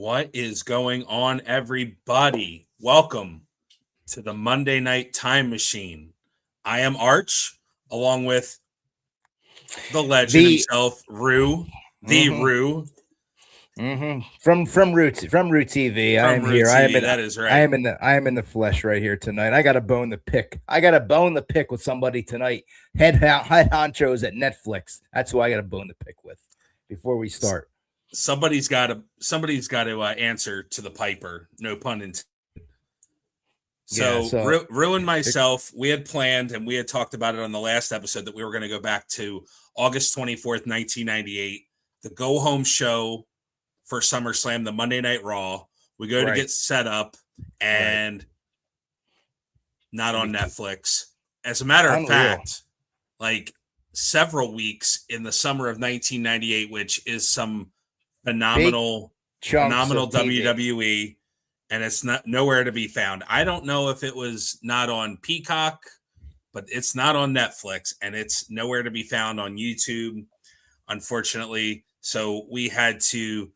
What is going on, everybody? Welcome to the Monday Night Time Machine. I am Arch, along with the legend himself, Rue, Rue. From Root TV. I am Rue here. TV, that is right. I am in the flesh right here tonight. I got a bone to pick. With somebody tonight. Head honchos at Netflix. That's who I got a bone to pick with. Before we start, somebody's got to answer to the piper. No pun intended. So Rue and myself, we had planned and we had talked about it on the last episode that we were going to go back to August 24th, 1998, the go home show for SummerSlam, the Monday Night Raw. We go to get set up and not on Netflix. As a matter of fact, like several weeks in the summer of 1998, which is some phenomenal WWE, and it's not nowhere to be found. I don't know if it was not on Peacock, but it's not on Netflix, and it's nowhere to be found on YouTube, unfortunately. So we had to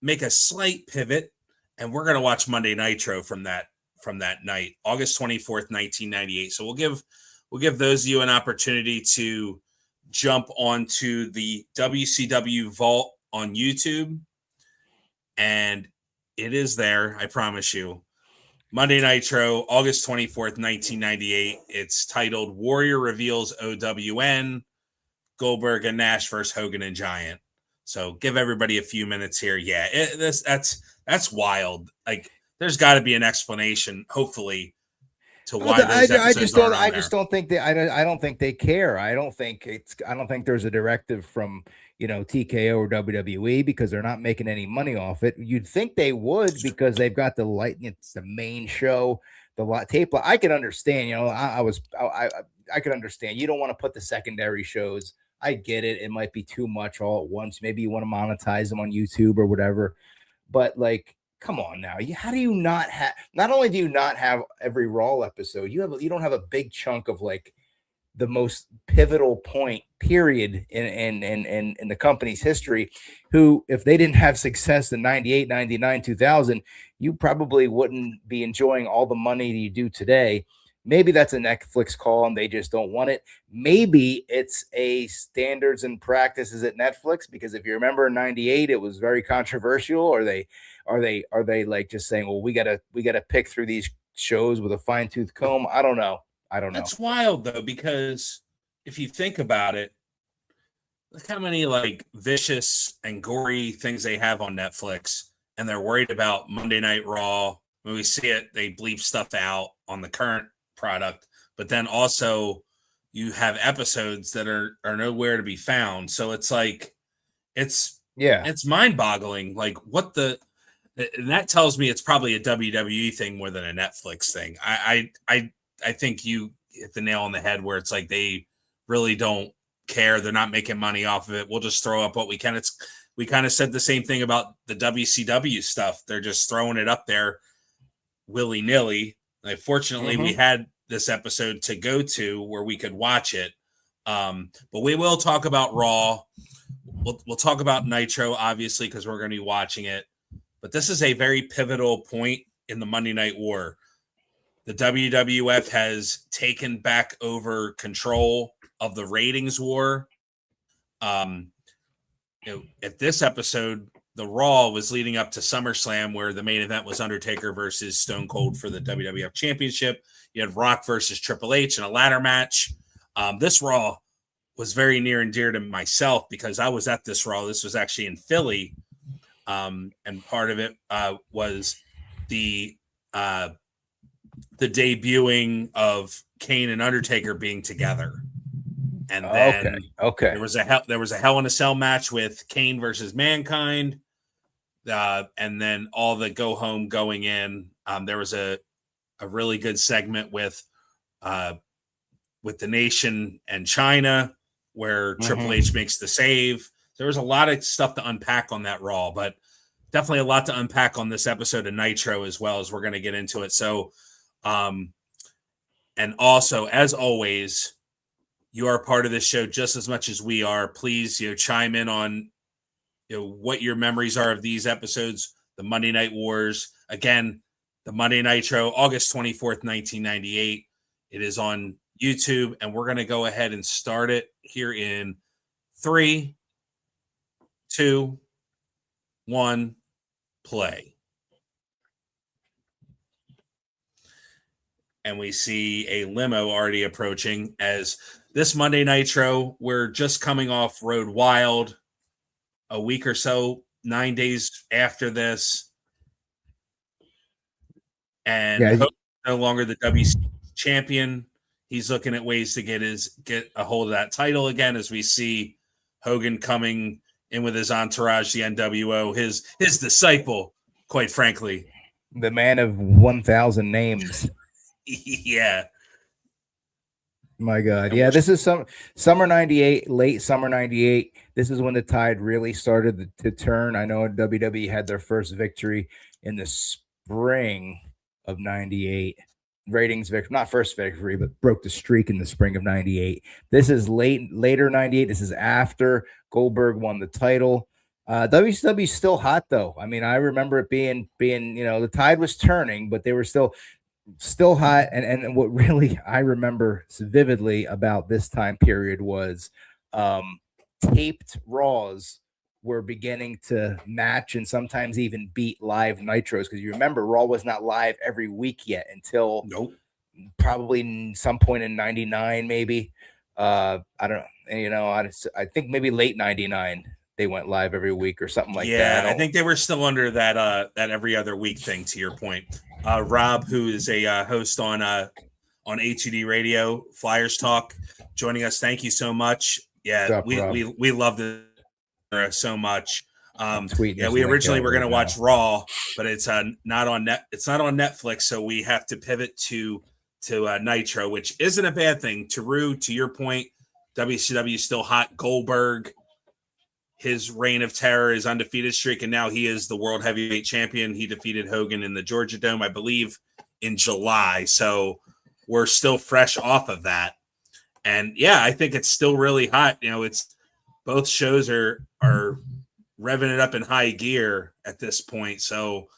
make a slight pivot, and we're going to watch Monday Nitro from that night, August 24th, 1998. So we'll give those of you an opportunity to jump onto the WCW Vault on YouTube, and it is there, I promise you. Monday Nitro, August 24th, 1998. It's titled Warrior Reveals OWN, Goldberg and Nash versus Hogan and Giant. So give everybody a few minutes here. Yeah, that's wild. Like, there's got to be an explanation, hopefully, to why those episodes aren't on there. I just don't think I don't think they care. I don't think there's a directive from TKO or WWE because they're not making any money off it. You'd think they would because they've got it's the main show, the tape. I can understand. I could understand. You don't want to put the secondary shows. I get it. It might be too much all at once. Maybe you want to monetize them on YouTube or whatever. But like, come on now. How do you not have? Not only do you not have every Raw episode, you don't have a big chunk of like the most pivotal point period in the company's history. Who, if they didn't have success in 98, 99, 2000, you probably wouldn't be enjoying all the money that you do today. Maybe that's a Netflix call and they just don't want it. Maybe it's a standards and practices at Netflix, because if you remember in 98, it was very controversial. Are they like just saying, well, we gotta pick through these shows with a fine-tooth comb? I don't know. That's wild though, because if you think about it, look how many like vicious and gory things they have on Netflix, and they're worried about Monday Night Raw. When we see it, they bleep stuff out on the current product, but then also you have episodes that are nowhere to be found. So it's like it's mind-boggling. Like and that tells me it's probably a WWE thing more than a Netflix thing. I think you hit the nail on the head where it's like they really don't care. They're not making money off of it. We'll just throw up what we can. We kind of said the same thing about the WCW stuff. They're just throwing it up there willy-nilly. Like, fortunately, we had this episode to go to where we could watch it. But we will talk about Raw. We'll talk about Nitro, obviously, because we're going to be watching it. But this is a very pivotal point in the Monday Night War. The WWF has taken back over control of the ratings war. At this episode, the Raw was leading up to SummerSlam, where the main event was Undertaker versus Stone Cold for the WWF Championship. You had Rock versus Triple H in a ladder match. This Raw was very near and dear to myself because I was at this Raw. This was actually in Philly, and part of it was the debuting of Kane and Undertaker being together. And then there was a Hell in a Cell match with Kane versus Mankind. And then all the go home going in. There was a really good segment with the Nation and China where Triple H makes the save. There was a lot of stuff to unpack on that Raw, but definitely a lot to unpack on this episode of Nitro as well, as we're going to get into it. So, and also, as always, you are part of this show just as much as we are. Please, chime in on what your memories are of these episodes. The Monday Night Wars, again, the Monday Nitro, August 24th, 1998. It is on YouTube, and we're going to go ahead and start it here in 3, 2, 1, play. And we see a limo already approaching. As this Monday Nitro, we're just coming off Road Wild, a week or so, 9 days after this. And Hogan's no longer the WCW champion. He's looking at ways to get a hold of that title again, as we see Hogan coming in with his entourage, the NWO, his disciple, quite frankly. The man of 1,000 names. Yeah. My God. Yeah, this is summer 98, late summer 98. This is when the tide really started to turn. I know WWE had their first victory in the spring of 98. Ratings victory, not first victory, but broke the streak in the spring of 98. This is later 98. This is after Goldberg won the title. WCW still hot though. I mean, I remember it being, the tide was turning, but they were still hot. And what really I remember vividly about this time period was taped Raws were beginning to match and sometimes even beat live Nitros, because you remember Raw was not live every week yet until probably some point in 99, maybe. I don't know. I think maybe late 99 they went live every week or something like that. Yeah, I think they were still under that every other week thing, to your point. Rob, who is a host on HUD Radio, Flyers Talk, joining us. Thank you so much. Yeah, we love this so much. We originally were going to watch Raw, but it's not on Netflix, so we have to pivot to Nitro, which isn't a bad thing. To your point, WCW is still hot. Goldberg, his reign of terror, his undefeated streak, and now he is the world heavyweight champion. He defeated Hogan in the Georgia Dome, I believe, in July. So we're still fresh off of that. And yeah, I think it's still really hot. It's both shows are revving it up in high gear at this point. So,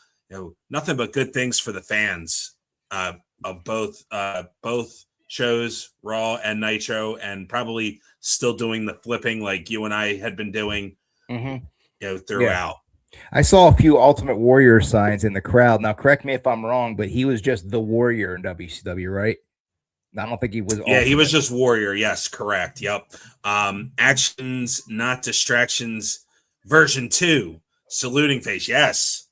nothing but good things for the fans of both shows, Raw and Nitro, and probably still doing the flipping like you and I had been doing, throughout. Yeah. I saw a few Ultimate Warrior signs in the crowd. Now, correct me if I'm wrong, but he was just the Warrior in WCW, right? I don't think he was. Yeah, he was just Warrior. Yes, correct. Yep. Actions, not distractions. Version 2. Saluting face. Yes.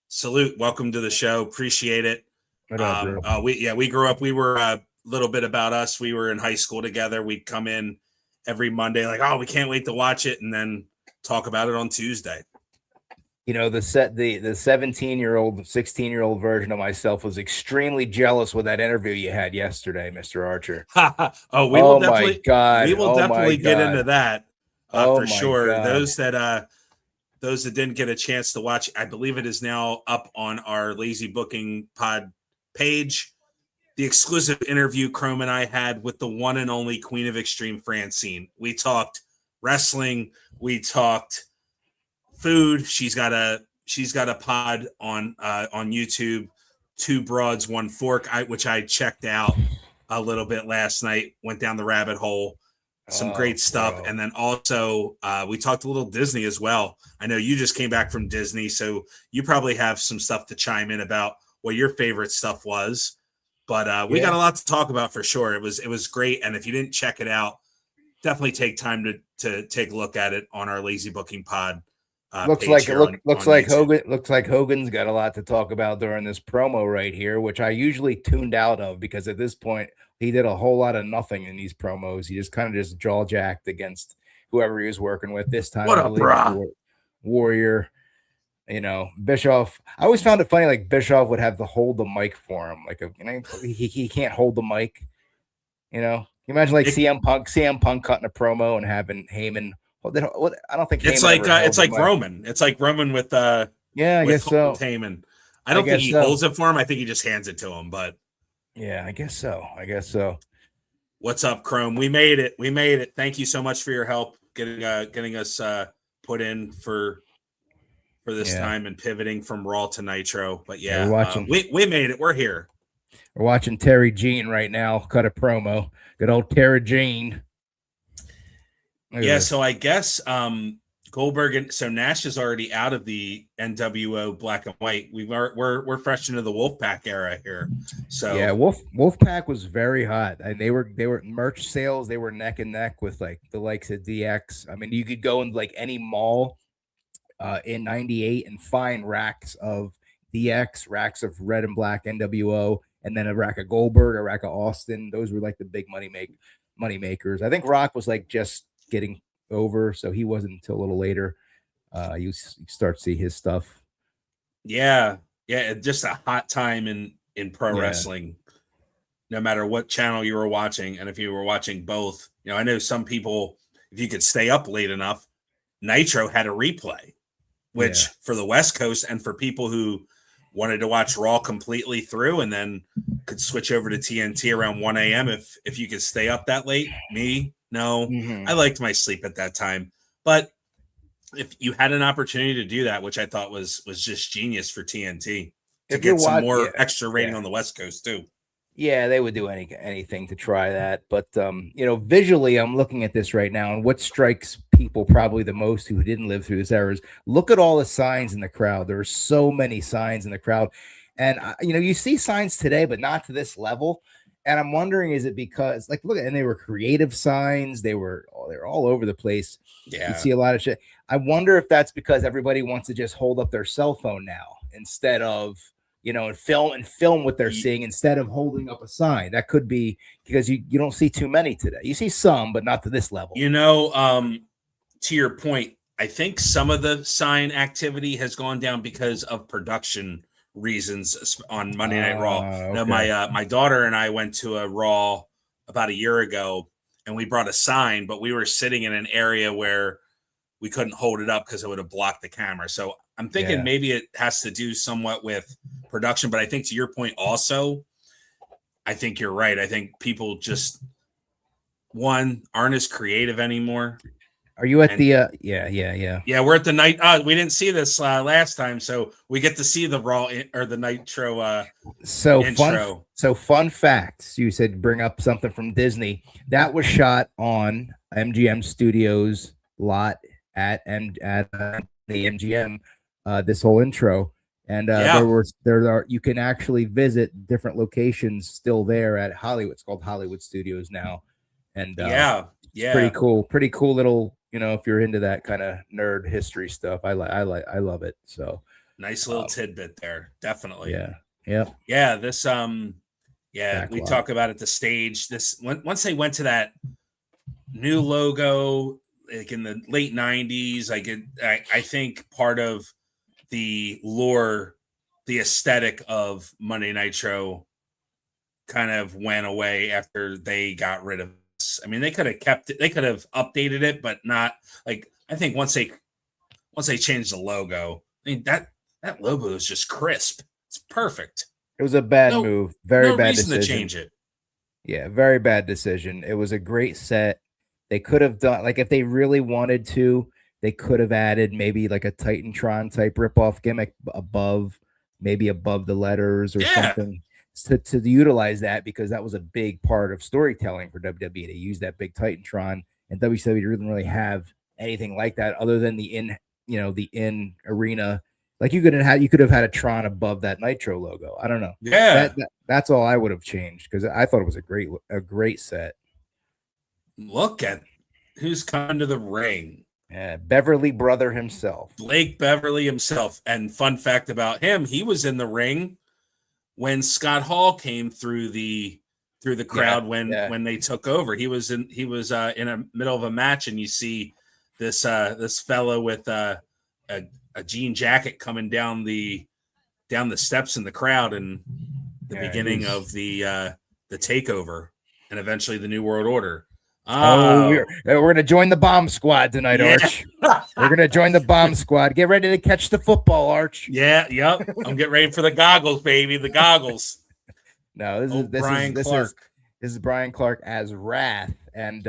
Salute. Welcome to the show. Appreciate it. We grew up. We were a little bit about us. We were in high school together. We'd come in every Monday, like, oh, we can't wait to watch it, and then talk about it on Tuesday. The 17-year-old, 16-year-old version of myself was extremely jealous with that interview you had yesterday, Mr. Archer. We will definitely get into that for sure. God. Those that didn't get a chance to watch, I believe it is now up on our Lazy Booking Pod page. The exclusive interview Chrome and I had with the one and only Queen of Extreme, Francine. We talked wrestling. We talked food. She's got a pod on YouTube, Two Broads, One Fork, which I checked out a little bit last night. Went down the rabbit hole. Some great stuff. Bro. And then also we talked a little Disney as well. I know you just came back from Disney, so you probably have some stuff to chime in about what your favorite stuff was. But we got a lot to talk about for sure. It was great. And if you didn't check it out, definitely take time to take a look at it on our Lazy Booking Pod. Looks like Hogan's got a lot to talk about during this promo right here, which I usually tuned out of, because at this point he did a whole lot of nothing in these promos. He just kind of jaw jacked against whoever he was working with. This time, what up, Warrior. Bischoff. I always found it funny, like Bischoff would have to hold the mic for him, like he can't hold the mic. You imagine like CM Punk cutting a promo and having Heyman. I don't think it's like Roman. It's like Roman with I guess so. Heyman. I don't think he holds it for him. I think he just hands it to him. But yeah, I guess so. What's up, Chrome? We made it. Thank you so much for your help getting us put in for this time and pivoting from Raw to Nitro. But we're watching. We made it. We're here. We're watching Terry Jean right now cut a promo. Good old Terry Jean. Yeah, so I guess Goldberg and so Nash is already out of the NWO black and white. We're fresh into the Wolfpack era here. So yeah, Wolfpack was very hot. And they were merch sales. They were neck and neck with like the likes of DX. I mean, you could go in like any mall in '98 and find racks of DX, racks of red and black NWO, and then a rack of Goldberg, a rack of Austin. Those were like the big money makers. I think Rock was like just getting over, so he wasn't until a little later. You start to see his stuff. Yeah, just a hot time in pro wrestling. No matter what channel you were watching, and if you were watching both, I know some people, if you could stay up late enough, Nitro had a replay, which for the West Coast and for people who wanted to watch Raw completely through and then could switch over to TNT around 1 a.m. if you could stay up that late. Me, no. I liked my sleep at that time. But if you had an opportunity to do that, which I thought was just genius for TNT to get some more extra rating on the West Coast too. Yeah, they would do anything to try that. But, visually, I'm looking at this right now, and what strikes people probably the most who didn't live through this era is look at all the signs in the crowd. There are so many signs in the crowd. And, you see signs today, but not to this level. And I'm wondering, is it because, like, look, and they were creative signs. They were all over the place. Yeah. You see a lot of shit. I wonder if that's because everybody wants to just hold up their cell phone now instead of, and film what they're seeing instead of holding up a sign. That could be because you don't see too many today. You see some, but not to this level. To your point, I think some of the sign activity has gone down because of production reasons on Monday Night Raw. Okay. My daughter and I went to a Raw about a year ago, and we brought a sign, but we were sitting in an area where we couldn't hold it up because it would have blocked the camera. So I'm thinking maybe it has to do somewhat with production, but I think to your point also, I think you're right. I think people just aren't as creative anymore. Are you at the yeah, we're at the night. We didn't see this last time, so we get to see the Raw or the Nitro intro. Fun facts. You said bring up something from Disney. That was shot on MGM Studios lot at the MGM. This whole intro. And you can actually visit different locations still there at Hollywood. It's called Hollywood Studios now. And it's pretty cool little, if you're into that kind of nerd history stuff. I love it. So nice little tidbit there. Definitely. Yeah. This we talk about at the stage. This once they went to that new logo, like in the late 90s, I think part of the lore, the aesthetic of Monday Nitro kind of went away after they got rid of this. I mean, they could have kept it, they could have updated it, but not like, I think once they changed the logo, I mean, that logo is just crisp. It's perfect. It was a bad move. Very bad decision to change it. Yeah, very bad decision. It was a great set. They could have done, like, if they really wanted to, they could have added maybe like a Titantron type ripoff gimmick above the letters or something to utilize that, because that was a big part of storytelling for WWE. They used that big Titantron, and WCW didn't really have anything like that other than the in arena. Like you could have had a Tron above that Nitro logo. I don't know. Yeah, that's all I would have changed, because I thought it was a great set. Look at who's coming to the ring. Yeah, Beverly brother himself. Blake Beverly himself. And fun fact about him, he was in the ring when Scott Hall came through the crowd when they took over. He was in the middle of a match, and you see this fellow with a jean jacket coming down the steps in the crowd, and the beginning of the takeover and eventually the New World Order. We're gonna join the bomb squad tonight, Arch. We're gonna join the bomb squad. Get ready to catch the football, Arch. Yep. I'm getting ready for the goggles, baby. The goggles. No, this is Brian Clark as Wrath, and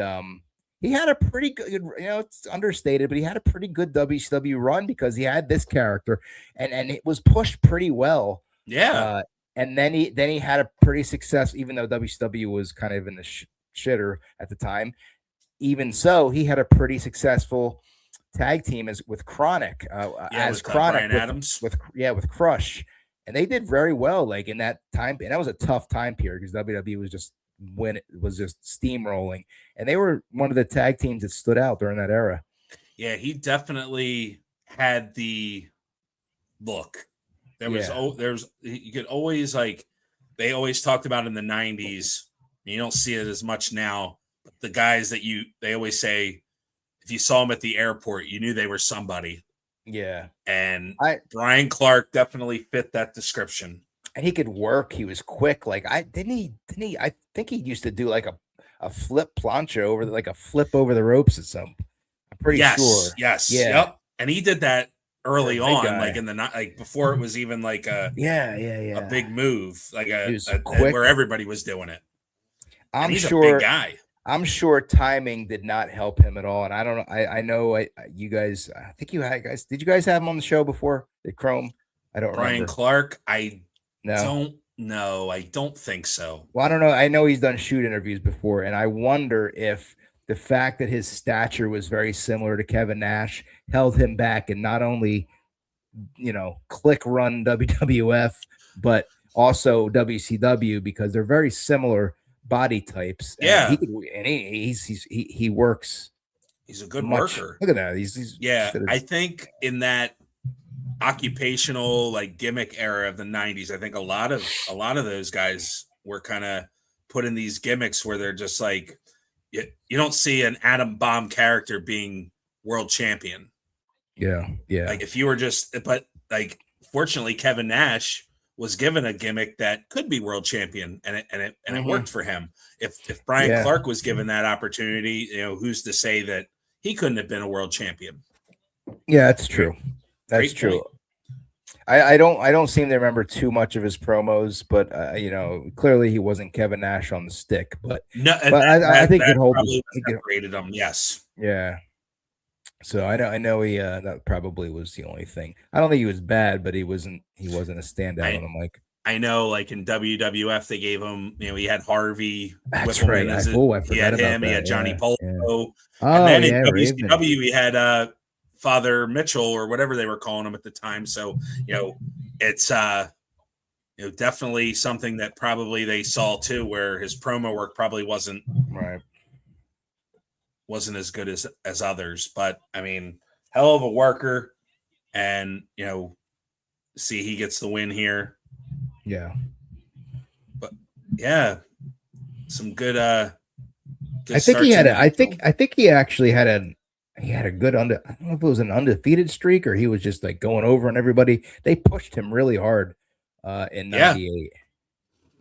he had a pretty good, it's understated, but he had a pretty good WCW run because he had this character and it was pushed pretty well. Yeah. And then he had a pretty success, even though WCW was kind of in the shitter at the time. Even so, he had a pretty successful tag team with Chronic, as Chronic Brian Adams with Crush, and they did very well. Like in that time, and that was a tough time period because WWE was just steamrolling, and they were one of the tag teams that stood out during that era. Yeah, he definitely had the look. There was you could always they always talked about in the 90s. You don't see it as much now. But the guys that they always say, if you saw them at the airport, you knew they were somebody. Yeah. And Brian Clark definitely fit that description. And he could work. He was quick. Like I think he used to do like a flip plancha over a flip over the ropes at some. I'm pretty sure. Yes. Yeah. Yep. And he did that early on, like in the before it was even like a big move, like where everybody was doing it. He's a big guy. I'm sure timing did not help him at all. And I don't know. I know you guys, I think you had guys. Did you guys have him on the show before? Did Chrome? I don't remember. Brian Clark. I don't know. I don't think so. Well, I don't know. I know he's done shoot interviews before. And I wonder if the fact that his stature was very similar to Kevin Nash held him back and not only, click run WWF, but also WCW because they're very similar body types. Yeah, he works. He's a good worker. Look at that. He's I think in that occupational gimmick era of the 90s, I think a lot of those guys were kind of put in these gimmicks where they're just like you don't see an Atom Bomb character being world champion. Yeah. Like if you were fortunately Kevin Nash was given a gimmick that could be world champion, and it worked for him. If Brian Clark was given that opportunity, who's to say that he couldn't have been a world champion? Yeah, that's true. That's true. I don't seem to remember too much of his promos, but clearly he wasn't Kevin Nash on the stick. But I think it holds. Rated him, yes. Yeah. So I know he that probably was the only thing. I don't think he was bad, but he wasn't a standout on the mic. I know, in WWF they gave him, he had Harvey. That's right. He had him. He had Johnny Polo. Yeah. And then in WCW he had Father Mitchell or whatever they were calling him at the time. So it's definitely something that probably they saw too, where his promo work probably wasn't as good as others, but I mean, hell of a worker, and see he gets the win here. Yeah, but yeah, some good. I think he had. I think he actually had a good I don't know if it was an undefeated streak or he was just going over on everybody. They pushed him really hard in '98,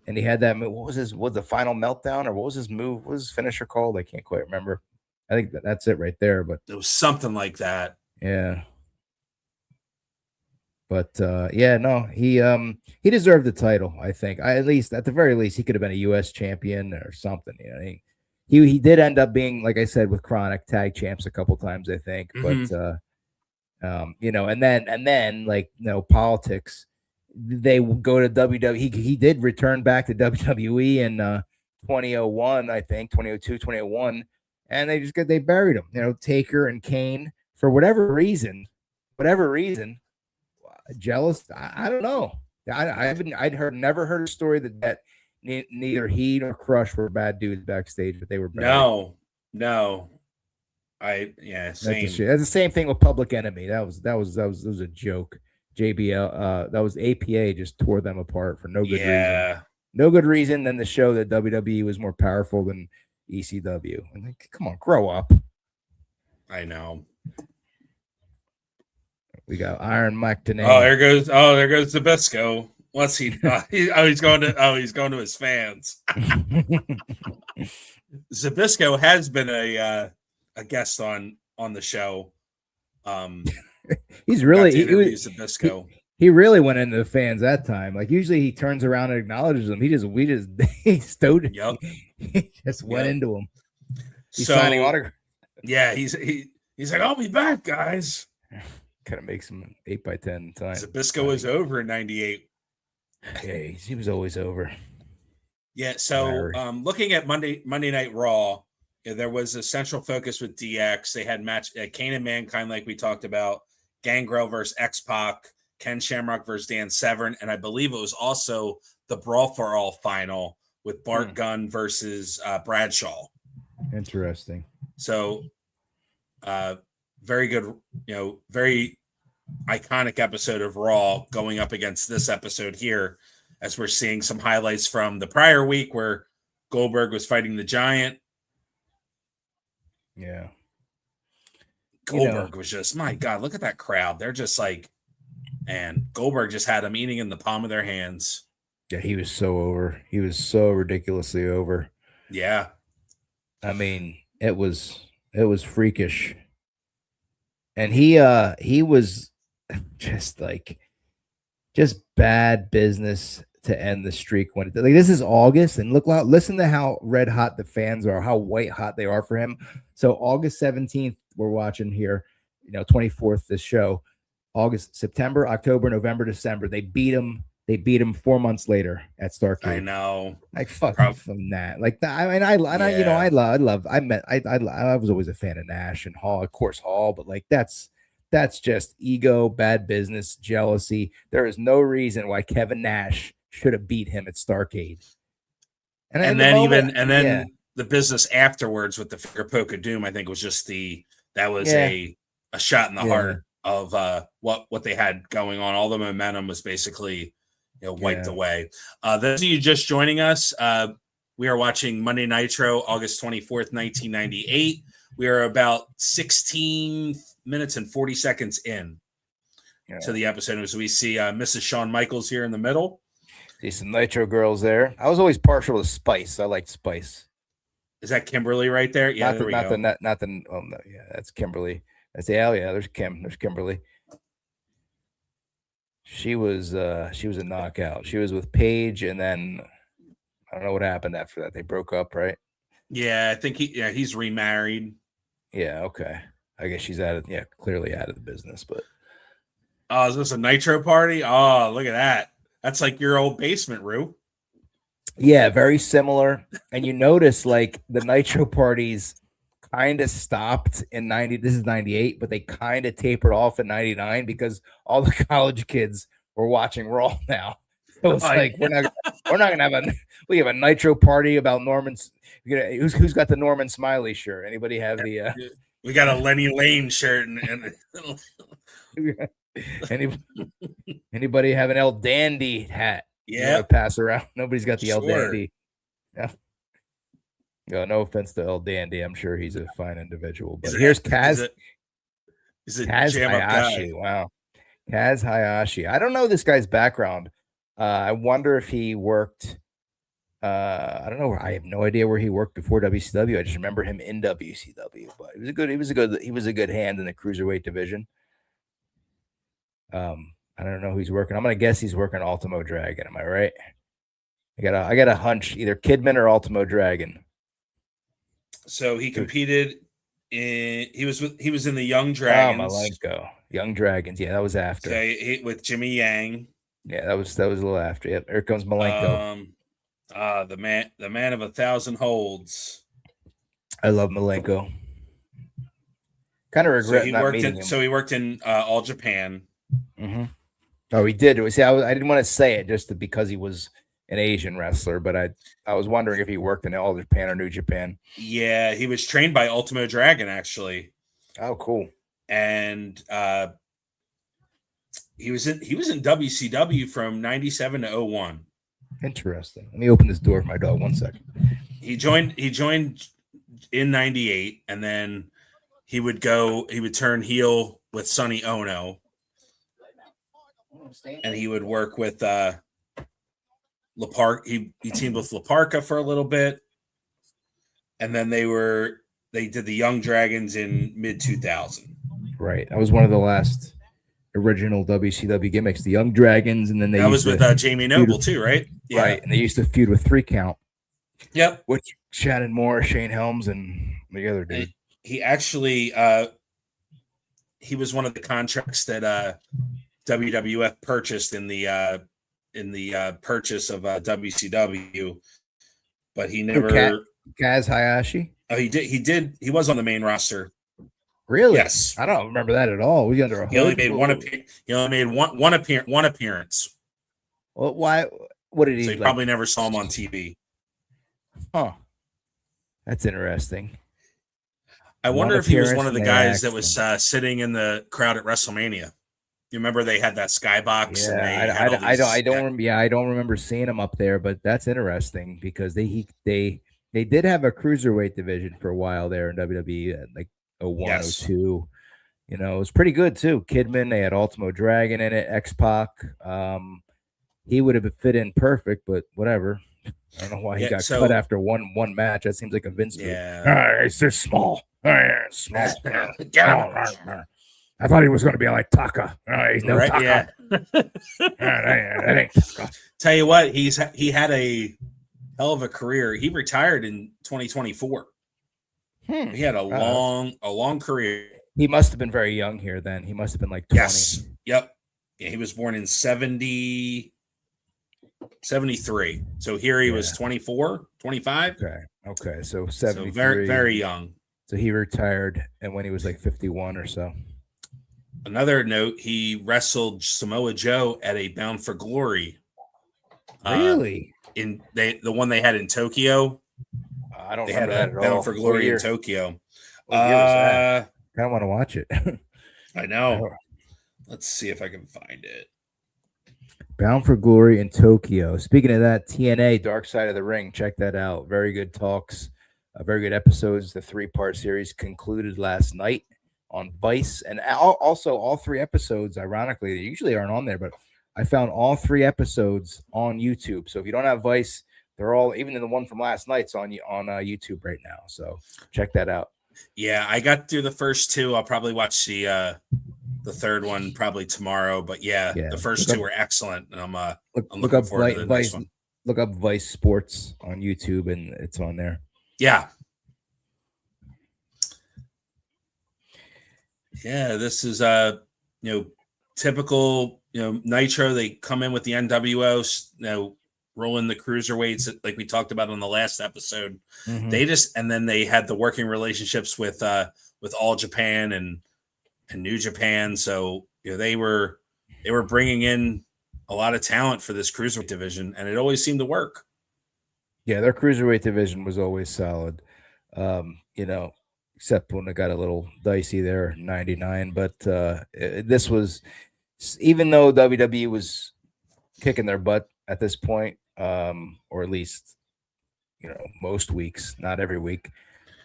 and he had that. What was the final meltdown or what was his move? What was his finisher called? I can't quite remember. I think that's it right there, but it was something like that. Yeah. But he deserved the title. I think at the very least, he could have been a U.S. champion or something. He did end up being, like I said, with Chronic tag champs a couple times, I think. Mm-hmm. But and then politics. They go to WWE. He did return back to WWE in 2001, I think 2002, 2001. And they buried him, Taker and Kane for whatever reason, jealous. I don't know. Never heard a story that neither he nor Crush were bad dudes backstage, but they were buried. No. Same. That's the same thing with Public Enemy. That was a joke. JBL, that was APA just tore them apart for no good reason. No good reason than to show that WWE was more powerful than ECW. And come on, grow up. I know. We got Iron Mike Tenay. There goes Zbyszko. What's he? He's going to his fans. Zbyszko has been a guest on the show. He's really Zbyszko. He really went into the fans that time. Usually he turns around and acknowledges them. He stowed it. Yep. He just went into them. He's signing autographs. Yeah, he's like, I'll be back, guys. Kind of makes him 8x10 time. Zbyszko was over in '98. Yeah, he was always over. Yeah, so looking at Monday Night Raw, there was a central focus with DX. They had match Kane and Mankind, like we talked about, Gangrel versus X-Pac, Ken Shamrock versus Dan Severn, and I believe it was also the Brawl for All final with Bart Gunn versus Bradshaw. Interesting. So, very good, very iconic episode of Raw going up against this episode here, as we're seeing some highlights from the prior week where Goldberg was fighting the Giant. Yeah. Goldberg was just, my God, look at that crowd. They're just like, and Goldberg just had them eating in the palm of their hands. Yeah, he was so over. He was so ridiculously over. Yeah. I mean, it was freakish. And he was just bad business to end the streak when this is August, and listen to how red hot the fans are, how white hot they are for him. So August 17th, we're watching here, 24th, this show. August, September, October, November, December. They beat him 4 months later at Starrcade. I know. Like from that. Like that. I mean, I was always a fan of Nash and Hall, of course, Hall, but like that's just ego, bad business, jealousy. There is no reason why Kevin Nash should have beat him at Starrcade. And then the business afterwards with the finger poke of doom, I think was just a shot in the heart of what they had going on. All the momentum was basically wiped away. Those of you just joining us, we are watching Monday Nitro, August 24th, 1998. We are about 16 minutes and 40 seconds in to the episode. So we see Mrs. Shawn Michaels here in the middle. See some Nitro girls there. I was always partial to Spice. I liked Spice. Is that Kimberly right there? Yeah, that's Kimberly. That's there's Kim. There's Kimberly. She was a knockout. She was with Paige, and then I don't know what happened after that. They broke up, right? Yeah, I think he's remarried. Yeah, okay. I guess she's clearly out of the business, but is this a Nitro party? Oh, look at that. That's like your old basement, Rue. Yeah, very similar. And you notice like the Nitro parties kind of stopped in 90. This is 98, but they kind of tapered off in 99 because all the college kids were watching Raw now. So it's we're not gonna have a Nitro party about Norman's. Who's got the Norman Smiley shirt? Anybody have the? We got a Lenny Lane shirt and anybody have an El Dandy hat? Yeah, pass around. Nobody's got the El Dandy. Yeah. No offense to El Dandy. I'm sure he's a fine individual. But here's Kaz. Is it Kaz Hayashi? Wow, Kaz Hayashi. I don't know this guy's background. I wonder if he worked. I don't know. I have no idea where he worked before WCW. I just remember him in WCW. But he was a good hand in the cruiserweight division. I don't know who he's working. I'm gonna guess he's working Ultimo Dragon. Am I right? I got a hunch, either Kidman or Ultimo Dragon. So he competed in. He was in the Young Dragons. Oh, Malenko. Young Dragons. Yeah, that was after. Okay, with Jimmy Yang. Yeah, that was a little after. Yep, here comes Malenko. The man of 1,000 holds. I love Malenko. Kind of regret not meeting him. So he worked in All Japan. Mm-hmm. Oh, he did. See, I didn't want to say it just because he was an Asian wrestler, but I was wondering if he worked in All Japan or New Japan. Yeah, he was trained by Ultimo Dragon, actually. Oh, cool. And he was in WCW from 97 to 01. Interesting. Let me open this door for my dog 1 second. He joined in 98, and then he would turn heel with Sonny Ono. And he would work with La Parka. He teamed with La Parka for a little bit, and then they did the Young Dragons in mid 2000. Right, that was one of the last original WCW gimmicks, the Young Dragons, and then that was with Jamie Noble too, right? Yeah. Right, and they used to feud with 3 Count. Yep, which Shannon Moore, Shane Helms, and the other dude. he actually he was one of the contracts that WWF purchased in the purchase of WCW, but he never. Kaz Hayashi. Oh, he did. He did. He was on the main roster. Really? Yes. I don't remember that at all. Was he under a hood? He only made one appearance. Well, why? What did he? So you probably never saw him on TV. Huh. That's interesting. I wonder if he was one of the guys that was sitting in the crowd at WrestleMania. You remember they had that skybox? Yeah, I don't remember seeing him up there, but that's interesting because they did have a cruiserweight division for a while there in WWE, like 01, 02. You know, it was pretty good too. Kidman, they had Ultimo Dragon in it, X-Pac. He would have fit in perfect, but whatever. I don't know why he got cut after one match. That seems like a Vince move. It's just small. Small. I thought he was going to be like Taka. He's no Taka. Yeah. That ain't Taka. Tell you what, he had a hell of a career. He retired in 2024. He had a long career. He must have been very young here then. He must have been like 20. Yes. Yep. Yeah, he was born in 73. So here he was 24, 25. Okay. So 73. So very, very young. So he retired and when he was like 51 or so. Another note, he wrestled Samoa Joe at a Bound for Glory. Really? In the one they had in Tokyo. I don't remember that at all. Bound for Glory in Tokyo. I don't want to watch it. I know. Let's see if I can find it. Bound for Glory in Tokyo. Speaking of that, TNA, Dark Side of the Ring. Check that out. Very good talks. Very good episodes. The 3-part series concluded last night on Vice. And also all 3 episodes, ironically, they usually aren't on there, but I found all 3 episodes on YouTube. So if you don't have Vice, they're all, even in the one from last night's on YouTube right now. So check that out. Yeah, I got through the first 2. I'll probably watch the third one probably tomorrow. But yeah, the first 2 were excellent, and I'm looking forward to the next one. Look up Vice Sports on YouTube, and it's on there. Yeah. Yeah, this is typical Nitro. They come in with the NWO, rolling the cruiserweights like we talked about on the last episode. Mm-hmm. And then they had the working relationships with All Japan and New Japan. So they were bringing in a lot of talent for this cruiserweight division, and it always seemed to work. Yeah, their cruiserweight division was always solid. Except when it got a little dicey there, 99. But this was, even though WWE was kicking their butt at this point, or at least, most weeks, not every week,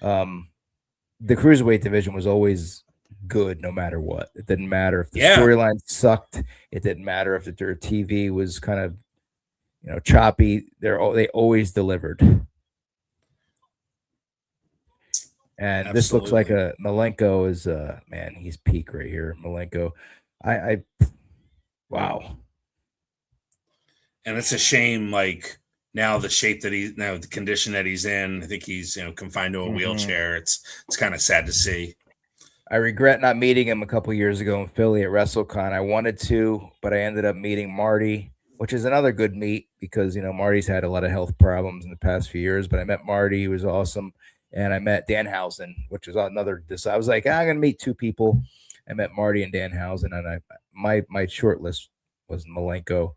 the cruiserweight division was always good no matter what. It didn't matter if the storyline sucked. It didn't matter if their TV was kind of, choppy. They always delivered. And Absolutely. This looks like Malenko is man, he's peak right here. Malenko. Wow. And it's a shame, like now the shape that the condition that he's in, I think he's, confined to a wheelchair. It's kind of sad to see. I regret not meeting him a couple years ago in Philly at WrestleCon. I wanted to, but I ended up meeting Marty, which is another good meet because, Marty's had a lot of health problems in the past few years, but I met Marty. He was awesome. And I met Danhausen, which was another. I was like, I'm going to meet 2 people. I met Marty and Danhausen, and my short list was Malenko,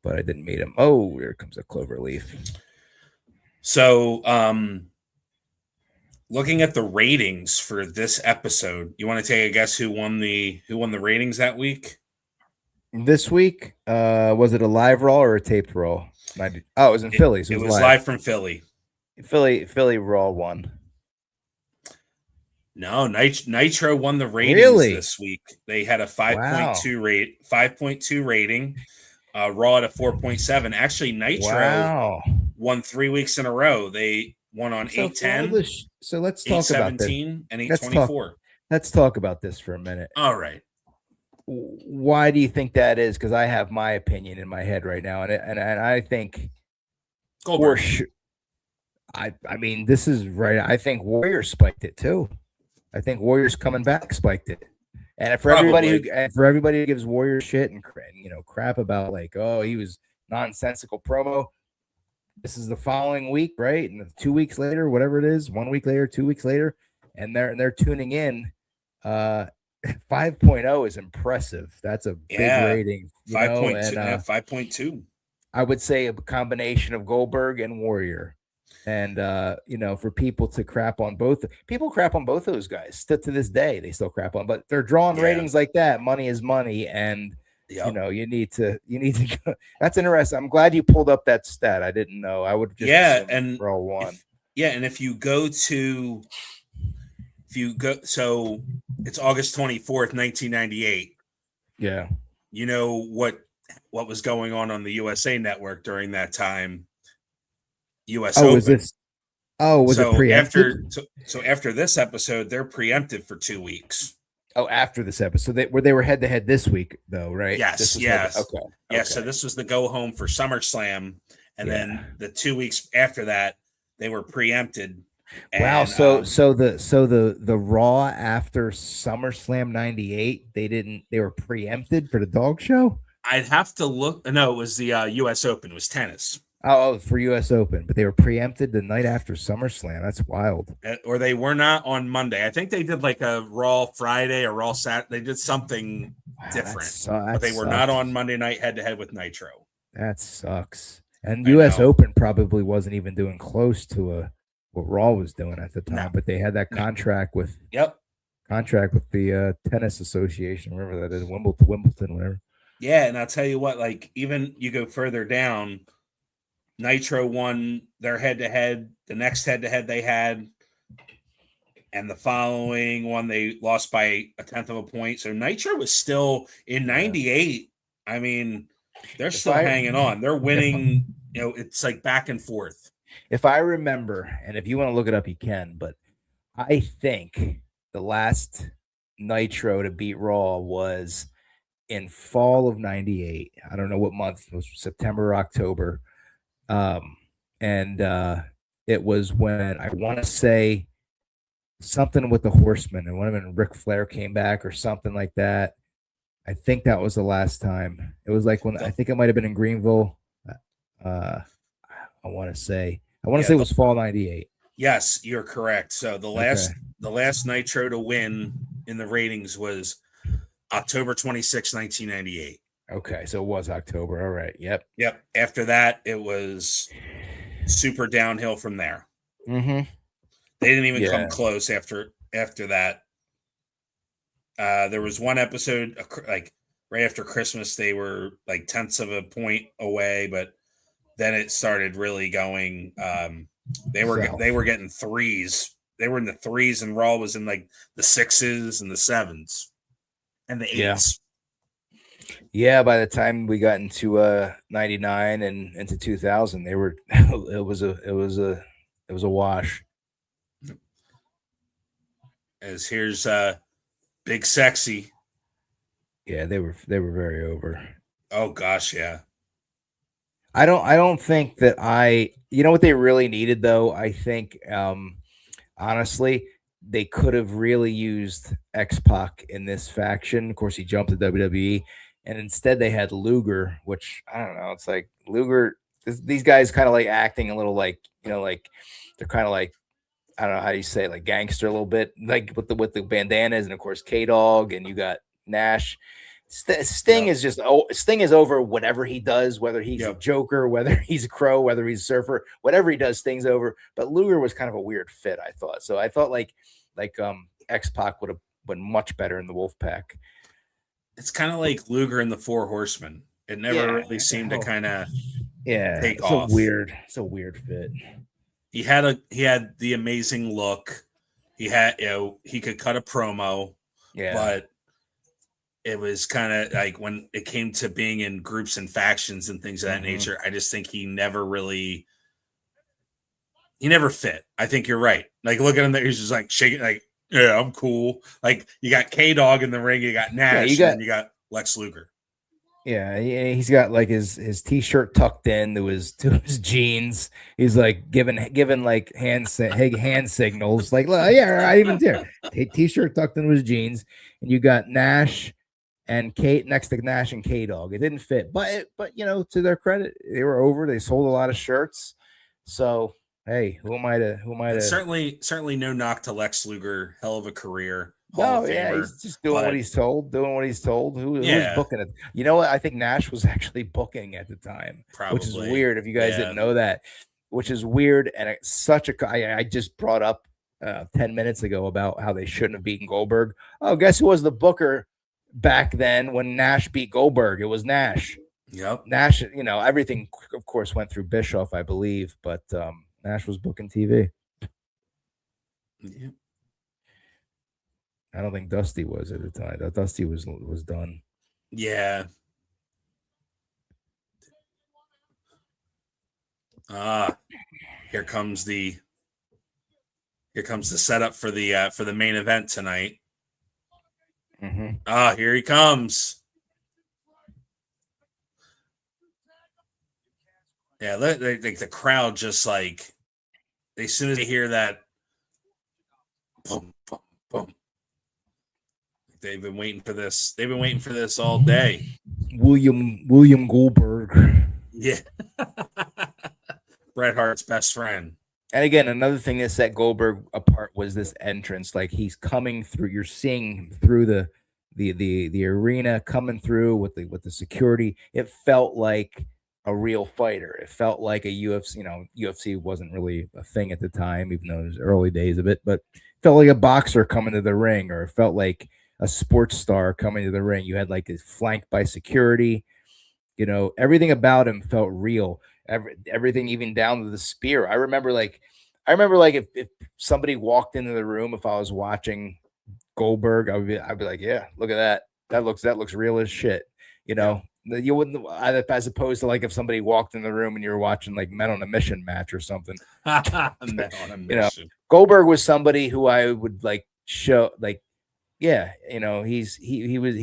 but I didn't meet him. Oh, here comes a Cloverleaf. So, looking at the ratings for this episode, you want to take a guess who won the ratings that week? This week, was it a live Raw or a taped Raw? It was in Philly. So it was live from Philly. Philly Raw won. No, Nitro won the ratings this week. They had a 5.2 rating. Raw at a 4.7. Actually, Nitro won 3 weeks in a row. They won on 810. So let's talk about this. 817 and 824. Let's talk about this for a minute. All right. Why do you think that is? Because I have my opinion in my head right now, and I think Goldberg. I mean, this is right. I think Warrior spiked it too. I think Warrior's coming back spiked it. And for Probably. everybody who gives Warrior shit and crap about like, oh, he was nonsensical promo. This is the following week, right? And 2 weeks later, whatever it is, 1 week later, 2 weeks later, and they're tuning in. 5.0 is impressive. That's a big rating. 5.2. 5.2. I would say a combination of Goldberg and Warrior. And for people to crap on both those guys to this day, they still crap on, but they're drawing ratings like that. Money is money, and you need to go. That's interesting. I'm glad you pulled up that stat. I didn't know. I would just and Raw won. And if you go, so it's August 24th, 1998. Yeah. You know what was going on the USA Network during that time? US Open. Was it preempted? After this episode, they're preempted for 2 weeks. Oh, after this episode, they were head to head this week, though, right? Yes. Okay. Yeah. So this was the go home for SummerSlam, and then the 2 weeks after that, they were preempted. Wow. So the Raw after SummerSlam '98, they were preempted for the dog show. I'd have to look. No, it was the US Open. It was tennis. Oh, for US Open, but they were preempted the night after SummerSlam. That's wild. Or they were not on Monday. I think they did like a Raw Friday or Raw Saturday. They did something different, but they were not on Monday night head to head with Nitro. That sucks. And US Open probably wasn't even doing close to what Raw was doing at the time, but they had that contract with the tennis association, wherever that is, Wimbledon, whatever. Yeah, and I'll tell you what, like even you go further down. Nitro won their head-to-head. The next head-to-head they had, and the following one they lost by 1/10 of a point. So Nitro was still in '98. I mean, they're still hanging on. They're winning. It's like back and forth. If I remember, and if you want to look it up, you can. But I think the last Nitro to beat Raw was in fall of '98. I don't know what month. It was September or October. It was when I want to say something with the Horsemen, and when Ric Flair came back or something like that. I think that was the last time. It was like when I think it might have been in Greenville. I want to say it was fall '98. Yes, you're correct. So the last Nitro to win in the ratings was October 26, 1998. Okay, so it was October. All right. Yep. After that, it was super downhill from there. Mm-hmm. They didn't even come close after that. There was one episode, like right after Christmas, they were like 1/10 of a point away, but then it started really going. They were getting threes. They were in the threes, and Raw was in like the 6s and the 7s and the 8s. Yeah, by the time we got into 99 and into 2000, they were it was a wash. As here's Big Sexy. Yeah, they were very over. Oh gosh, yeah. I don't think that what they really needed though, I think honestly, they could have really used X-Pac in this faction. Of course, he jumped to WWE. And instead they had Luger, which I don't know. It's like Luger, these guys kind of like acting a little like, like they're kind of like, I don't know how you say it, like gangster a little bit, like with the bandanas, and of course K-Dog, and you got Nash. Sting is just Sting is over whatever he does, whether he's a Joker, whether he's a Crow, whether he's a Surfer, whatever he does, Sting's over. But Luger was kind of a weird fit, I thought. So I thought like X-Pac would have been much better in the Wolfpack. It's kind of like Luger and the Four Horsemen. It never really seemed to kind of take off. It's a weird fit. He had the amazing look. He had he could cut a promo. Yeah. But it was kind of like when it came to being in groups and factions and things of that nature, I just think he never fit. I think you're right. Like look at him there, he's just like shaking like, yeah, I'm cool. Like you got K-Dog in the ring, you got Nash, and you got Lex Luger. Yeah, he's got like his t-shirt tucked in to his jeans. He's like giving like hand signals. Like, look, yeah, I even there. T-shirt tucked into his jeans, and you got Nash and Kate next to Nash and K-Dog. It didn't fit, but you know, to their credit, they were over. They sold a lot of shirts. So hey, who am I to? Certainly no knock to Lex Luger. Hell of a career. Hall No, of yeah, Famer. he's just doing what he's told. Who was Yeah. booking it? You know what? I think Nash was actually booking at the time, which is Probably. weird. If you guys didn't know that, which is weird, and it's such a. I just brought up 10 minutes ago about how they shouldn't have beaten Goldberg. Oh, guess who was the booker back then when Nash beat Goldberg? It was Nash. Yep. Nash, you know, everything of course went through Bischoff, I believe, but Nash was booking TV. Yep. I don't think Dusty was at the time. Dusty was done. Yeah. Here comes the setup for the main event tonight. Mm-hmm. Here he comes. Yeah, the crowd just like, as soon as they hear that, boom, boom, boom. They've been waiting for this. They've been waiting for this all day. William Goldberg. Yeah. Bret Hart's best friend. And again, another thing that set Goldberg apart was this entrance. Like, he's coming through. You're seeing him through the arena, coming through with the security. It felt like a real fighter. It felt like a UFC. You know, UFC wasn't really a thing at the time, even though it was early days of it. But it felt like a boxer coming to the ring, or it felt like a sports star coming to the ring. You had like this flanked by security. You know, everything about him felt real. Everything, even down to the spear. I remember like if somebody walked into the room, if I was watching Goldberg, I'd be like, yeah, look at that. That looks real as shit. You know, you wouldn't, as opposed to like if somebody walked in the room and you were watching like Men on a Mission match or something. Men on a Mission. You know, Goldberg was somebody who I would like show like, yeah, you know, he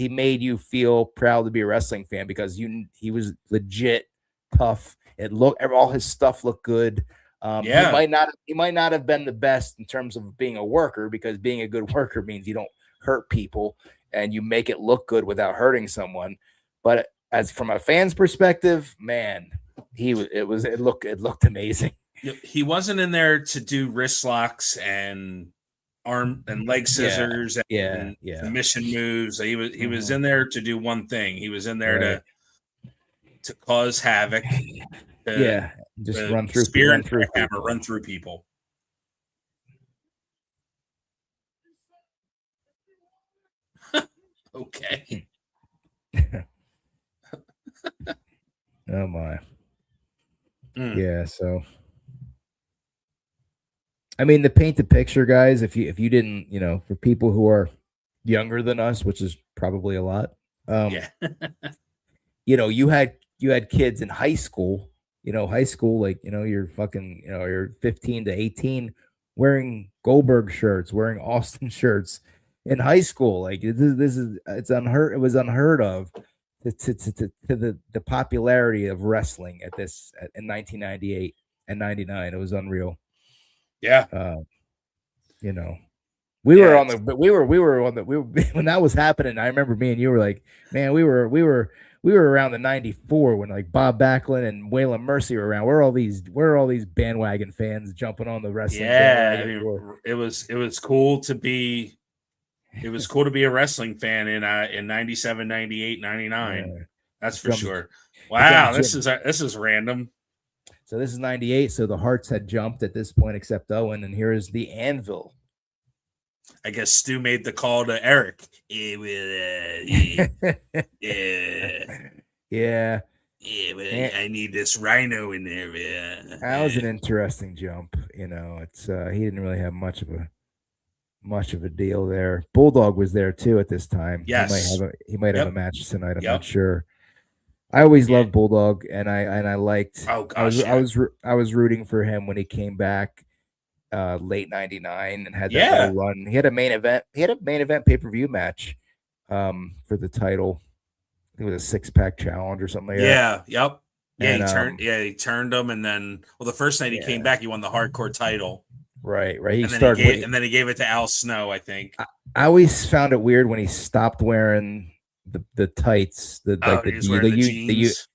made you feel proud to be a wrestling fan because he was legit tough. All his stuff looked good. He might not have been the best in terms of being a worker, because being a good worker means you don't hurt people and you make it look good without hurting someone. But as from a fan's perspective, man, it looked amazing. He wasn't in there to do wrist locks and arm and leg scissors and submission moves. He was in there to do one thing. He was in there to cause havoc. Just run through people. Okay. Oh my. Yeah, so I mean, to paint the picture, guys, if you didn't, you know, for people who are younger than us, which is probably a lot, you know, you had kids in high school, like, you know, you're fucking, you know, you're 15 to 18 wearing Goldberg shirts, wearing Austin shirts in high school. Like, it was unheard of to the popularity of wrestling in 1998 and 99. It was unreal. Yeah. You know, when that was happening, I remember me and you were like, man, we were around the 94 when like Bob Backlund and Waylon Mercy were around. Where are all these bandwagon fans jumping on the wrestling? Yeah, it was cool to be a wrestling fan in 97, 98, 99. Yeah. That's for sure. Wow, this is random. So this is 98. So the Hearts had jumped at this point, except Owen, and here is the Anvil. I guess Stu made the call to Eric. Yeah. I need this Rhino in there. Yeah. That was an interesting jump. You know, it's he didn't really have much of a deal there. Bulldog was there too at this time. Yes, he might have a match tonight. I'm not sure. I always loved Bulldog, and I liked. Oh gosh, I was rooting for him when he came back late '99 and had that little run. He had a main event. He had a main event pay-per-view match for the title. it was a 6-pack challenge or something like Yeah, yep. Yeah, And, he turned him, and then the first night he came back, he won the hardcore title. Right. And then he gave it to Al Snow, I think. I always found it weird when he stopped wearing the tights, the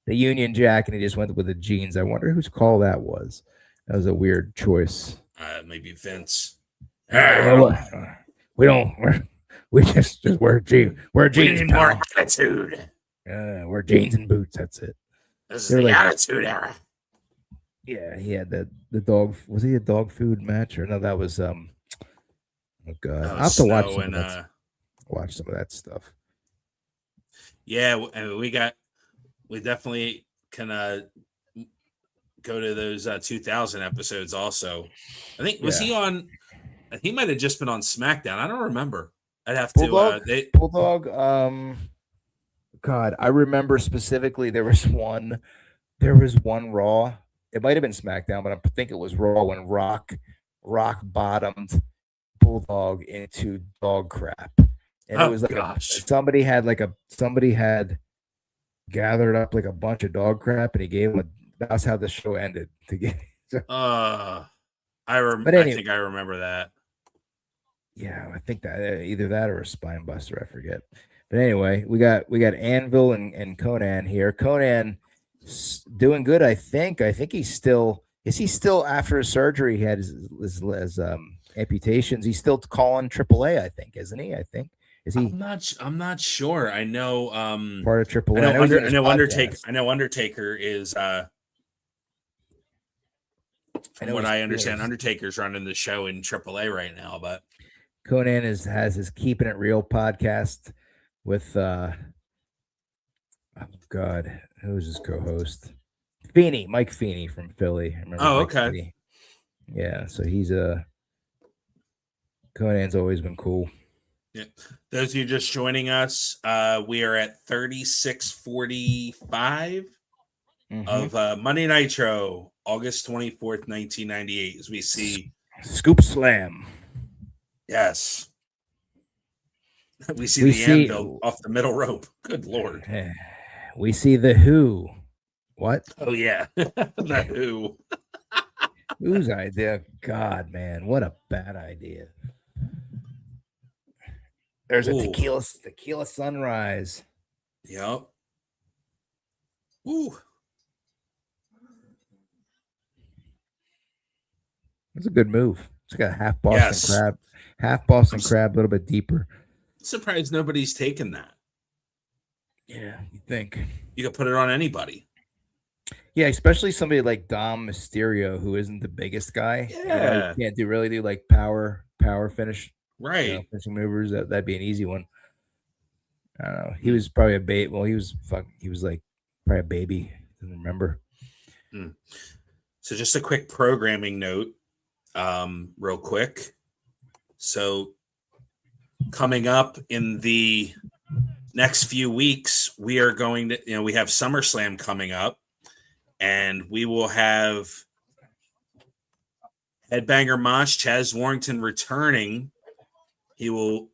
Union Jack, and he just went with the jeans. I wonder whose call that was. That was a weird choice. Maybe Vince. We just wear jeans. Wear jeans. We need more attitude. Wear jeans and boots. That's it. This is the attitude era. Yeah, he had the dog. Was he a dog food match or no? That was oh god, I have to watch some of that stuff. Yeah, and we definitely can go to those 2000 episodes also. I think he on? He might have just been on SmackDown. I don't remember. I'd have to. Bulldog. God, I remember specifically there was one Raw. It might have been SmackDown, but I think it was Raw when Rock bottomed Bulldog into dog crap, and it was like somebody had gathered up like a bunch of dog crap, and he gave him. That's how the show ended. I think I remember that. Yeah, I think that either that or a spine buster. I forget. But anyway, we got Anvil and Conan here. Conan doing good, I think. I think he's still after his surgery. He had his amputations. He's still calling AAA, I think, isn't he? I think is he? I'm not sure. I know part of AAA. I know Undertaker is. From what I understand, Undertaker's running the show in AAA right now, but Conan has his Keeping It Real podcast with oh God, who's his co-host? Mike Feeney from Philly. I remember okay. Feeney. Yeah, so he's Conan's always been cool. Yeah. Those of you just joining us, we are at 3645 of Monday Nitro, August 24th, 1998, as we see Scoop Slam. Yes. We see the Anvil off the middle rope. Good Lord. We see the Who. What? Oh, yeah. The Who. Whose idea? God, man. What a bad idea. There's a tequila sunrise. Yep. Ooh. That's a good move. It's got half Boston crab, a little bit deeper. Surprised nobody's taken that. Yeah, you think you could put it on anybody. Yeah, especially somebody like Dom Mysterio, who isn't the biggest guy. Yeah, can't really do like power finish, right? Finishing maneuvers. That'd be an easy one. I don't know. He was probably a baby. Well, he was like probably a baby. Didn't remember. So just a quick programming note, real quick. So coming up in the next few weeks, we are going to, we have SummerSlam coming up, and we will have Headbanger Mosh, Chaz Warrington returning. He will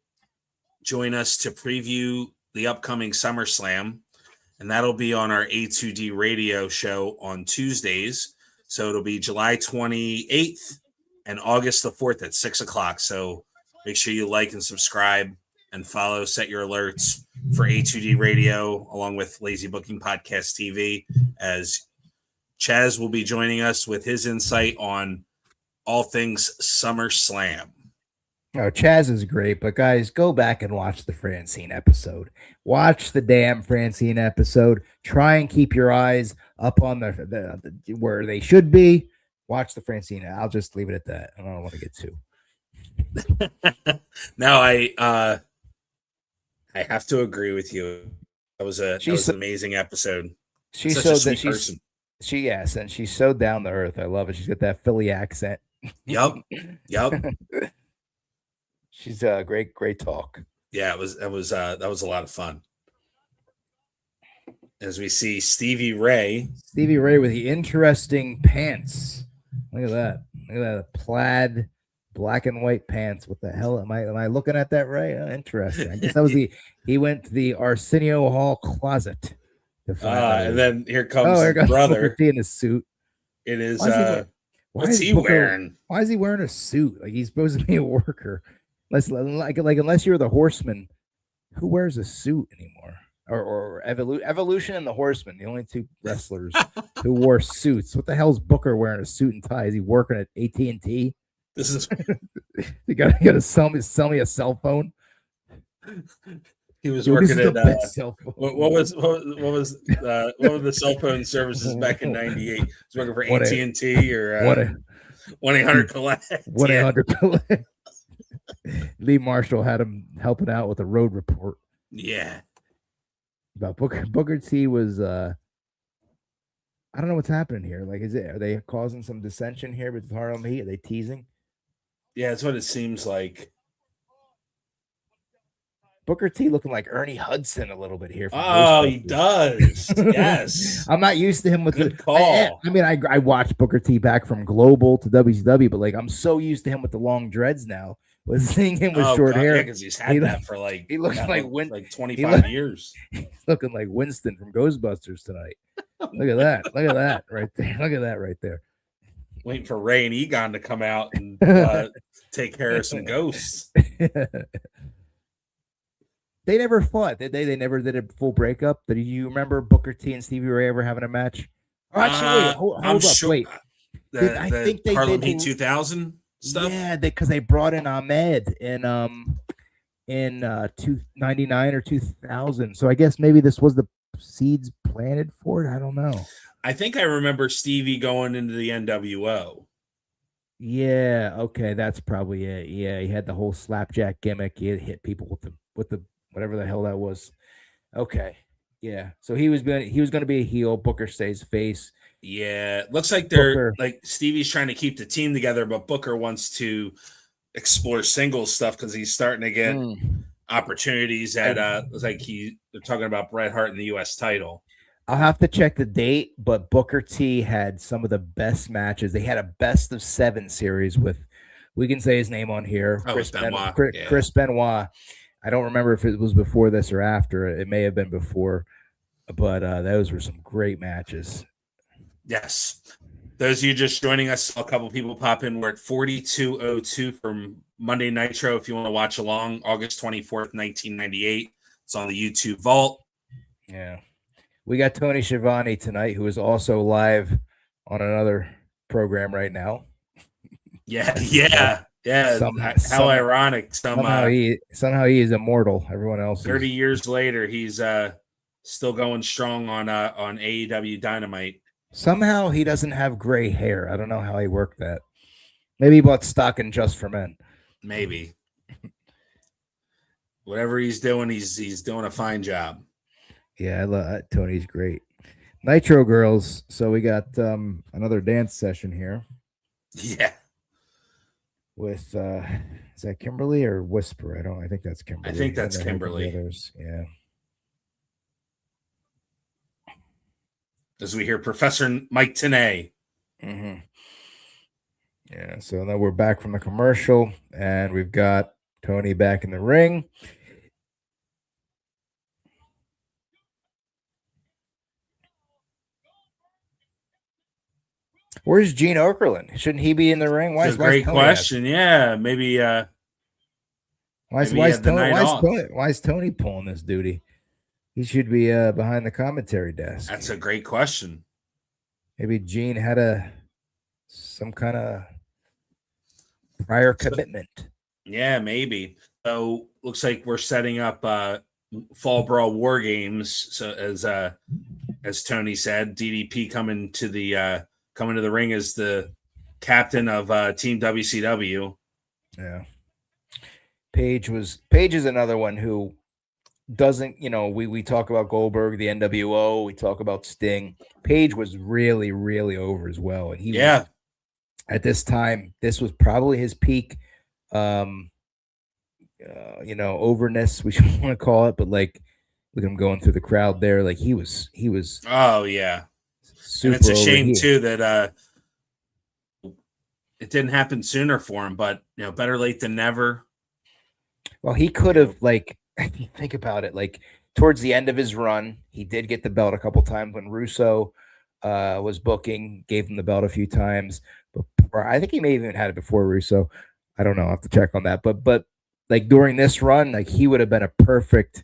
join us to preview the upcoming SummerSlam, and that'll be on our A2D radio show on Tuesdays. So it'll be July 28th and August the 4th at 6 o'clock. So make sure you like and subscribe and follow, set your alerts for A2D Radio, along with Lazy Booking Podcast TV, as Chaz will be joining us with his insight on all things SummerSlam. Oh, Chaz is great, but guys, go back and watch the Francine episode. Watch the damn Francine episode. Try and keep your eyes up on the where they should be. Watch the Francine. I'll just leave it at that. I don't want to get too. Now I have to agree with you. That was an amazing episode. She's so that and she's so down to earth. I love it. She's got that Philly accent. Yep. She's great talk. Yeah, that was a lot of fun. As we see Stevie Ray with the interesting pants. Look at that. Look at that plaid Black and white pants. What the hell am I looking at that right? Interesting. I guess that was he went to the Arsenio Hall closet to find out. And then here comes there his goes brother. Booker T in his suit. It is what's he wearing? Why is he wearing a suit? Like he's supposed to be a worker. Unless you're the Horseman, who wears a suit anymore? Or Evolution and the Horseman, the only two wrestlers who wore suits. What the hell's Booker wearing a suit and tie? Is he working at AT&T? This is you gotta sell me a cell phone. He was working at what was the cell phone services back in '98? He was working for AT&T or 1-800 Collect. 1-800 Collect. Lee Marshall had him helping out with a road report. Yeah. About Booker T was I don't know what's happening here. Like, are they causing some dissension here with Harlem Heat? Are they teasing? Yeah, that's what it seems like. Booker T looking like Ernie Hudson a little bit here. Oh, he does. Yes. I'm not used to him with Good call. I watched Booker T back from Global to WCW, but like I'm so used to him with the long dreads now. Was seeing him with short hair because he's had that for like he looks like 25 years. He's looking like Winston from Ghostbusters tonight. Look at that! Look at that right there! Look at that right there! Waiting for Ray and Egon to come out and take care of some ghosts. They never fought, did they? They never did a full breakup. Did you remember Booker T and Stevie Ray ever having a match? Oh, actually, wait, hold up, sure. Wait. I think they Harlem Heat 2000 stuff. Yeah, because they brought in Ahmed in 299 or 2000. So I guess maybe this was the seeds planted for it. I don't know. I think I remember Stevie going into the NWO. Yeah, okay, that's probably it. Yeah, he had the whole slapjack gimmick. He hit people with the whatever the hell that was. Okay. Yeah. So he was going to be a heel. Booker stays face. Yeah. Looks like they're like Stevie's trying to keep the team together, but Booker wants to explore singles stuff because he's starting to get opportunities at they're talking about Bret Hart in the US title. I'll have to check the date, but Booker T had some of the best matches. They had a best of 7 series with, we can say his name on here, Chris Benoit. Chris Benoit. I don't remember if it was before this or after. It may have been before, but those were some great matches. Yes. Those of you just joining us, a couple people pop in. We're at 4202 from Monday Nitro. If you want to watch along, August 24th, 1998. It's on the YouTube Vault. Yeah. We got Tony Schiavone tonight, who is also live on another program right now. Yeah. How ironic. Somehow he is immortal. Everyone else 30 years later, he's still going strong on AEW Dynamite. Somehow he doesn't have gray hair. I don't know how he worked that. Maybe he bought stock in Just for Men. Maybe. Whatever he's doing, he's doing a fine job. Yeah, I love Tony's great. Nitro Girls. So we got another dance session here. Yeah. With is that Kimberly or Whisper? I think that's Kimberly. I think that's Kimberly. Yeah. As we hear Professor Mike Tenay. Mm-hmm. Yeah, so now we're back from the commercial, and we've got Tony back in the ring. Where's Gene Okerlund? Shouldn't he be in the ring? That's a great question. Yeah, maybe. Why is Tony pulling this duty? He should be behind the commentary desk. That's a great question. Maybe Gene had some kind of prior commitment. Yeah, maybe. So looks like we're setting up Fall Brawl War Games. So as Tony said, DDP coming to the ring as the captain of Team WCW. Yeah. Paige is another one who doesn't, we talk about Goldberg, the NWO, we talk about Sting. Paige was really, really over as well. And he was, at this time, this was probably his peak, overness, we should want to call it, but like, look at him going through the crowd there. Like he was. Oh yeah. And it's a shame too that it didn't happen sooner for him, but better late than never. Well, he could have, like, if you think about it, like towards the end of his run, he did get the belt a couple times when Russo was booking, gave him the belt a few times. But I think he may have even had it before Russo. I don't know. I'll have to check on that. But like during this run, like he would have been a perfect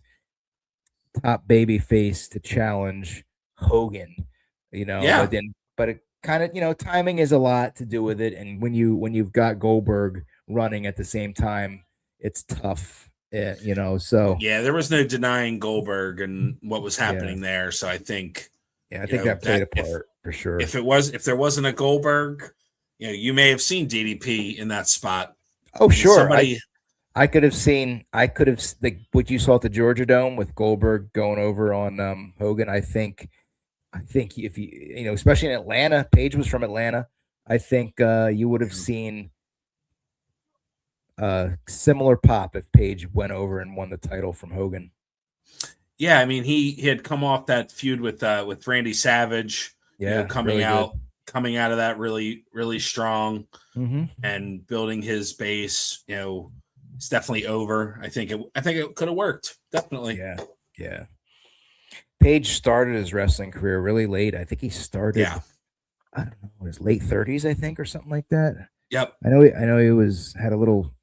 top baby face to challenge Hogan, Yeah. But it kind of, timing is a lot to do with it. And when you've got Goldberg running at the same time, it's tough. So yeah, there was no denying Goldberg and what was happening there. So I think that played a part for sure. If there wasn't a Goldberg, you may have seen DDP in that spot. Oh, sure. I could have like what you saw at the Georgia Dome with Goldberg going over on Hogan. I think if you especially in Atlanta, Paige was from Atlanta. I think you would have seen similar pop if Paige went over and won the title from Hogan. Yeah, I mean he had come off that feud with Randy Savage. Yeah, coming really out of that really, really strong mm-hmm. and building his base. It's definitely over. I think it could have worked. Definitely. Yeah. Paige started his wrestling career really late. I think he started. Yeah. I don't know, his late 30s, I think, or something like that. Yep. I know he had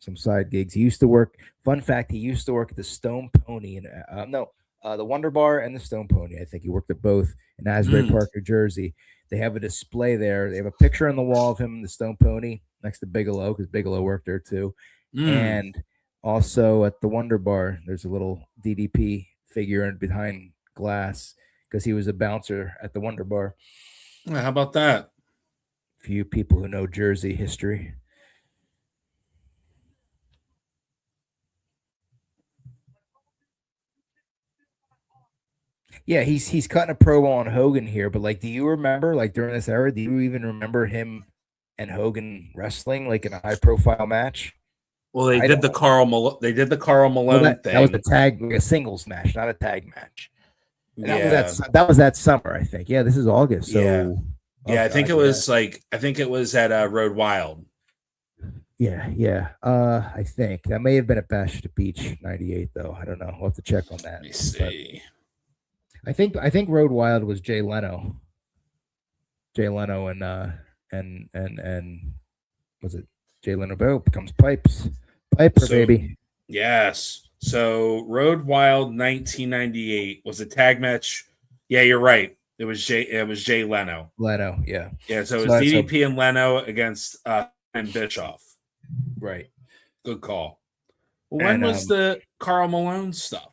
some side gigs. He used to work. Fun fact: he used to work at the Stone Pony and the Wonder Bar and the Stone Pony. I think he worked at both in Asbury Park, New Jersey. They have a display there. They have a picture on the wall of him in the Stone Pony next to Bigelow because Bigelow worked there too. And also at the Wonder Bar, there's a little DDP figure behind glass because he was a bouncer at the Wonder Bar. How about that? Few people who know Jersey history. Yeah, he's cutting a promo on Hogan here, but like, do you remember, like during this era, do you even remember him and Hogan wrestling like in a high profile match? Well, they did the Carl Malone thing. That was a tag, like a singles match, not a tag match. And yeah, that was that summer, I think. Yeah, this is August. So yeah, I think it was at Road Wild. Yeah. I think that may have been at Bash at the Beach '98, though. I don't know. We'll have to check on that. Let me see. I think Road Wild was Jay Leno. And was it Jay Leno? Becomes Piper, baby. Yes. So Road Wild 1998 was a tag match. Yeah, you're right. It was Jay Leno. Yeah. Yeah, so it was DDP and Leno against and Bischoff. Right. Good call. Well, when was the Carl Malone stuff?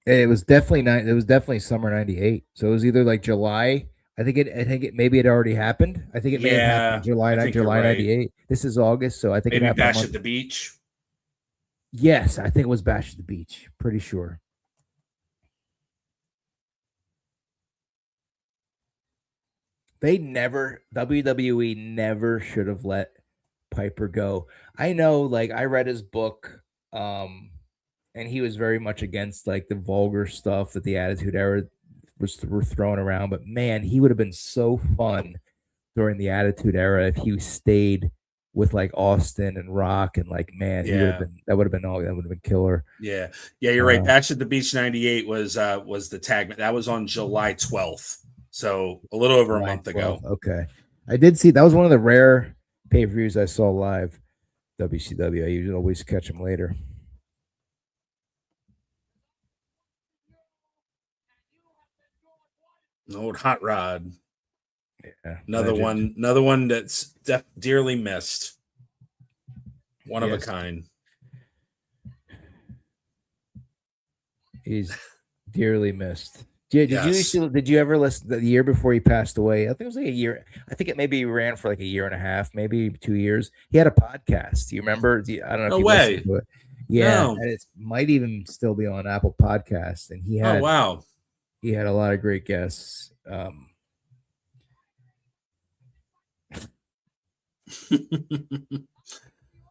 It was definitely summer '98. So it was either like July. I think it maybe it already happened. I think it may have happened July '98. This is August, so I think maybe it happened Bash at the Beach. Yes, I think it was Bash at the Beach. Pretty sure. WWE never should have let Piper go. I know, like I read his book, and he was very much against like the vulgar stuff that the Attitude Era were throwing around. But man, he would have been so fun during the Attitude Era if he stayed with like Austin and Rock and like, man, he that would have been killer. Yeah, you're right. Bash at the Beach '98 was the tag. That was on July 12th, so a little over a month ago. Okay, I did see that was one of the rare pay-per-views I saw live. WCW. I usually always catch them later. Old Hot Rod. Yeah, another one that's dearly missed. One of a kind. He's dearly missed. Did you ever listen the year before he passed away? I think it was like a year. I think it maybe ran for like a year and a half, maybe 2 years. He had a podcast. Do you remember? I don't know if you listened to it. Yeah, and it might even still be on Apple Podcasts. And he had he had a lot of great guests.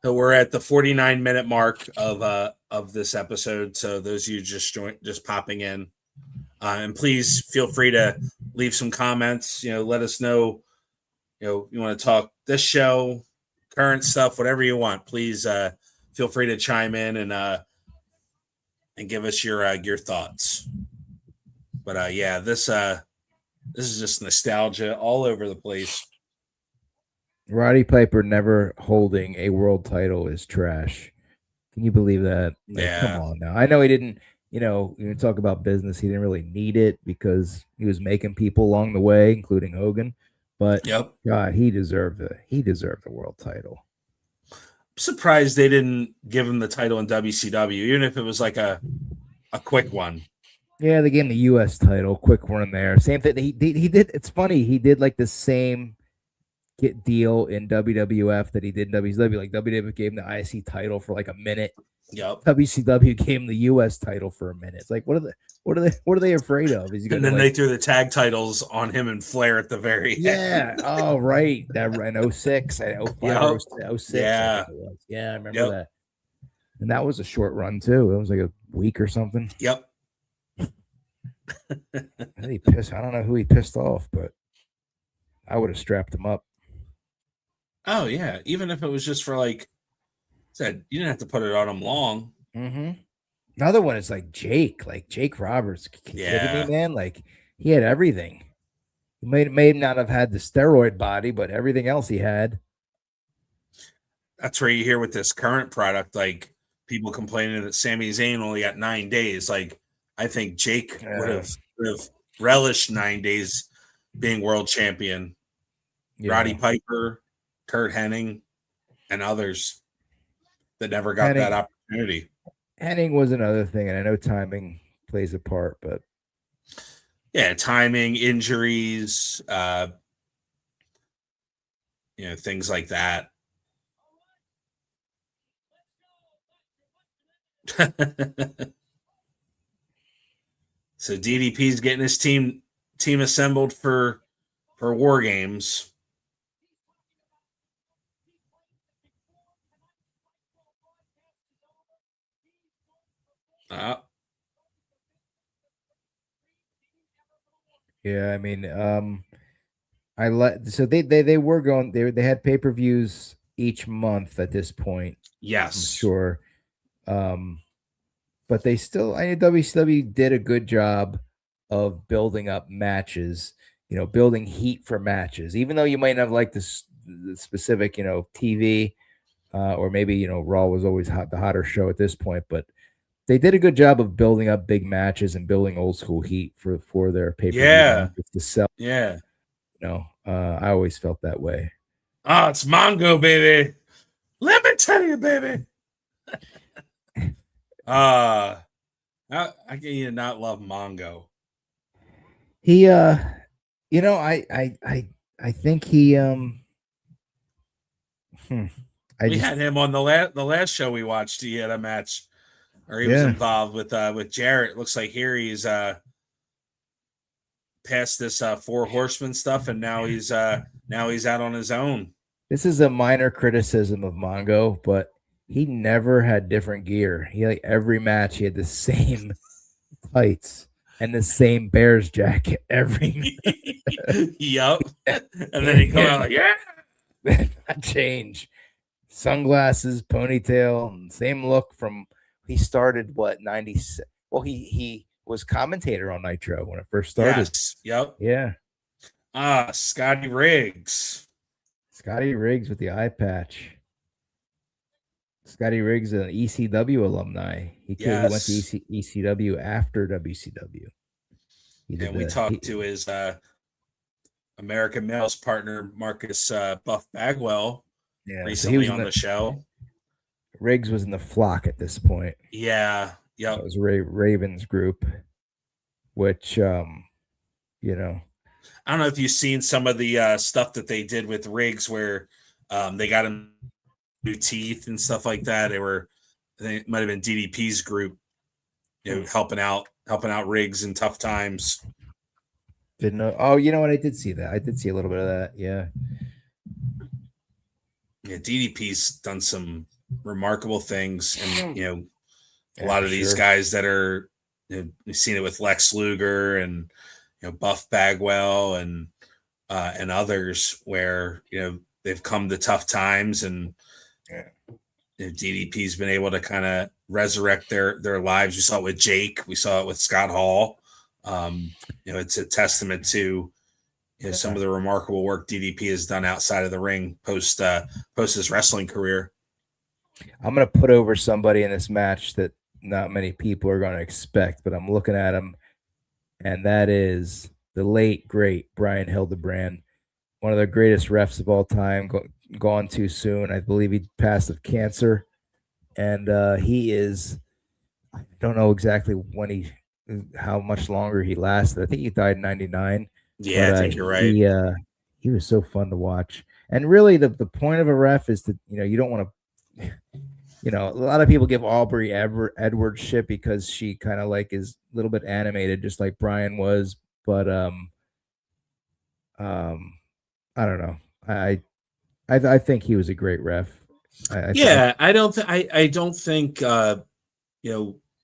So we're at the 49-minute mark of this episode. So those of you just popping in, and please feel free to leave some comments. Let us know. You want to talk this show, current stuff, whatever you want. Please feel free to chime in and give us your thoughts. But yeah, this is just nostalgia all over the place. Roddy Piper never holding a world title is trash. Can you believe that? Like, Yeah. come on now. I know he didn't, you talk about business, he didn't really need it because he was making people along the way, including Hogan. But Yep. God, he deserved the world title. I'm surprised they didn't give him the title in WCW, even if it was like a quick one. Yeah, they gave him the U.S. title, quick run there. Same thing. He did. It's funny. He did like the same deal in WWF that he did in WCW. Like WWF gave him the IC title for like a minute. Yep. WCW gave him the U.S. title for a minute. It's like, what are they afraid of? Is he and then they threw the tag titles on him and Flair at the very end. Oh, right. That in 06, 05, 06. Yeah. Yeah, I remember that. And that was a short run too. It was like a week or something. Yep. And he pissed. I don't know who he pissed off, but I would have strapped him up. Oh yeah, even if it was just for like said, you didn't have to put it on him long. Mm-hmm. Another one is like Jake Roberts. Kidding me, man? Like he had everything. He may not have had the steroid body, but everything else he had. That's where you hear with this current product, like people complaining that Sami Zayn only got 9 days. Like I think Jake would have relished 9 days being world champion. Yeah. Roddy Piper, Kurt Hennig, and others that never got that opportunity. Hennig was another thing, and I know timing plays a part, but yeah, timing, injuries, things like that. So DDP's getting his team assembled for War Games. Yeah, I mean, so they were going, they had pay-per-views each month at this point. Yes, I'm sure. But they still, I know WCW did a good job of building up matches, building heat for matches, even though you might not have liked the specific, TV, or maybe, Raw was always the hotter show at this point, but they did a good job of building up big matches and building old school heat for their pay-per-view matches to sell. Yeah. I always felt that way. Oh, it's Mongo, baby. Let me tell you, baby. How can you not love Mongo? He I think he we had him on the last show we watched. He had a match, or he was involved with Jarrett. Looks like here he's past this 4 Horsemen stuff, and now he's out on his own. This is a minor criticism of Mongo, but he never had different gear. He every match he had the same tights and the same Bears jacket every Yep. And then he come out like, not change. Sunglasses, ponytail, same look from he started 96. Well, he was commentator on Nitro when it first started. Yes. Yep. Yeah. Scotty Riggs. Scotty Riggs with the eye patch. Scotty Riggs, an ECW alumni. He went to ECW after WCW. And we talked to his American Males partner, Marcus Buff Bagwell, recently on the show. Riggs was in the Flock at this point. Yeah. Yep. It was Raven's group, which, I don't know if you've seen some of the stuff that they did with Riggs where they got him new teeth and stuff like that. I think it might have been DDP's group, helping out Riggs in tough times. Didn't know. Oh, you know what? I did see that. I did see a little bit of that. Yeah. Yeah. DDP's done some remarkable things. And, a lot of these guys that are, you've seen it with Lex Luger and, Buff Bagwell and others where, they've come to tough times, and DDP's been able to kind of resurrect their lives. We saw it with Jake. We saw it with Scott Hall. It's a testament to some of the remarkable work DDP has done outside of the ring post his wrestling career. I'm going to put over somebody in this match that not many people are going to expect, but I'm looking at him, and that is the late, great Brian Hildebrand, one of the greatest refs of all time, gone too soon. I believe he passed of cancer, and he is, I don't know exactly how much longer he lasted. I think he died in 99. Yeah, but, I think you're right. He was so fun to watch. And really, the point of a ref is that, you don't want to, a lot of people give Aubrey Edwards shit because she kind of like is a little bit animated, just like Brian was. But I don't know. I think he was a great ref. I don't think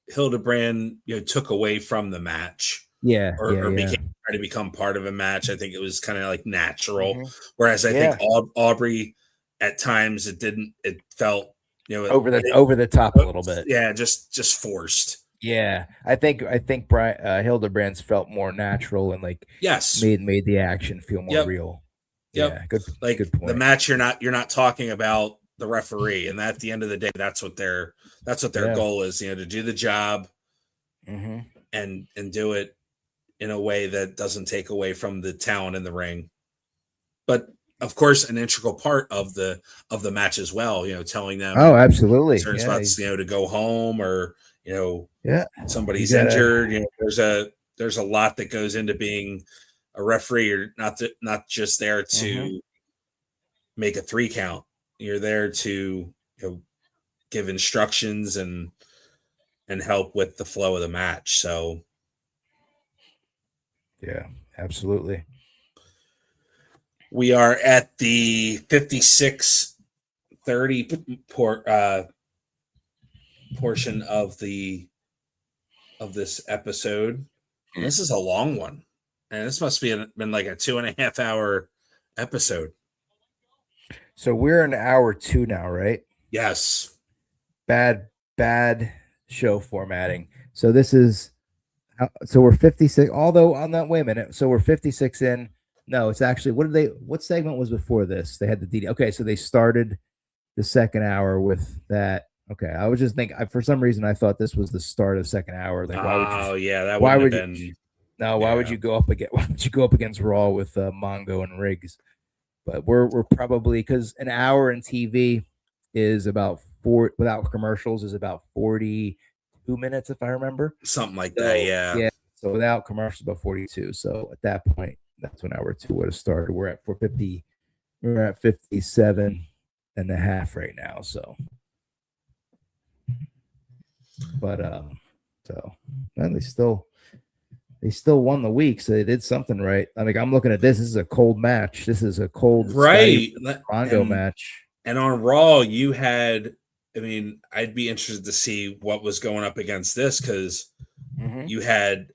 Hildebrand took away from the match. Or became trying to become part of a match. I think it was kind of like natural. Mm-hmm. Whereas I think Aubrey, at times, it felt over the top a little bit. Yeah, just forced. Yeah, I think Brian Hildebrand's felt more natural and made the action feel more real. Yep. Yeah, good. Good point. The match, you're not talking about the referee, and at the end of the day, that's what their goal is. To do the job, mm-hmm. and do it in a way that doesn't take away from the talent in the ring. But of course, an integral part of the match as well, telling them, oh, absolutely, certain spots, to go home, or somebody's injured. There's a lot that goes into being a referee. You're not just there to mm-hmm. make a 3 count. You're there to give instructions and help with the flow of the match. So yeah, absolutely. We are at the 56:30 portion of this episode. And this is a long one, and this must be been like a 2.5 hour episode. So we're in hour 2 now, right? Yes. Bad show formatting. So this is. So we're 56. Although on that, wait a minute. So we're 56 in. No, it's actually what segment was before this? They had the DD. Okay, so they started the second hour with that. Okay, I was just thinking, for some reason I thought this was the start of the second hour. Like, why would you go up against Raw with Mongo and Riggs? But we're probably, because an hour in TV is about without commercials is about 42 minutes, if I remember. Something like that, yeah. Yeah. So without commercials, about 42. So at that point, that's when hour 2 would have started. We're at 450. We're at 57 and a half right now. So, but so and they still won the week, so they did something right. I mean, I'm looking at this. This is a cold match. This is a cold Mongo match. And on Raw, you had. I mean, I'd be interested to see what was going up against this, because you had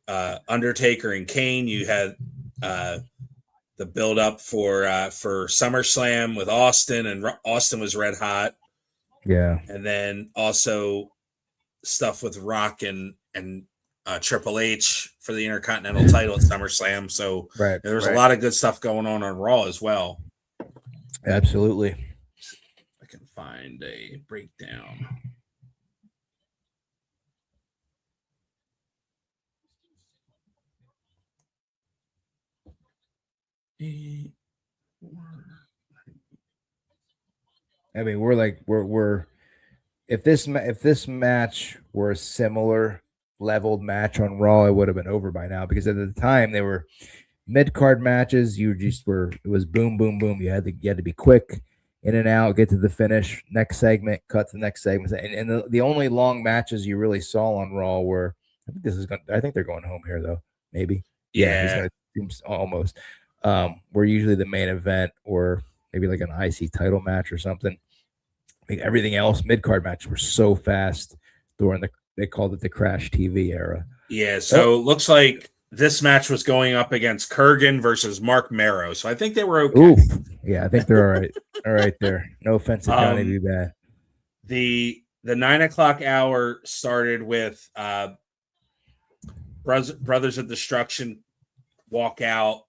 Undertaker and Kane. You had the build up for SummerSlam with Austin, and Austin was red hot. Yeah, and then also stuff with Rock and Triple H for the Intercontinental title at SummerSlam. So there was a lot of good stuff going on Raw as well. Absolutely. I can find a breakdown. I mean, we're if this match were a similar leveled match on Raw, it would have been over by now, because at the time they were mid-card matches. It was boom, boom, boom. You had to be quick, in and out, get to the finish, next segment, cut to the next segment. And the only long matches you really saw on Raw were, I think they're going home here though. Maybe. Yeah. Almost. Were usually the main event, or maybe like an IC title match or something. I mean, everything else, mid-card matches were so fast during they called it the Crash TV era. Yeah, so it looks like this match was going up against Kurgan versus Mark Marrow. So I think they were okay. Ooh, yeah, I think they're all right. All right there. No offense to Johnny B. Bad. The 9 o'clock hour started with Brothers of Destruction walk out,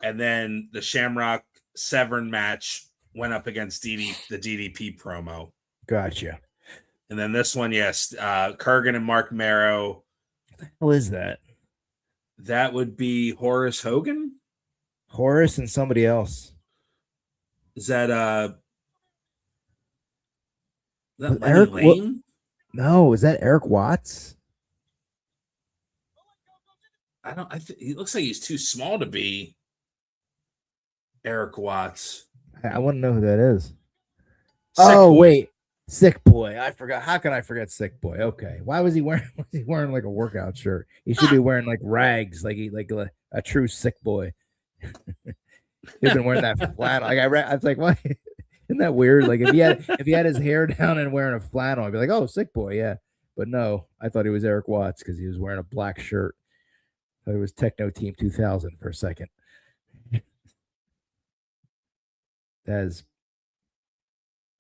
and then the Shamrock Severn match went up against the DDP promo. Gotcha. And then this one, yes, Kurgan and Mark Marrow. What the hell is that? That would be Horace Hogan? Horace and somebody else. Is that Eric Lane? No, is that Eric Watts? He looks like he's too small to be Eric Watts. I want to know who that is. Wait. Sick Boy. I forgot. How can I forget Sick Boy? Okay. Why was he wearing like a workout shirt? He should be wearing like rags, like a true sick boy. He's been wearing that flannel. Like I was like, what? Isn't that weird? Like if he had his hair down and wearing a flannel, I'd be like, oh, Sick Boy, yeah. But no, I thought he was Eric Watts because he was wearing a black shirt. I thought it was Techno Team 2000 for a second. That's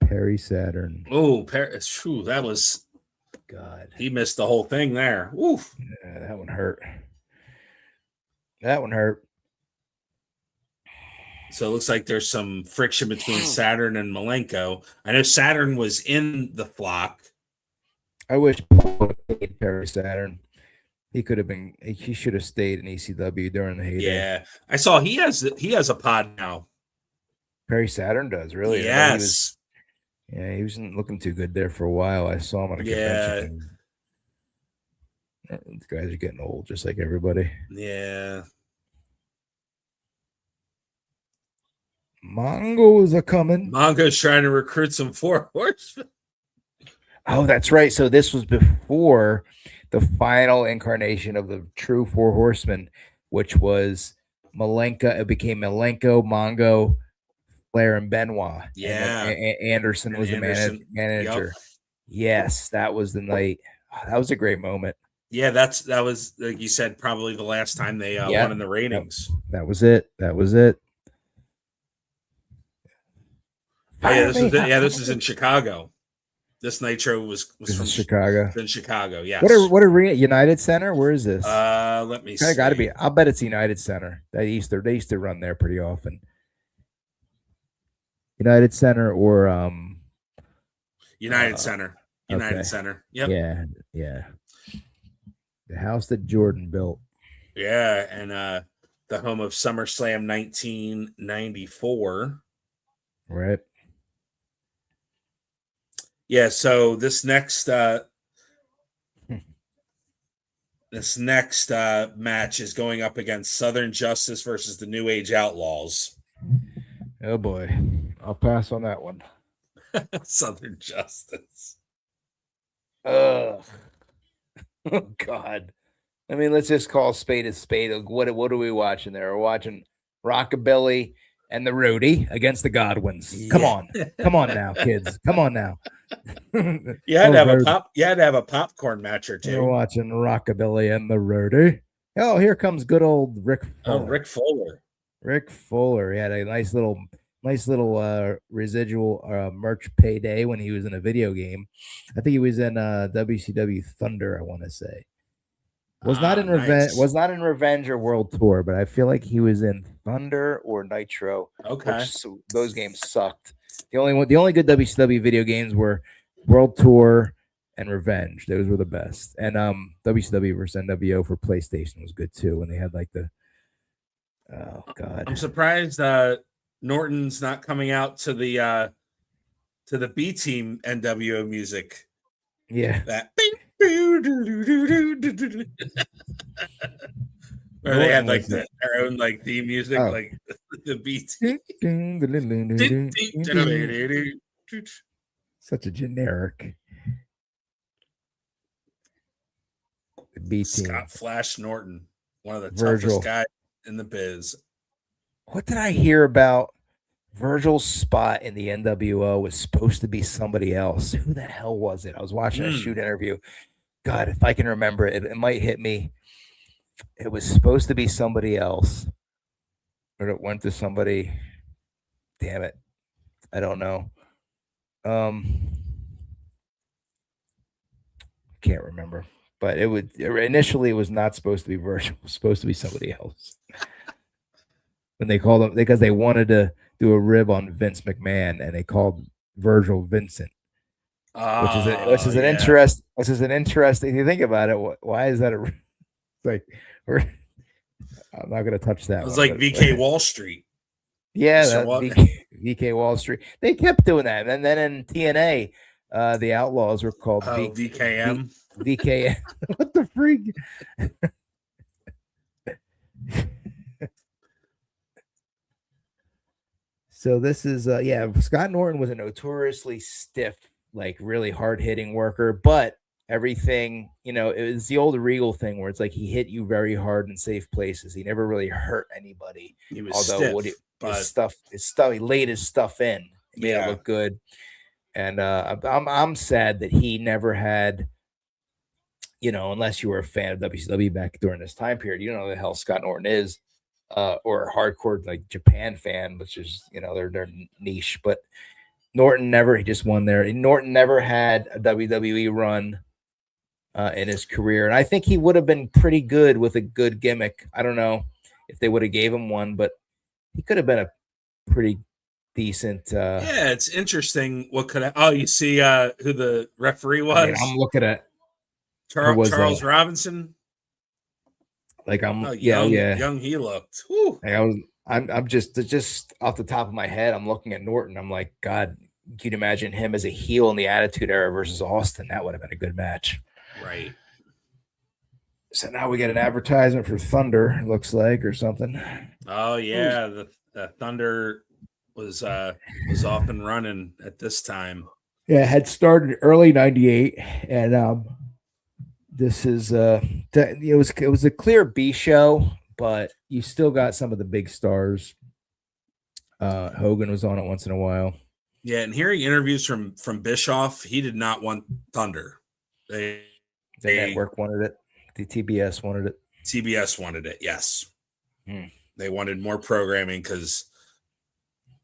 Perry Saturn. Oh, True. That was God. He missed the whole thing there. Oof. Yeah, that one hurt. That one hurt. So it looks like there's some friction between Saturn and Malenko. I know Saturn was in the flock. I wish Perry Saturn. He could have been. He should have stayed in ECW during the heyday. Yeah, I saw he has a pod now. Perry Saturn does, really. Yes. He wasn't looking too good there for a while. I saw him on a convention. These guys are getting old, just like everybody. Yeah. Mongols are coming. Mongo's trying to recruit some 4 horsemen. Oh, that's right. So this was before the final incarnation of the true 4 horsemen, which was Malenko. It became Malenko, Mongo, Flair, and Benoit. Yeah. And Anderson was the manager. Yep. Yes, that was the night. Oh, that was a great moment. Yeah, that was, like you said, probably the last time they won in the ratings. That was it. That was it. Oh, yeah, this is in Chicago. This Nitro was from Chicago. In Chicago, yes. What arena? United Center? Where is this? Let me see. Got to be. I'll bet it's United Center. They used to run there pretty often. United Center or United Center. United Center. Yep. Yeah. The house that Jordan built. Yeah, and the home of SummerSlam 1994. Right. Yeah, so this next match is going up against Southern Justice versus the New Age Outlaws. Oh boy, I'll pass on that one. Southern Justice. Ugh. Oh God. I mean, let's just call spade a spade. What are we watching there? We're watching Rockabilly and the Roadie against the Godwins. Yeah. Come on now, kids. Come on now. You had to have a popcorn match or two. We're watching Rockabilly and the Roadie. Oh, here comes good old Ric Fuller. Oh, Ric Fuller. Ric Fuller. He had a nice little residual merch payday when he was in a video game. I think he was in WCW Thunder, I want to say. Was not in Revenge or World Tour, but I feel like he was in Thunder or Nitro. Okay. Those games sucked. The only good WCW video games were World Tour and Revenge. Those were the best. And WCW versus NWO for PlayStation was good too when they had like the oh God. I'm surprised Norton's not coming out to the B Team NWO music. Yeah. That where they had like their own like theme music, like the beat. Such a generic. The B Team. Scott Flash Norton, one of the toughest guys in the biz. What did I hear about Virgil's spot in the NWO was supposed to be somebody else? Who the hell was it? I was watching a shoot interview. God, if I can remember it, it might hit me. It was supposed to be somebody else, but it went to somebody. Damn it, I don't know. Can't remember, but initially it was not supposed to be Virgil. It was supposed to be somebody else. When they called him because they wanted to do a rib on Vince McMahon, and they called Virgil Vincent, which is an interesting. If you think about it, why is that like? I'm not going to touch that. It was like VK Wall Street. Yeah, VK Wall Street. They kept doing that, and then in TNA, the Outlaws were called VKM. VKM. What the freak? So this is Scott Norton was a notoriously stiff, like really hard-hitting worker, but everything, it was the old Regal thing where it's like he hit you very hard in safe places. He never really hurt anybody. He was stiff, his stuff, he laid his stuff in, made it look good. And I'm sad that he never had, unless you were a fan of WCW back during this time period, you don't know who the hell Scott Norton is. Or a hardcore like Japan fan, which is their niche. But Norton he just won there. Norton never had a WWE run in his career, and I think he would have been pretty good with a good gimmick. I don't know if they would have gave him one, but he could have been a pretty decent. Yeah, it's interesting. What could you see who the referee was? I'm looking at Charles Robinson. Like young he looked. Whew. I'm just off the top of my head, I'm looking at Norton. I'm like, God, you'd imagine him as a heel in the Attitude Era versus Austin. That would have been a good match. Right. So now we get an advertisement for Thunder, it looks like, or something. Oh yeah, the Thunder was off and running at this time. Yeah, it had started early '98, and this is it was a clear B show, but you still got some of the big stars. Hogan was on it once in a while. Yeah, and hearing interviews from Bischoff, he did not want Thunder. The network wanted it. The TBS wanted it. TBS wanted it, yes. They wanted more programming because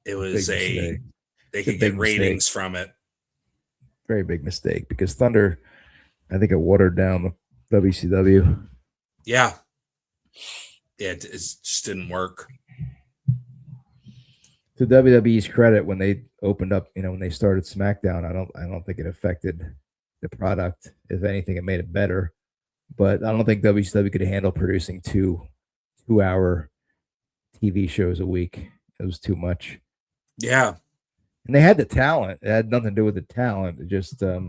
it was they could get ratings from it. Very big mistake because Thunder, I think it watered down the WCW. Yeah. Yeah, it just didn't work. To WWE's credit, when they opened up, when they started SmackDown, I don't think it affected the product. If anything, it made it better. But I don't think WCW could handle producing 2-hour TV shows a week. It was too much. Yeah. And they had the talent. It had nothing to do with the talent. It just, they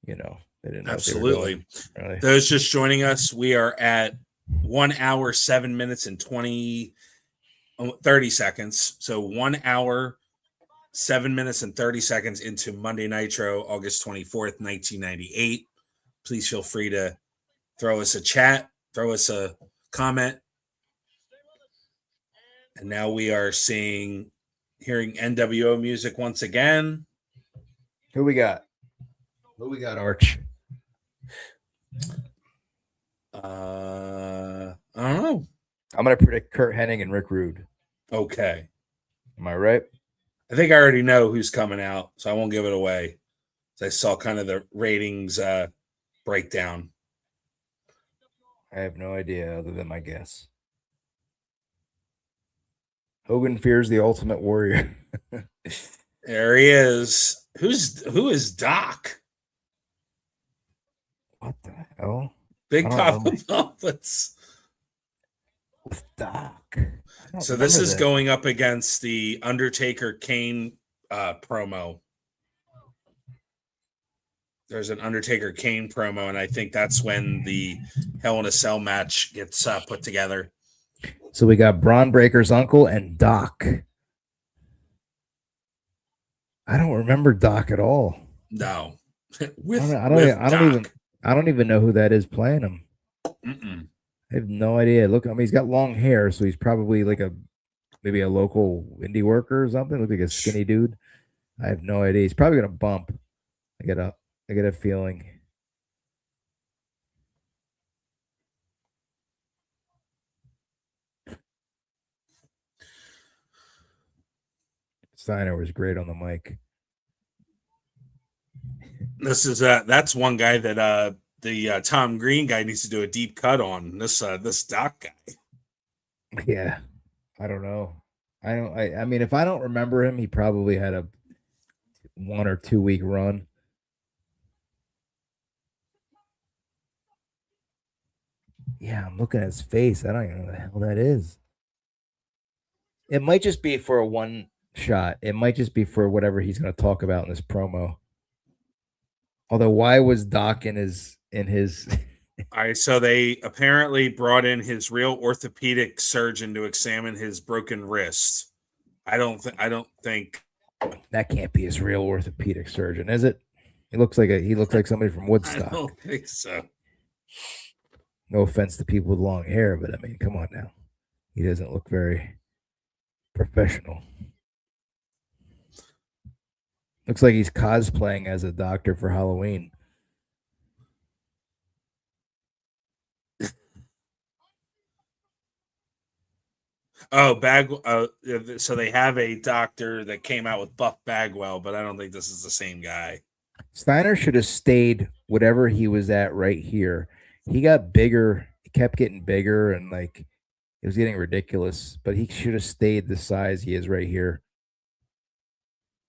didn't know. Absolutely. Really. Those just joining us, we are at 1 hour, 7 minutes, and 30 seconds. So 1 hour, 7 minutes, and 30 seconds into Monday Nitro, August 24th, 1998. Please feel free to throw us a chat, throw us a comment. And now we are hearing NWO music once again. Who we got? Arch? I don't know. I'm going to predict Kurt Hennig and Rick Rude. Okay. Am I right? I think I already know who's coming out, so I won't give it away. So I saw kind of the ratings breakdown. I have no idea other than my guess. Hogan fears the Ultimate Warrior. There he is. Who is Doc? What the hell? Big Papa Puppets. With Doc. So this is going up against the Undertaker Kane promo. There's an Undertaker Kane promo, and I think that's when the Hell in a Cell match gets put together. So we got Braun Breaker's uncle and Doc. I don't remember Doc at all. No. I don't even know who that is playing him. I have no idea. Look, he's got long hair, so he's probably like maybe a local indie worker or something. Look like a skinny dude. I have no idea. He's probably gonna bump. I get a feeling. Steiner was great on the mic. This is that's one guy that the Tom Green guy needs to do a deep cut on. This Doc guy. Yeah, I don't know. I mean, if I don't remember him, he probably had a 1 or 2 week run. Yeah, I'm looking at his face. I don't even know what the hell that is. It might just be for a one shot. It might just be for whatever he's going to talk about in this promo. Although, why was Doc in his All right, so they apparently brought in his real orthopedic surgeon to examine his broken wrist. I don't think that can't be his real orthopedic surgeon, is it? He looks like somebody from Woodstock. I don't think so. No offense to people with long hair, but I mean, come on now. He doesn't look very professional. Looks like he's cosplaying as a doctor for Halloween. Oh, so they have a doctor that came out with Buff Bagwell, but I don't think this is the same guy. Steiner should have stayed whatever he was at right here. He got bigger. He kept getting bigger, and like it was getting ridiculous. But he should have stayed the size he is right here.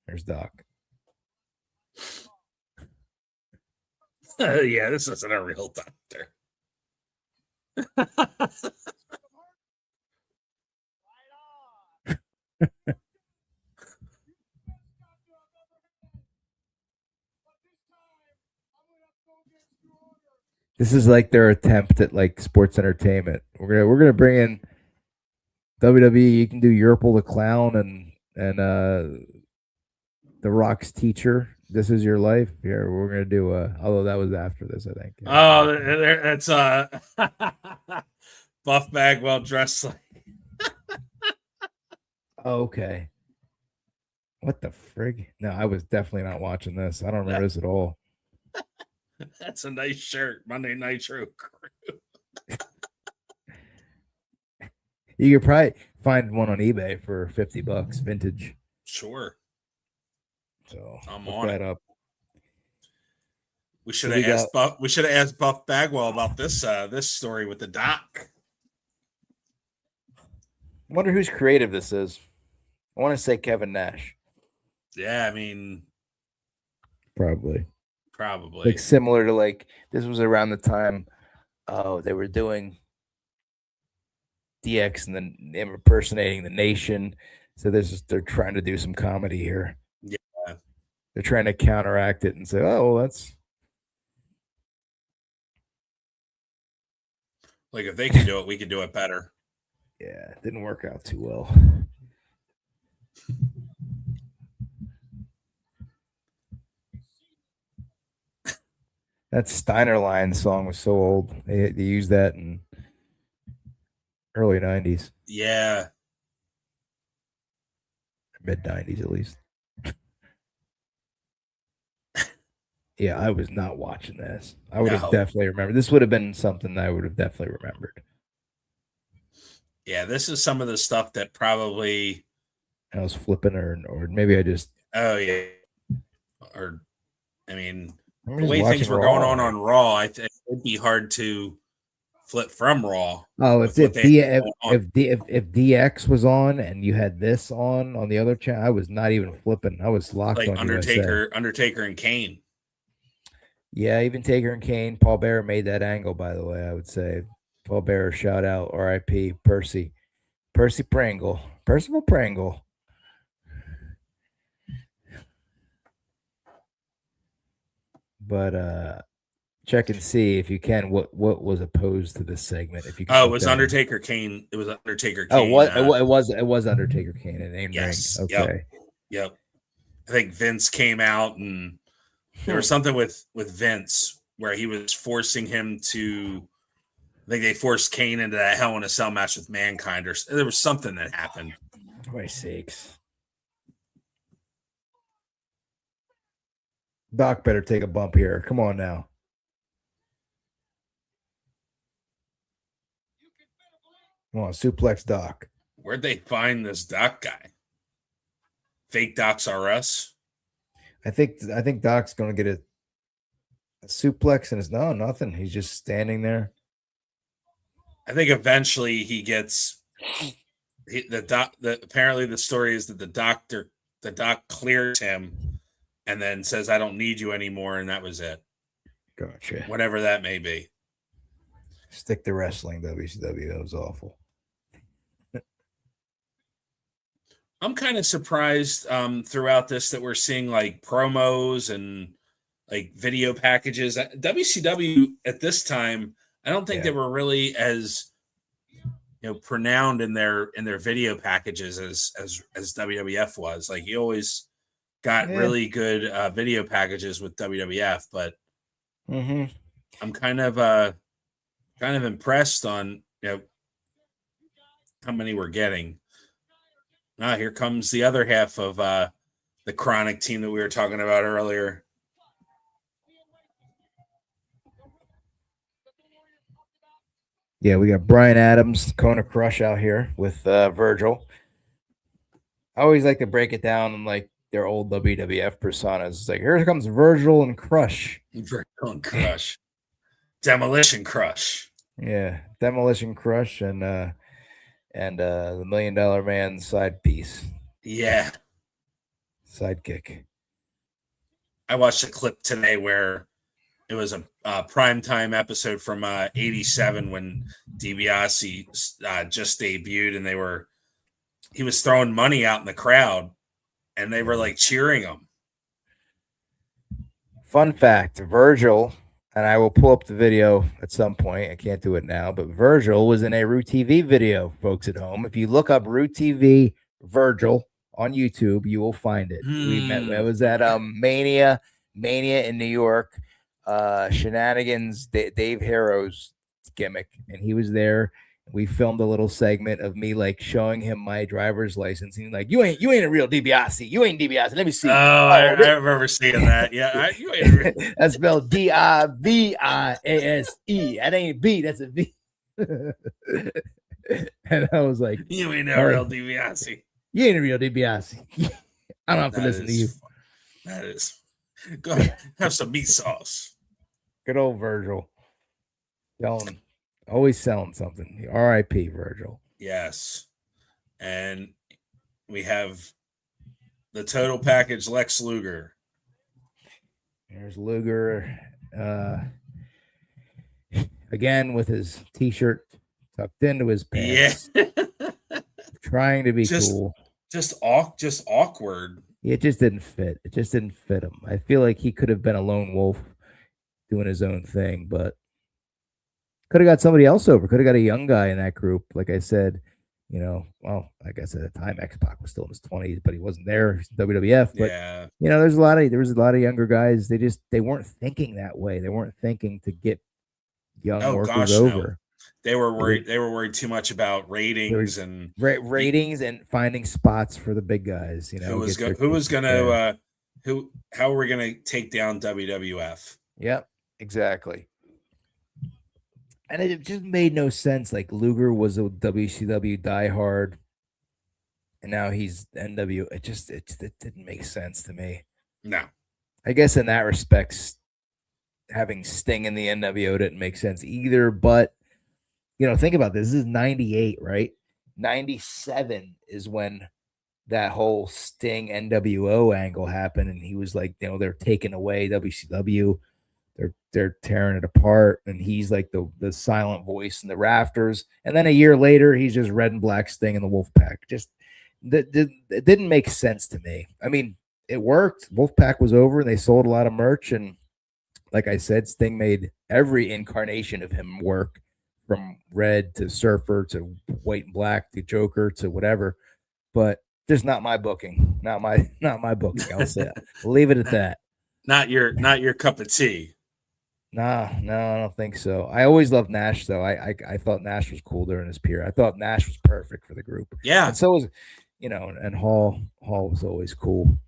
There's Doc. Yeah, this isn't a real doctor. This is like their attempt at like sports entertainment. We're gonna bring in WWE. You can do Yurple the Clown and The Rock's teacher. This is your life. Here we're gonna do although that was after this, I think. Oh, that's Buff Bagwell dressed like. Okay. What the frig? No, I was definitely not watching this. I don't remember this at all. That's a nice shirt, Monday Nitro crew. You could probably find one on eBay for $50, vintage. Sure. So I'm look on that it. up. We should have asked Buff Bagwell about this story with the Doc. I wonder whose creative this is. I want to say Kevin Nash. Yeah, I mean, probably. Like similar to like this was around the time they were doing DX and then impersonating the Nation. So they're trying to do some comedy here. Yeah. They're trying to counteract it and say, oh, well, that's like if they can do it, we can do it better. Yeah, it didn't work out too well. That Steiner Line song was so old. They used that in early 90s. Yeah. Mid 90s, at least. Yeah, I was not watching this. I would have definitely remembered. This would have been something that I would have definitely remembered. Yeah, this is some of the stuff that probably I was flipping or maybe I just. Oh, yeah. Or, I mean, the way things were going on Raw, I think it'd be hard to flip from Raw. Oh, if DX was on and you had this on the other channel, I was not even flipping. I was locked like on Undertaker and Kane. Yeah, even Taker and Kane. Paul Bearer made that angle, by the way. I would say Paul Bearer, shout out, R.I.P. Percy Pringle, Percival Pringle. But check and see if you can what was opposed to this segment. If you can it was Undertaker Kane. It was Undertaker Kane. Oh, it was Undertaker Kane. It named yes. Ring. Okay. Yep. I think Vince came out and there was something with Vince where he was forcing him to. I think they forced Kane into that Hell in a Cell match with Mankind, or there was something that happened. For my sakes. Doc better take a bump here. Come on now. Come on, suplex Doc. Where'd they find this Doc guy? fake Docs R Us. I think Doc's going to get a suplex and it's nothing. He's just standing there. I think eventually he gets apparently the story is that the doc clears him and then says, "I don't need you anymore," and that was it. Gotcha. Whatever that may be. Stick to wrestling, WCW. That was awful. I'm kind of surprised throughout this that we're seeing like promos and like video packages. WCW at this time, I don't think they were really as pronounced in their video packages as WWF was. Like you always got really good video packages with WWF, but I'm kind of impressed on how many we're getting. Now here comes the other half of the Chronic team that we were talking about earlier. Yeah, we got Brian Adams, Kona Crush out here with Virgil. I always like to break it down in like their old WWF personas. It's like, here comes Virgil and Crush. Virgil and Crush. Demolition Crush. Yeah, Demolition Crush and the $1 Million Man side piece. Yeah. Sidekick. I watched a clip today where it was a primetime episode from 87 when DiBiase just debuted, and he was throwing money out in the crowd and they were like cheering him. Fun fact, Virgil, and I will pull up the video at some point. I can't do it now, but Virgil was in a Root TV video, folks at home. If you look up Root TV Virgil on YouTube, you will find it. It was at Mania in New York. Shenanigans, Dave Harrow's gimmick, and he was there. We filmed a little segment of me like showing him my driver's license, and he's like, "You ain't a real DiBiase. You ain't DiBiase. Let me see." I remember seeing that. Yeah, you ain't. That's spelled DIVIASE. That ain't B. That's a V. And I was like, "You ain't a real DiBiase. You ain't a real DiBiase. I don't have to listen to you." That is. Go have some meat sauce. Good old Virgil. Always selling something. R.I.P. Virgil. Yes. And we have the total package Lex Luger. There's Luger. Again with his t-shirt tucked into his pants. Yeah. Trying to be cool. Just awkward. It just didn't fit. It just didn't fit him. I feel like he could have been a lone wolf doing his own thing, but could have got somebody else over. Could have got a young guy in that group. Like I said, like I said, at the time X-Pac was still in his 20s, but he wasn't there. WWF. But there was a lot of younger guys. They weren't thinking that way. They weren't thinking to get young workers over. No. They were worried. They were worried too much about ratings and finding spots for the big guys. How are we gonna take down WWF? Yep, exactly. And it just made no sense. Like Luger was a WCW diehard, and now he's NW. It didn't make sense to me. No, I guess in that respect, having Sting in the NWO didn't make sense either. But think about this. This is 98, right? 97 is when that whole Sting NWO angle happened, and he was like, they're taking away WCW. They're tearing it apart, and he's like the silent voice in the rafters. And then a year later, he's just red and black Sting in the Wolfpack. Just it didn't make sense to me. I mean, it worked. Wolfpack was over, and they sold a lot of merch. And like I said, Sting made every incarnation of him work, from red to Surfer to white and black to Joker to whatever. But just not my booking. Not my booking. I'll say I'll leave it at that. Not your cup of tea. No, I don't think so. I always loved Nash, though. I thought Nash was cool during his period. I thought Nash was perfect for the group. Yeah. And so was, and Hall was always cool.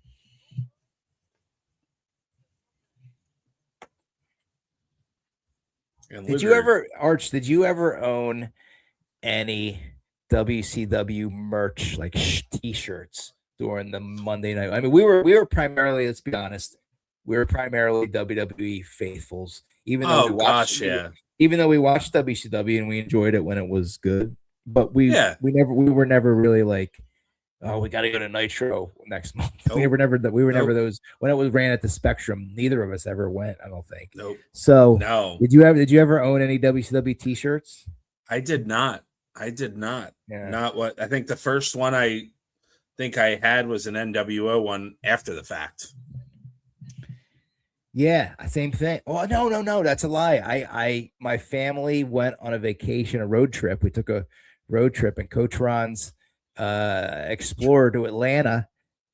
Did you ever own any WCW merch, like t-shirts during the Monday night. I mean, we were primarily, let's be honest, we were primarily WWE faithfuls, even though Oh gosh, yeah, even though we watched WCW and we enjoyed it when it was good, but we yeah. were never really like, oh, we got to go to Nitro next month. Nope. We were never Nope. those when it was ran at the Spectrum. Neither of us ever went, I don't think. Nope. So No. did you ever own any WCW t-shirts? I did not. I did not. Yeah. Not what I think the first one I think I had was an NWO one after the fact. Yeah, same thing. Oh, no, that's a lie. My family went on a vacation, a road trip. We took a road trip, and Coach Ron's Explorer to Atlanta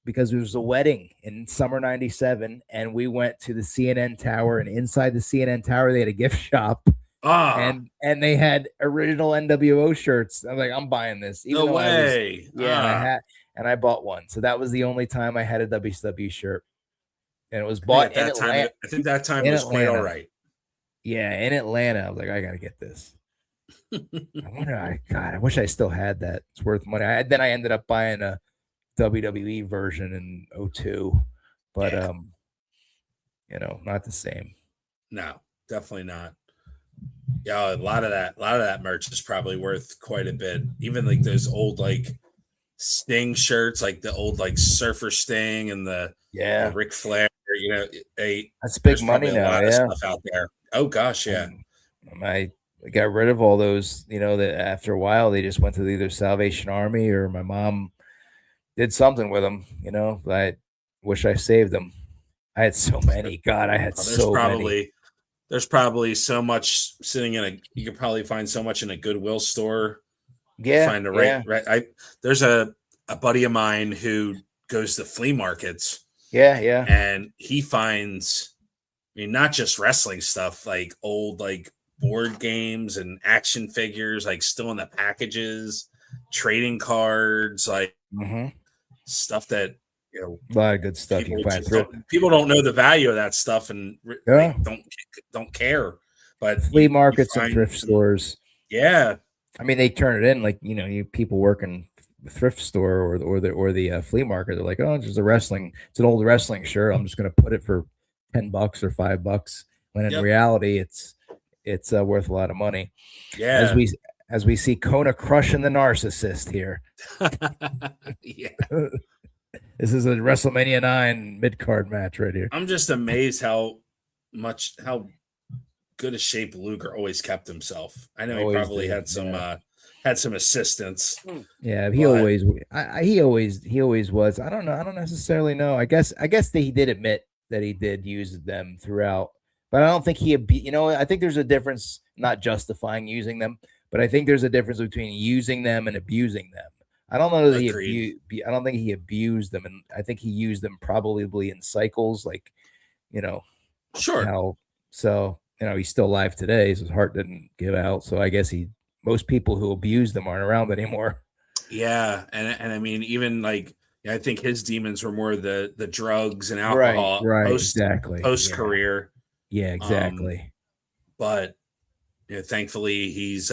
because it was a wedding in summer '97, and we went to the CNN Tower, and inside the CNN Tower they had a gift shop. And they had original NWO shirts. I'm like, I'm buying this. No way. I bought one. So that was the only time I had a WCW shirt. And it was bought in Atlanta. I think that time was quite all right. Yeah, in Atlanta. I was like, I gotta get this. I wish I still had that. It's worth money. Then I ended up buying a WWE version in 2002. But not the same. No, definitely not. Yeah, a lot of that merch is probably worth quite a bit. Even like those old like Sting shirts, like the old like Surfer Sting and the Ric Flair. That's big money now. A lot of stuff out there. Oh gosh, yeah. I got rid of all those. That after a while they just went to either Salvation Army or my mom did something with them. But I wish I saved them. I had so many. God, I had many. There's probably so much sitting you could probably find so much in a Goodwill store. Yeah. Find the right. There's a buddy of mine who goes to flea markets. Yeah. And he finds, not just wrestling stuff, like old like board games and action figures, like still in the packages, trading cards, like stuff that a lot of good stuff. People don't know the value of that stuff and don't care. But flea markets and thrift stores. Yeah, they turn it in like you people working thrift store or the flea market. They're like, oh, it's just it's an old wrestling shirt. I'm just going to put it for $10 or $5. When in reality, it's worth a lot of money. Yeah. As we see Kona crushing the narcissist here. Yeah. This is a WrestleMania 9 mid-card match right here. I'm just amazed how good a shape Luger always kept himself. I know he probably had some assistance. Yeah, he always was. I don't know. I don't necessarily know. I guess that he did admit that he did use them throughout, but I don't think I think there's a difference, not justifying using them, but I think there's a difference between using them and abusing them. I don't know that I don't think he abused them, and I think he used them probably in cycles, like, Sure. He's still alive today, so his heart didn't give out. So I guess most people who abuse them aren't around anymore. Yeah, and even like I think his demons were more the drugs and alcohol, post career. Yeah, exactly. But thankfully he's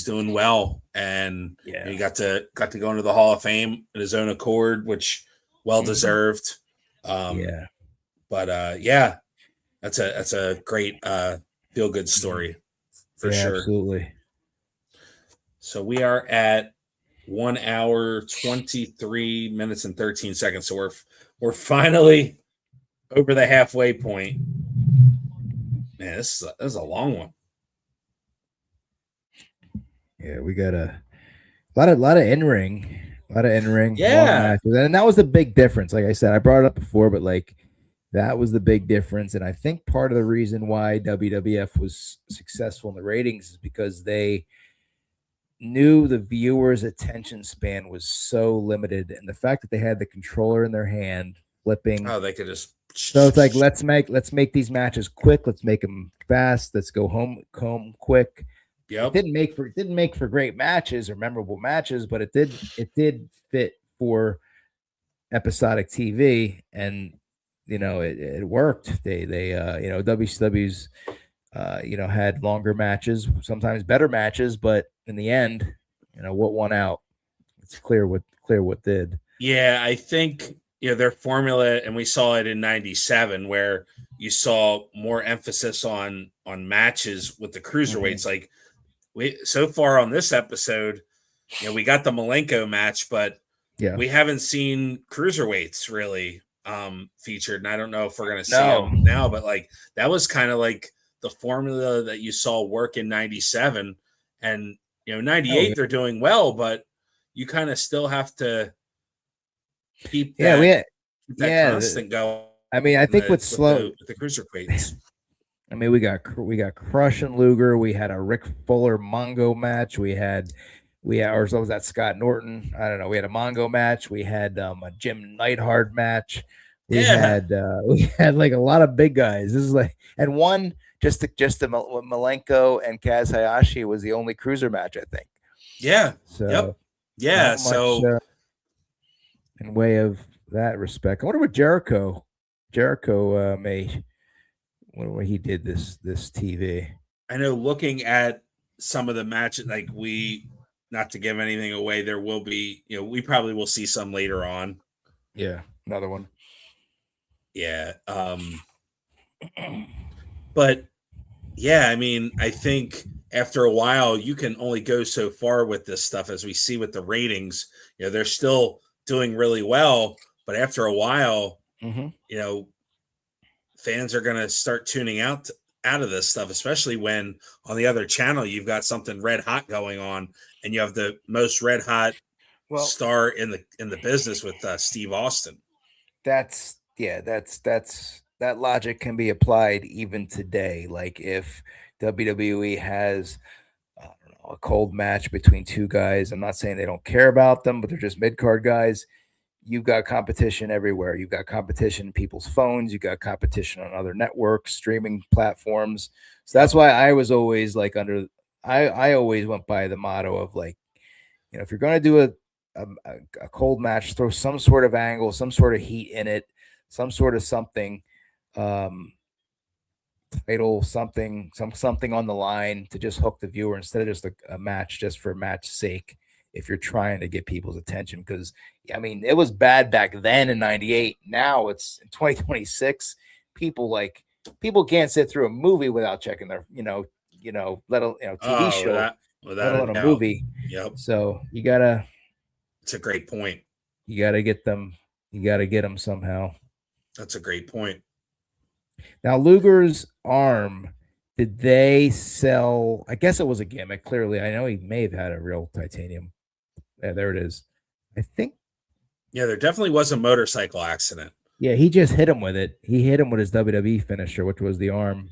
doing well, and he got to go into the Hall of Fame in his own accord, which well deserved. But that's a great feel good story for sure. Absolutely. So we are at 1 hour, 23 minutes and 13 seconds. So we're finally over the halfway point. Man, this is a long one. Yeah, we got a lot of in-ring, yeah, matches. And that was the big difference. Like I said, I brought it up before, but like that was the big difference. And I think part of the reason why WWF was successful in the ratings is because they knew the viewer's attention span was so limited, and the fact that they had the controller in their hand flipping. Oh, they could just. So it's like let's make these matches quick. Let's make them fast. Let's go home quick. Yep. It didn't make for great matches or memorable matches, but it did fit for episodic TV, and it worked. They WCW's had longer matches, sometimes better matches, but in the end, what won out? It's clear what did. Yeah, I think their formula, and we saw it in '97, where you saw more emphasis on matches with the cruiserweights. Like we so far on this episode, we got the Malenko match, but we haven't seen cruiserweights really featured. And I don't know if we're going to see them now, but like that was kind of like the formula that you saw work in '97, and '98 they're doing well, but you kind of still have to keep that constant going. I mean, I think with the cruiserweights. I mean, we got Crush and Luger. We had a Ric Fuller Mongo match. We had, or so was that Scott Norton? I don't know. We had a Mongo match. We had a Jim Neidhart match. We had like a lot of big guys. This is like, and one just the Malenko and Kaz Hayashi was the only cruiser match, I think. Yeah. So So in way of that respect, I wonder what Jericho may. When he did this TV. I know looking at some of the matches, like not to give anything away, there will be, we probably will see some later on. Yeah, another one. Yeah. But yeah, I mean, I think after a while you can only go so far with this stuff, as we see with the ratings. They're still doing really well, but after a while, fans are going to start tuning out of this stuff, especially when on the other channel you've got something red hot going on, and you have the most red hot star in the business with Steve Austin. That logic can be applied even today. Like if WWE has a cold match between two guys, I'm not saying they don't care about them, but they're just mid-card guys. You've got competition everywhere. You've got competition in people's phones. You've got competition on other networks, streaming platforms. So that's why I was always like I always went by the motto of like, if you're going to do a cold match, throw some sort of angle, some sort of heat in it, some sort of something, title, something on the line to just hook the viewer instead of just a match just for match sake. If you're trying to get people's attention, because I mean, it was bad back then in '98. Now it's in 2026. People can't sit through a movie without checking their, let alone TV show, let alone a movie. Yep. So you gotta. It's a great point. You gotta get them. You gotta get them somehow. That's a great point. Now Luger's arm. Did they sell? I guess it was a gimmick. Clearly, I know he may have had a real titanium. Yeah, there it is. I think. Yeah, there definitely was a motorcycle accident. Yeah, he just hit him with it. He hit him with his WWE finisher, which was the arm,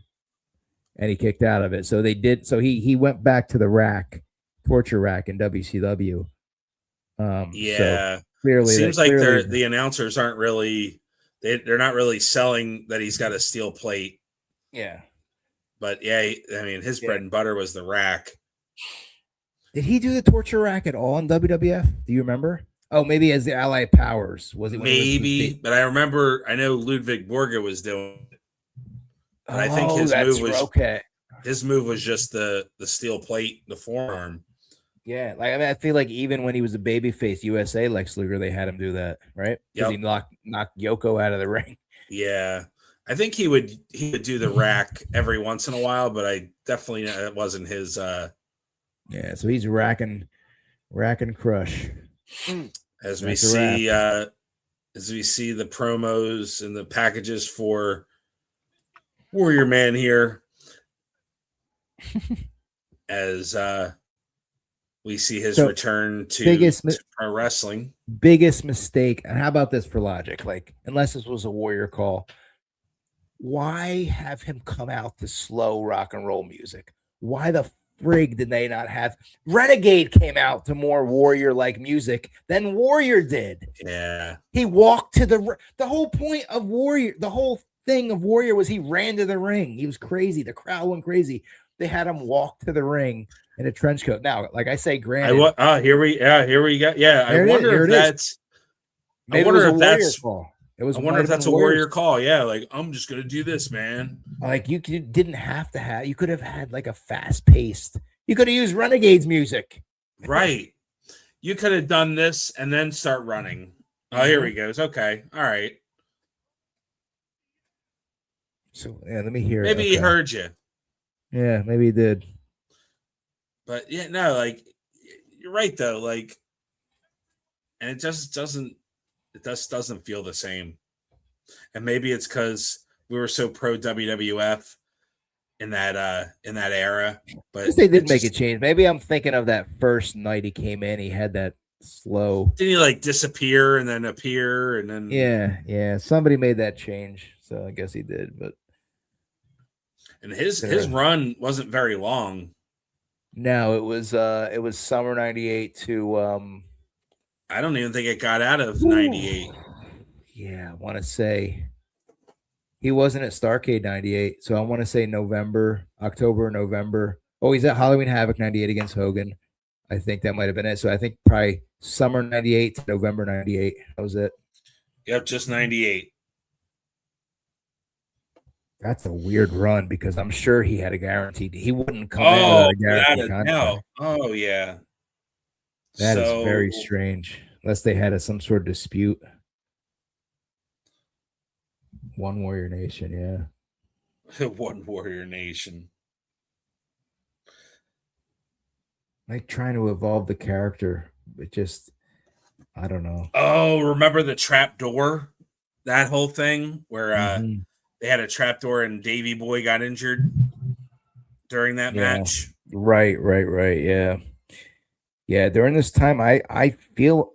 and he kicked out of it. So they did. So he went back to the rack, torture rack in WCW. So clearly, seems like the announcers aren't really. They're not really selling that he's got a steel plate. Yeah. But yeah, I mean, his bread and butter was the rack. Did he do the torture rack at all in WWF? Do you remember? Oh, maybe as the Allied Powers. Was it? Maybe, but I know Ludwig Borga was doing it. And I think his move was okay. His move was just the steel plate, the forearm. Yeah, like I mean, I feel like even when he was a babyface USA Lex Luger, they had him do that, right? Because he knocked Yoko out of the ring. Yeah. I think he would do the rack every once in a while, but I definitely it wasn't his. Yeah, so he's rack and crush. As we see the promos and the packages for Warrior Man here, as we see his return to pro wrestling. Biggest mistake. And how about this for logic? Like, unless this was a Warrior call. Why have him come out to slow rock and roll music? Why the frig did they not have Renegade came out to more Warrior like music than Warrior did? Yeah, he walked to the whole point of Warrior. The whole thing of Warrior was he ran to the ring. He was crazy. The crowd went crazy. They had him walk to the ring in a trench coat. Now, like I say, granted, here we go. Yeah, I wonder if that's. I wonder if that's. I wonder if that's a Warrior call. Yeah, like I'm just gonna do this, man. Like you didn't have to have. You could have had like a fast paced. You could have used Renegade's music. Right. You could have done this and then start running. Oh, here he goes. Okay. All right. So yeah, let me hear it. Maybe he heard you. Yeah, maybe he did. But yeah, no, like you're right though. Like, and it just doesn't feel the same. And maybe it's because we were so pro WWF in that era. But I guess they did make a change. Maybe I'm thinking of that first night he came in. He had that slow. Didn't he like disappear and then appear and then? Yeah. Somebody made that change, so I guess he did. But and his run wasn't very long. No, it was summer '98 to I don't even think it got out of '98. Yeah, I want to say he wasn't at Starrcade '98, so I want to say October, November. Oh, he's at Halloween Havoc '98 against Hogan. I think that might have been it. So I think probably summer '98 to November '98. That was it. Yep, just '98. That's a weird run because I'm sure he had a guaranteed. He wouldn't come in without a guaranteed contract. Oh yeah. That is very strange. Unless they had some sort of dispute. One Warrior Nation, yeah. One Warrior Nation. Like trying to evolve the character, but just I don't know. Oh, remember the trap door? That whole thing where they had a trap door and Davey Boy got injured during that match. Right. Yeah. Yeah, during this time I feel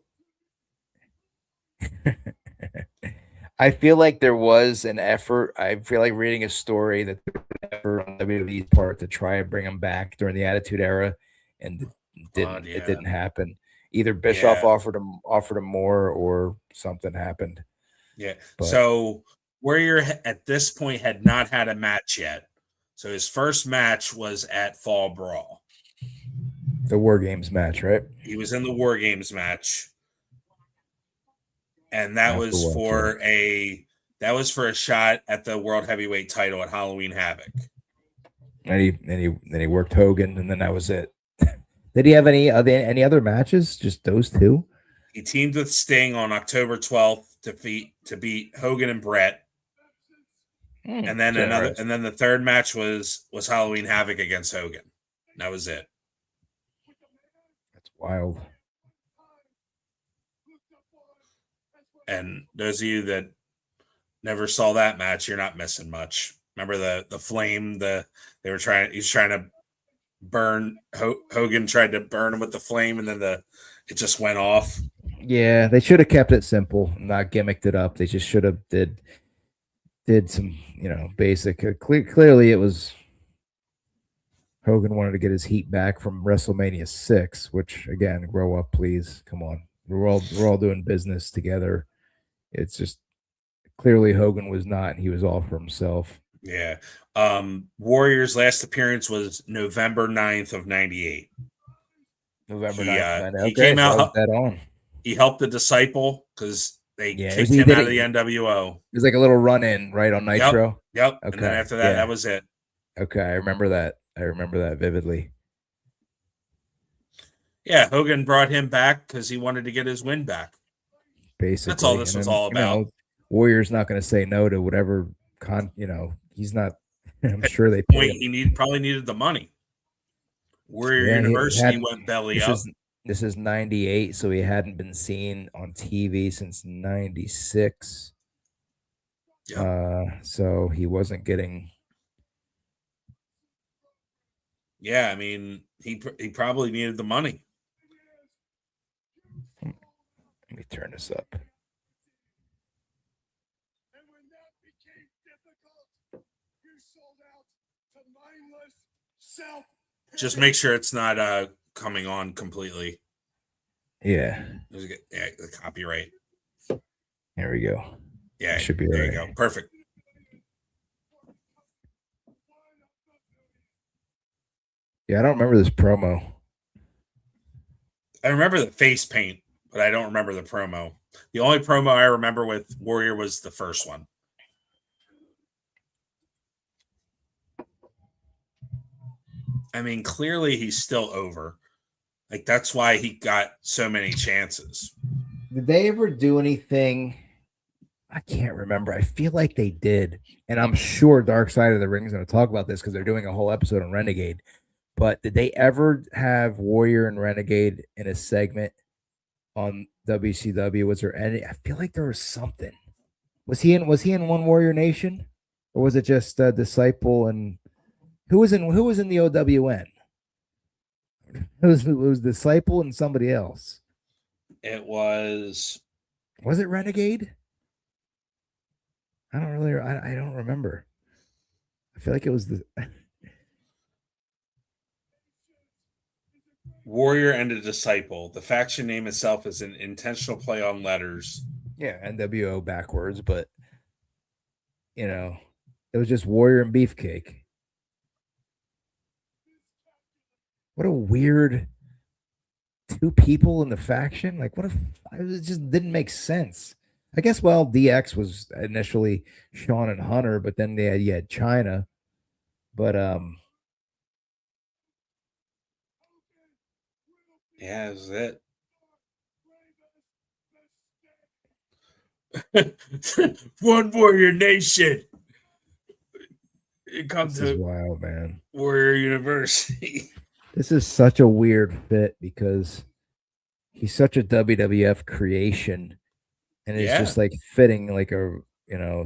I feel like there was an effort. I feel like reading a story that there was an effort on WWE's part to try and bring him back during the Attitude Era, and it didn't happen. Either Bischoff offered him more, or something happened. Yeah. But, so Warrior at this point had not had a match yet. So his first match was at Fall Brawl. The War Games match, right? He was in the War Games match. And that was for a shot at the World Heavyweight title at Halloween Havoc. And he worked Hogan, and then that was it. Did he have any other matches? Just those two? He teamed with Sting on October 12th to beat Hogan and Bret. And then the third match was Halloween Havoc against Hogan. That was it. That's wild. And those of you that never saw that match, you're not missing much. Remember the flame? He's trying to burn. Hogan tried to burn him with the flame, and then it just went off. Yeah, they should have kept it simple, not gimmicked it up. They just should have did some, basic. Clearly, it was Hogan wanted to get his heat back from WrestleMania 6, which again, grow up, please. Come on, we're all doing business together. It's just clearly Hogan was not. He was all for himself. Yeah. Warrior's last appearance was November 9th of '98. November 9th. He came out. He helped the Disciple because they kicked him out of the NWO. It was like a little run-in, right, on Nitro? Yep. Okay. And then after that, that was it. Okay, I remember that. Vividly. Yeah, Hogan brought him back because he wanted to get his win back. Basically. That's all this was all about. Warrior's not going to say no to whatever he's not. I'm sure they paid him. He probably needed the money. Warrior University went belly up. This is '98, so he hadn't been seen on TV since '96. Yep. So he wasn't getting. Yeah, I mean, he probably needed the money. Let me turn this up. Just make sure it's not coming on completely. Yeah. The copyright. There we go. Yeah, it should be there. You go. Perfect. Yeah, I don't remember this promo. I remember the face paint, but I don't remember the promo. The only promo I remember with Warrior was the first one. I mean, clearly he's still over. Like, that's why he got so many chances. Did they ever do anything? I can't remember. I feel like they did. And I'm sure Dark Side of the Ring is going to talk about this because they're doing a whole episode on Renegade. But did they ever have Warrior and Renegade in a segment on WCW? Was there any? I feel like there was something. Was he in One Warrior Nation? Or was it just Disciple and who was in the OWN? It was Disciple and somebody else. It was it Renegade? I don't remember. I feel like it was the Warrior and a Disciple. The faction name itself is an intentional play on letters. NWO backwards, but it was just Warrior and Beefcake. What a weird two people in the faction. Like, what if it just didn't make sense? I guess, well, DX was initially Sean and Hunter, but then you had China. But yeah, is it? One Warrior Nation. It comes this is to wild, man. Warrior University. This is such a weird fit because he's such a WWF creation, and it's just like fitting like a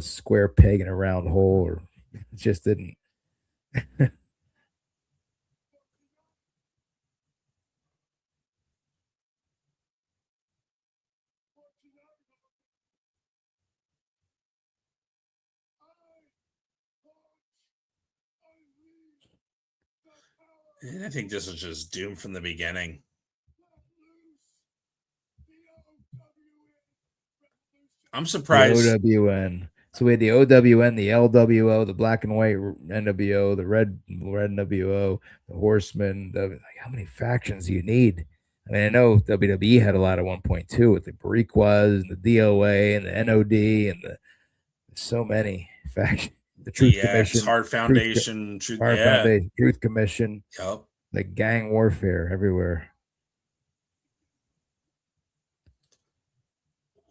square peg in a round hole, or it just didn't. I think this was just doomed from the beginning. I'm surprised. The OWN. So we had the OWN, the LWO, the black and white NWO, the red NWO, the Horsemen. How many factions do you need? I mean, I know WWE had a lot at 1.2 with the Bariquas and the DOA and the NOD and so many factions. The Truth Commission, Hard Foundation, Foundation, Truth Commission. Yep. Like gang warfare everywhere.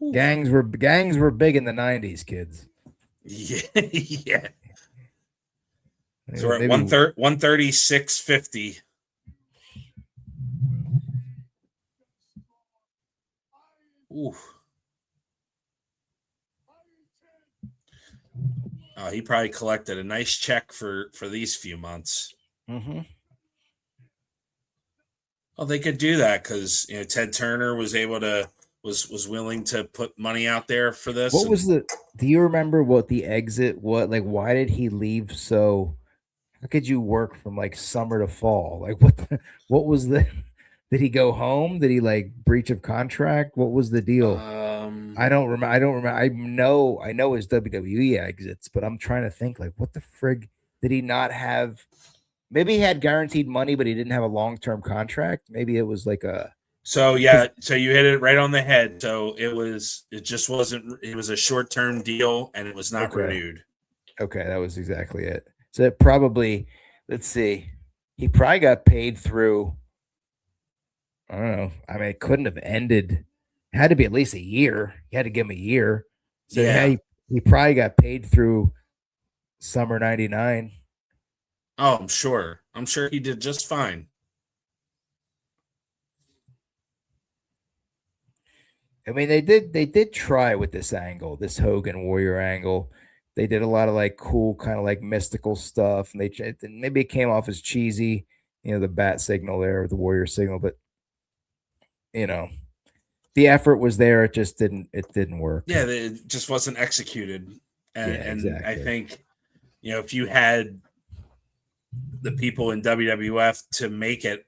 Ooh. Gangs were big in the 90s, kids. Yeah. So we're at 136.50. Ooh. Oh, he probably collected a nice check for these few months. Mm-hmm. Well, they could do that because Ted Turner was able to was willing to put money out there for this. What was do you remember what the exit? Why did he leave? So how could you work from like summer to fall? Like what was the? Did he go home? Did he like breach of contract? What was the deal? I don't remember. I know his WWE exits, but I'm trying to think like what the frig did he not have? Maybe he had guaranteed money, but he didn't have a long-term contract. Maybe it was like a. So you hit it right on the head. So it was a short-term deal and it was not renewed. Okay, that was exactly it. So it probably, let's see, he probably got paid through. I don't know. I mean, it couldn't have ended. It had to be at least a year. You had to give him a year. So he probably got paid through summer '99. Oh, I'm sure. I'm sure he did just fine. I mean, they did try with this angle, this Hogan Warrior angle. They did a lot of like cool, kind of like mystical stuff, and maybe it came off as cheesy, the bat signal there, the Warrior signal, but the effort was there. It just didn't work. Yeah, it just wasn't executed, and exactly. I think if you had the people in WWF to make it,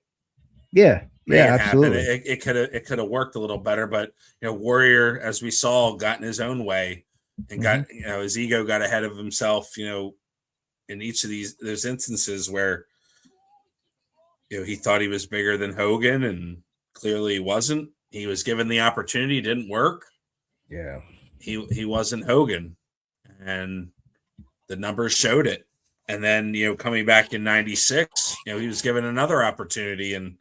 absolutely, it could have worked a little better. But Warrior, as we saw, got in his own way and got his ego got ahead of himself. In each of those instances where he thought he was bigger than Hogan, and clearly he wasn't. He was given the opportunity, didn't work. Yeah, he wasn't Hogan, and the numbers showed it. And then coming back in '96, he was given another opportunity, and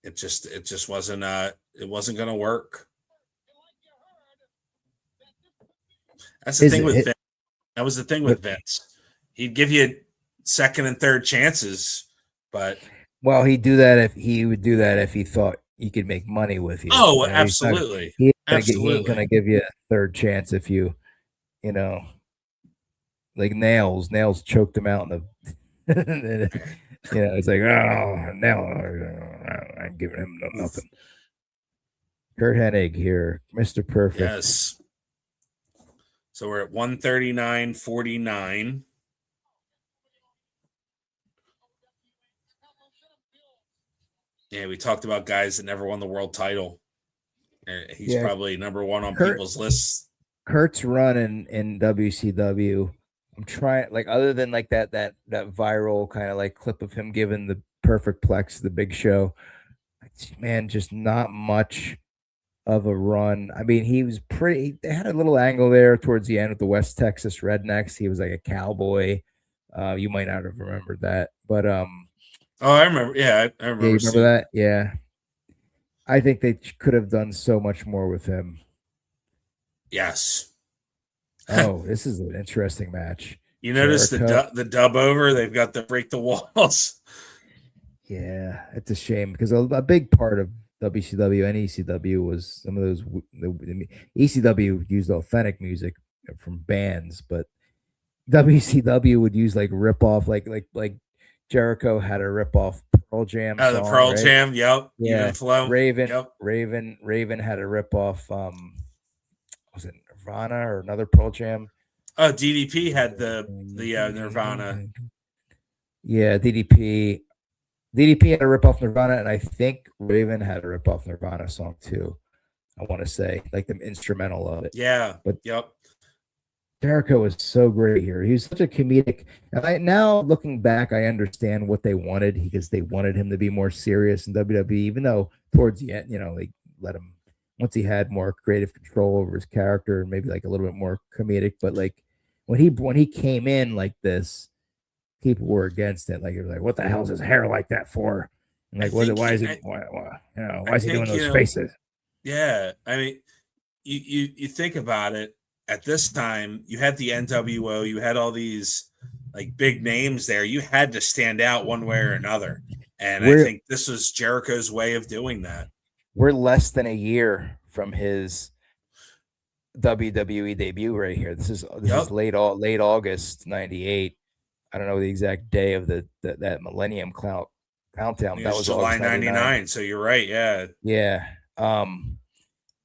it just wasn't it wasn't going to work. That's the thing with Vince. That was the thing with Vince. He'd give you second and third chances, but he'd do that if he thought he could make money with you. Oh, absolutely. He ain't gonna give you a third chance if you like Nails choked him out in the it's like, oh, now I'm giving him nothing. Kurt Hennig here, Mr. Perfect. Yes. So we're at 139.49. Yeah, we talked about guys that never won the world title. He's probably number one on people's lists. Kurt's run in WCW. I'm trying, like, other than like that viral kind of like clip of him giving the perfect plex, the Big Show. Man, just not much of a run. I mean, he was pretty. They had a little angle there towards the end with the West Texas Rednecks. He was like a cowboy. You might not have remembered that, but oh, I remember. Yeah, I remember. Yeah, you remember that? Yeah. I think they could have done so much more with him. Yes. Oh, this is an interesting match. You notice the dub over? They've got the break the walls. Yeah, it's a shame because a big part of WCW and ECW was some of those. ECW used authentic music from bands, but WCW would use like rip off, like Jericho had a rip off Pearl Jam. Oh, the Pearl Jam, yep. Yeah. Even flow. Raven, yep. Raven had a rip off. Was it Nirvana or another Pearl Jam? Oh, DDP had the Nirvana. Yeah, DDP had a rip off Nirvana, and I think Raven had a rip off Nirvana song too. I want to say, like, the instrumental of it. Yeah, but yep. Jericho was so great here. He was such a comedic. And now looking back, I understand what they wanted, because they wanted him to be more serious in WWE, even though towards the end, they let him, once he had more creative control over his character and maybe like a little bit more comedic. But like when he came in like this, people were against it. Like, it was like, what the hell is his hair like that for? And like, why is he doing those faces? Yeah, I mean, you think about it. At this time, you had the NWO, you had all these like big names there. You had to stand out one way or another. And I think this was Jericho's way of doing that. We're less than a year from his WWE debut right here. This is late August 98. I don't know the exact day of that Millennium Countdown. That was July 99. So you're right. Yeah. Yeah.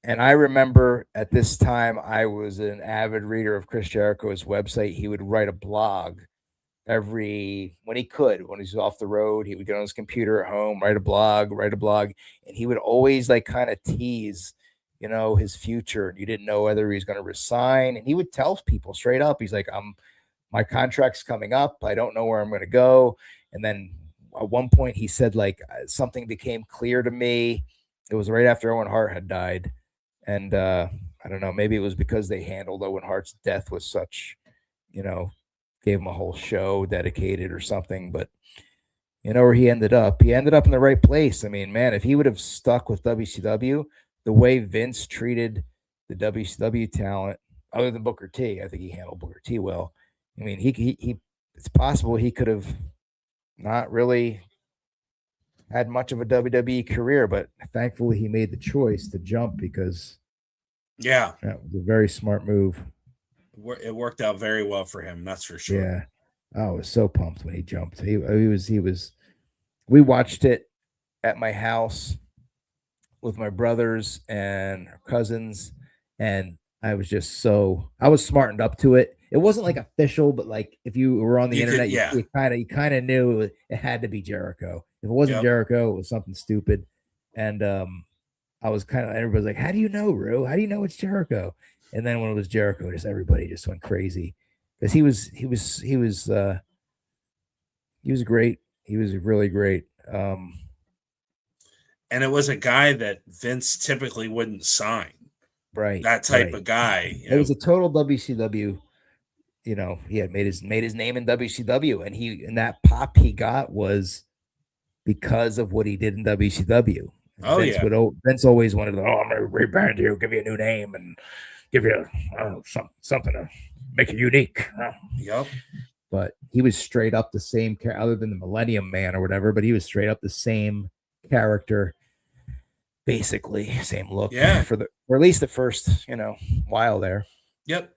And I remember at this time, I was an avid reader of Chris Jericho's website. He would write a blog when he was off the road. He would get on his computer at home, write a blog, and he would always like kind of tease, his future. You didn't know whether he was going to resign, and he would tell people straight up, he's like, my contract's coming up. I don't know where I'm going to go. And then at one point he said, like, something became clear to me. It was right after Owen Hart had died. And I don't know, maybe it was because they handled Owen Hart's death with such, gave him a whole show dedicated or something. But where he ended up in the right place. I mean, man, if he would have stuck with WCW, the way Vince treated the WCW talent, other than Booker T, I think he handled Booker T well. I mean, he it's possible he could have not really had much of a WWE career, but thankfully he made the choice to jump, because that was a very smart move. It worked out very well for him, that's for sure. Yeah. I was so pumped when he jumped. He was. We watched it at my house with my brothers and cousins, and I was smartened up to it. It wasn't like official, but like if you were on the internet, you kind of knew it had to be Jericho. If it wasn't Jericho, it was something stupid. And I was everybody's like, "How do you know, Rue? How do you know it's Jericho?" And then when it was Jericho, everybody just went crazy, because he was great. He was really great. And it was a guy that Vince typically wouldn't sign. Right. That type of guy. It was a total WCW. He had made his name in WCW, and that pop he got was because of what he did in WCW. Oh, Vince yeah. Vince always wanted to, I'm going to rebrand you, give you a new name, and give you something to make it unique. Yep. But he was straight up the same character, other than the Millennium Man or whatever, but he was straight up the same character, basically same look. Yeah. Or at least the first, while there. Yep.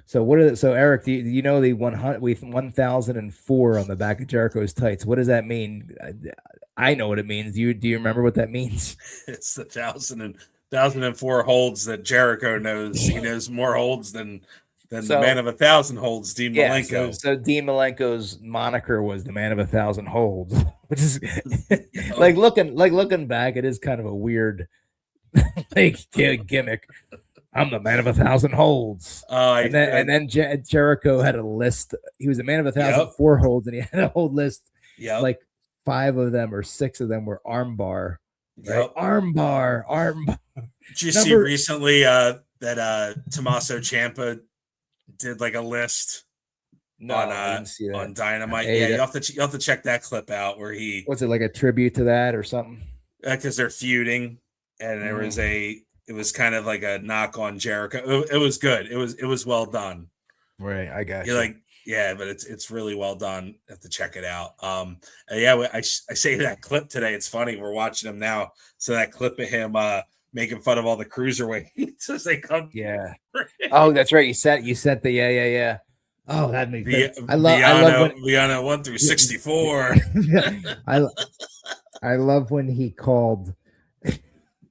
So so Eric, do you know the 1004 on the back of Jericho's tights? What does that mean? I know what it means. Do you remember what that means? It's the 1004 holds that Jericho knows. He knows more holds than the man of 1,000 holds, Dean Malenko. So Dean Malenko's moniker was the man of 1,000 holds, which is like looking back, it is kind of a weird gimmick. I'm the man of 1,000 holds. And then Jericho had a list. He was a man of 1,004 holds, and he had a whole list. Yeah, like 5 of them or 6 of them were armbar. Yep. Right? Armbar. Did you see recently that Tommaso Ciampa did like a list on Dynamite? Yeah, you have to check that clip out where he was it like a tribute to that or something? Because they're feuding, and there was it was kind of like a knock on Jericho. It was good. It was well done. Right, I got you. Like, yeah, but it's really well done. Have to check it out. I say that clip today. It's funny. We're watching him now. So that clip of him making fun of all the cruiserweights as they come. Yeah. Oh, that's right. You said the yeah. Oh, that makes sense. I love Viano 1 through 64. I love when he called.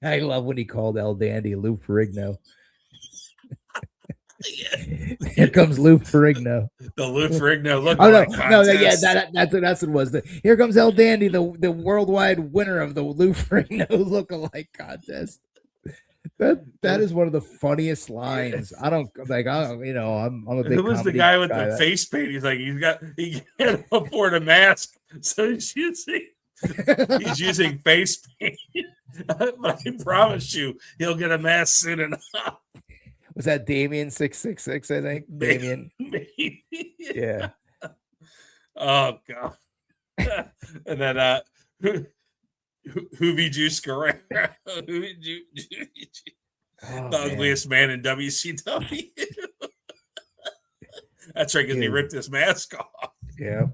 I love when he called El Dandy Lou Ferrigno. Here comes Lou Ferrigno. The Lou Ferrigno look. Oh no, yeah, that's what it was. Here comes El Dandy, the worldwide winner of the Lou Ferrigno lookalike contest. That is one of the funniest lines. I'm a big. Who was the guy with the face paint? He's like he can't afford a mask, so he's using face paint. But I promise you, he'll get a mask soon enough. Was that Damien 666? I think Damien. Maybe. Yeah. Oh god. And then Hoovy Juice Guerrero, the ugliest man in WCW. That's right, because he ripped his mask off. Yeah.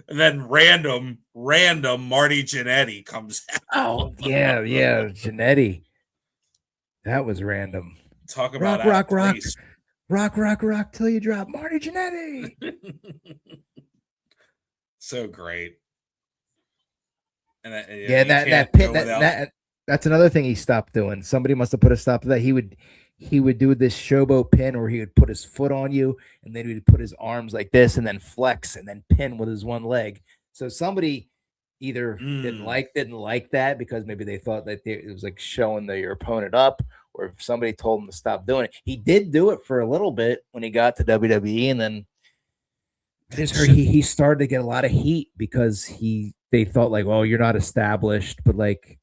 And then random Marty Jannetty comes out. Oh yeah, Jannetty. That was random. Talk about rock till you drop, Marty Jannetty. So great. And that's another thing he stopped doing. Somebody must have put a stop to that. He would do this showboat pin where he would put his foot on you and then he would put his arms like this and then flex and then pin with his one leg. So somebody either didn't like that because maybe they thought that it was like showing your opponent up, or if somebody told him to stop doing it. He did do it for a little bit when he got to WWE, and then he started to get a lot of heat because they thought like, well, you're not established, but like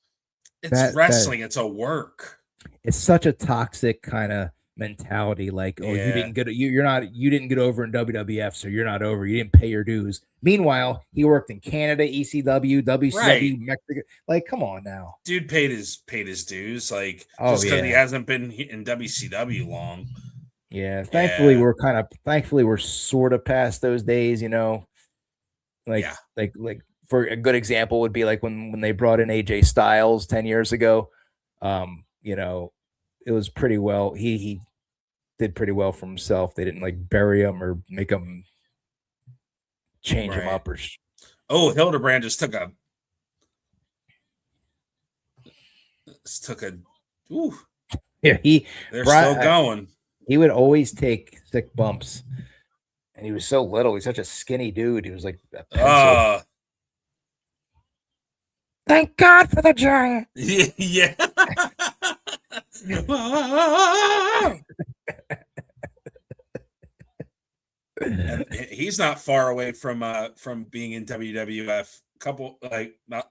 it's wrestling, it's a work. It's such a toxic kind of mentality. Like, you didn't get over in WWF, so you're not over. You didn't pay your dues. Meanwhile, he worked in Canada, ECW, WCW, Mexico. Like, come on now, dude paid his dues. Like, just because he hasn't been in WCW long. Yeah, thankfully we're sort of past those days. Like for a good example would be like when they brought in AJ Styles 10 years ago. It was pretty well. He did pretty well for himself. They didn't like bury him or make him change him up or. Oh, Hildebrand just took a. Ooh. Yeah, they're still going. He would always take sick bumps, and he was so little. He's such a skinny dude. He was like a pencil. Thank God for the giant. Yeah. He's not far away from being in WWF. Not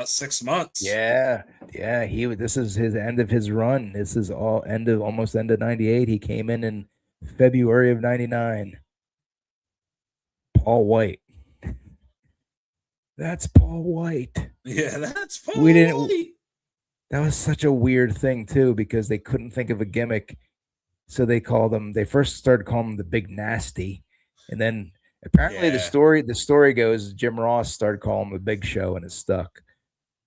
6 months. Yeah. This is his end of his run. This is almost end of 98. He came in February of 99. Paul White. That's Paul White. Yeah, that's Paul We didn't. White. That was such a weird thing too, because they couldn't think of a gimmick, so they called him. They first started calling him the Big Nasty, and then apparently Yeah. the story goes Jim Ross started calling him the Big Show, and it stuck.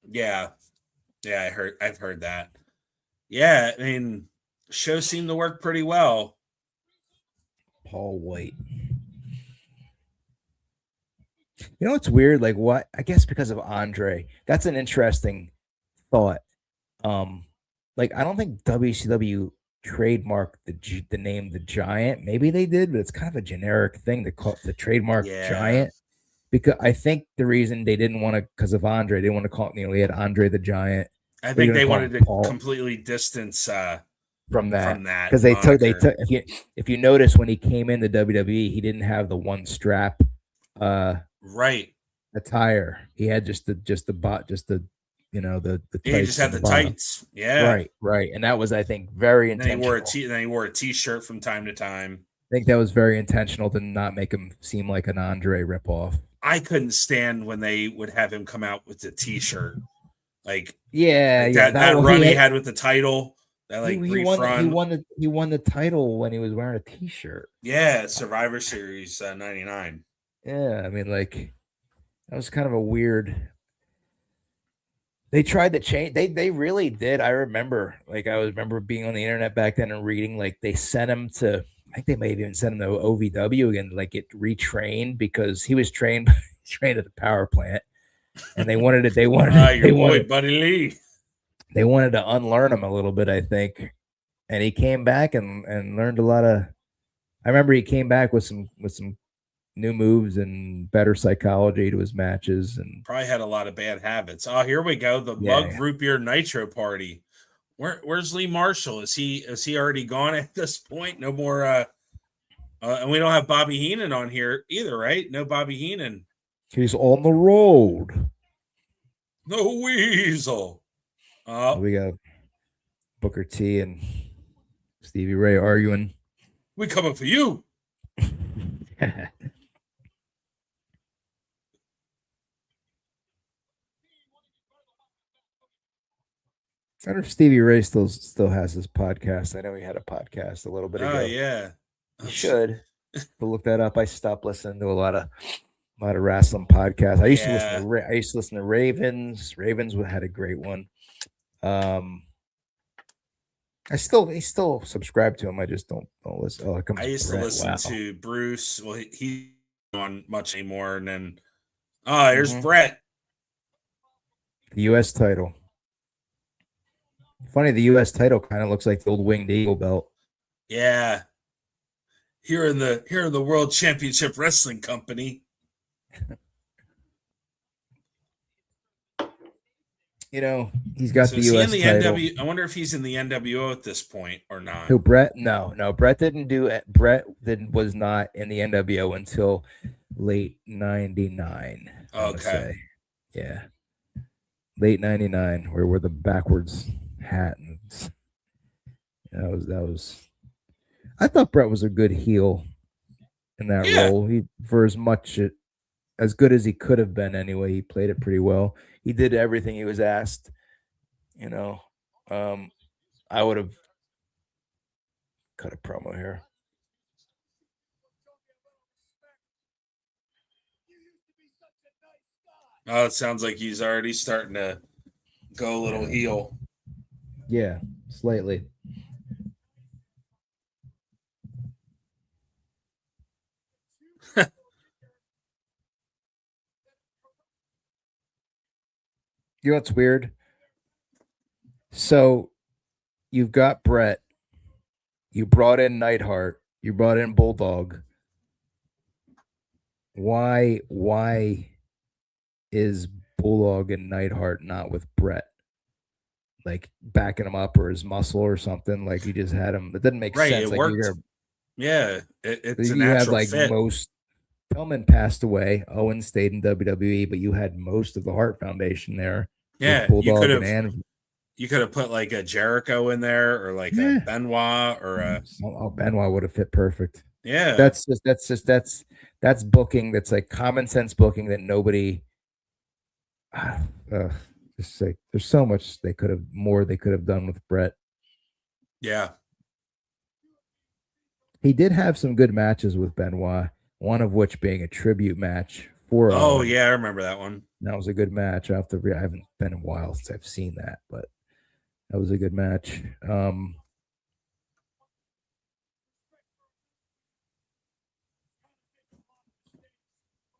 Yeah. Yeah, I've heard that. Yeah, I mean, show seemed to work pretty well. Paul White. You know what's weird? Like what? I guess because of Andre. That's an interesting thought. Like I don't think WCW trademarked the name the Giant. Maybe they did, but it's kind of a generic thing to call the trademark Giant. Because I think the reason they didn't want to, because of Andre, they didn't want to call it. You know, he had Andre the Giant. I think they wanted to completely distance from that because they took if you notice when he came into WWE, he didn't have the one strap right attire. He had just the you know the he just had the tights. Yeah, right, and that was, I think, very intentional. Then he wore a t-shirt from time to time. I think that was very intentional to not make him seem like an Andre ripoff. I couldn't stand when they would have him come out with the t-shirt, like that run he had with the title. That like he won the title when he was wearing a t-shirt. Yeah, Survivor Series '99. Yeah, I mean, like that was kind of a weird. They tried to change. They really did. I remember being on the internet back then and reading, like, they sent him to. I think they may have even sent him to OVW again, like, get retrained, because he was trained at the power plant, and they wanted it. They wanted Buddy Lee. They wanted to unlearn him a little bit, I think, and he came back and learned a lot of. I remember he came back with some new moves and better psychology to his matches, and probably had a lot of bad habits. Oh, here we go. The Mug Root Beer Nitro party. Where's Lee Marshall? Is he already gone at this point? No more and we don't have Bobby Heenan on here either, right? No Bobby Heenan. He's on the road. No Weasel. We got Booker T and Stevie Ray arguing. We coming for you. I wonder if Stevie Ray still has his podcast. I know he had a podcast a little bit ago. Oh yeah, he should. But look that up. I stopped listening to a lot of wrestling podcasts. I used to listen to Ravens. Ravens had a great one. I still subscribe to him. I just don't listen. Oh, I used to listen to Bruce. Well, he's on much anymore. And then, here's Bret. The U.S. title. Funny, the U.S. title kind of looks like the old Winged Eagle belt. Yeah. Here in the World Championship Wrestling Company. You know, he's got the U.S. title. I wonder if he's in the NWO at this point or not. Who, Bret? No. Bret didn't do it. Bret was not in the NWO until late '99. Okay. Yeah. Late '99, where were the backwards hat and that was. I thought Bret was a good heel in that role. He, for as good as he could have been anyway, he played it pretty well. He did everything he was asked. You know, I would have cut a promo here. Oh, it sounds like he's already starting to go a little heel. Yeah, slightly. You know what's weird? So you've got Bret. You brought in Neidhart. You brought in Bulldog. Why is Bulldog and Neidhart not with Bret? Like backing him up or his muscle or something? Like you just had him. It didn't make sense. It worked. It's a natural had like fit. Most. Pillman passed away. Owen stayed in WWE, but you had most of the Hart Foundation there. Yeah, you could have put like a Jericho in there, or like a Benoit, or a Benoit would have fit perfect. Yeah, that's booking. That's like common sense booking that nobody Just like there's so much they could have done with Bret. Yeah. He did have some good matches with Benoit, one of which being a tribute match for. Oh yeah, I remember that one. That was a good match. I haven't been a while since I've seen that, but that was a good match.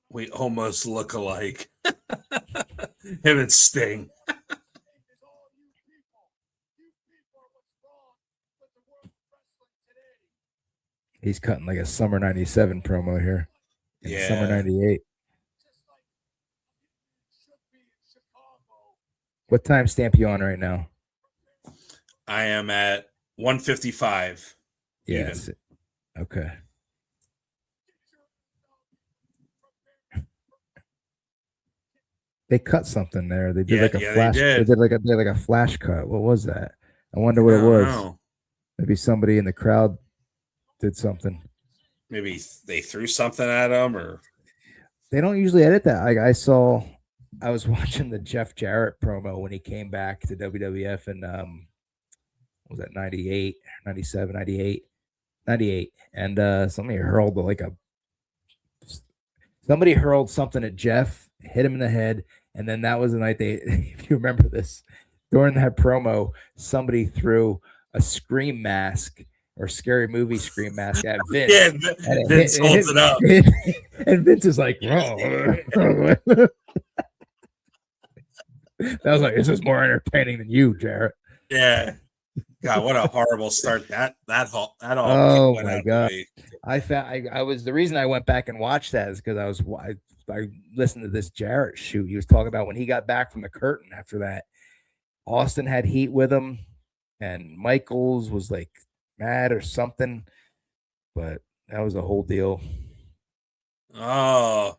We almost look alike. Him and Sting. He's cutting like a Summer 97 promo here. Yeah. Summer 98. What time stamp you on right now? I am at 155. Yes. Even. Okay. They cut something there. They did like a flash. They did like a flash cut. What was that? I wonder what it was. Know. Maybe somebody in the crowd did something. Maybe they threw something at him, or they don't usually edit that. I was watching the Jeff Jarrett promo when he came back to WWF in what was that 98, 97, 98, 98, and somebody hurled something at Jeff, hit him in the head, and then that was the night if you remember this, during that promo, somebody threw a Scream mask or Scary Movie Scream mask at Vince. Yeah, and Vince holds it up. And Vince is like, I was like, this is more entertaining than you, Jarrett. Yeah. God, what a horrible start that all. Oh my God! The reason I went back and watched that is because I listened to this Jarrett shoot. He was talking about when he got back from the curtain after that. Austin had heat with him, and Michaels was like mad or something, but that was a whole deal. Oh,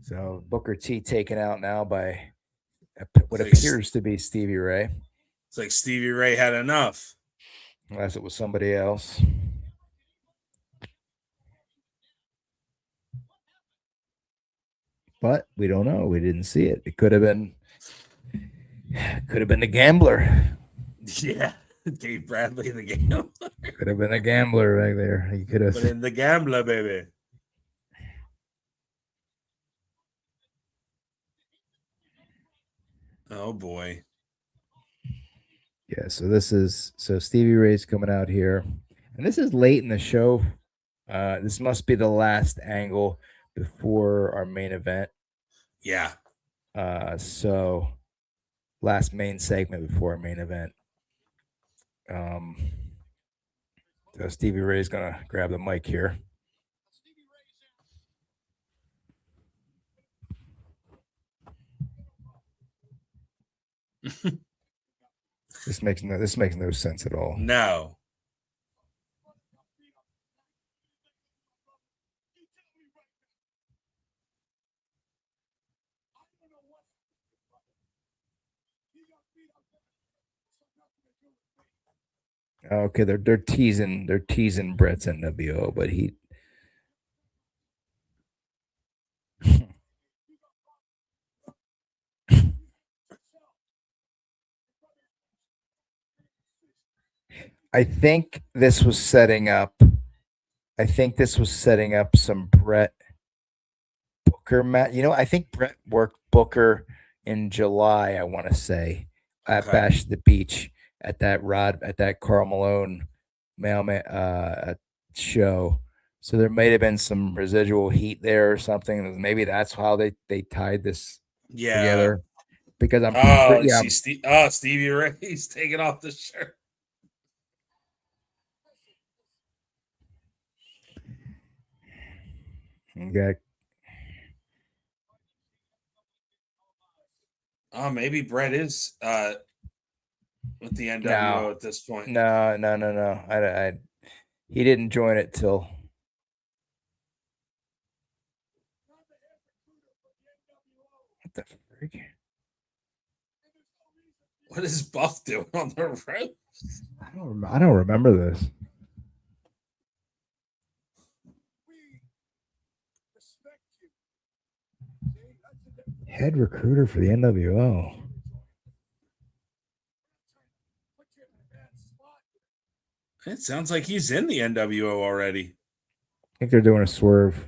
so Booker T taken out now by what appears to be Stevie Ray. It's like Stevie Ray had enough. Unless it was somebody else. But we don't know. We didn't see it. It could have been the gambler. Yeah. Dave Bradley, the gambler. Could have been a gambler back there. He could have been the gambler, baby. Oh boy. Yeah, so Stevie Ray's coming out here, and this is late in the show. This must be the last angle before our main event. Yeah. So last main segment before our main event. So Stevie Ray's gonna grab the mic here. This makes no sense at all. No. Okay, they're teasing Bret's NWO, but he I think this was setting up some Bret Booker match. I think Bret worked Booker in July, I want to say, at Bash at the Beach at that Karl Malone mailman show. So there may have been some residual heat there or something. Maybe that's how they tied this together. Because I'm Stevie Ray's taking off the shirt. Okay. Maybe Bret is with the NWO at this point. No. He didn't join it till. What the freak? What is Buff doing on the rope? I don't remember this. Head recruiter for the NWO. It sounds like he's in the NWO already. I think they're doing a swerve.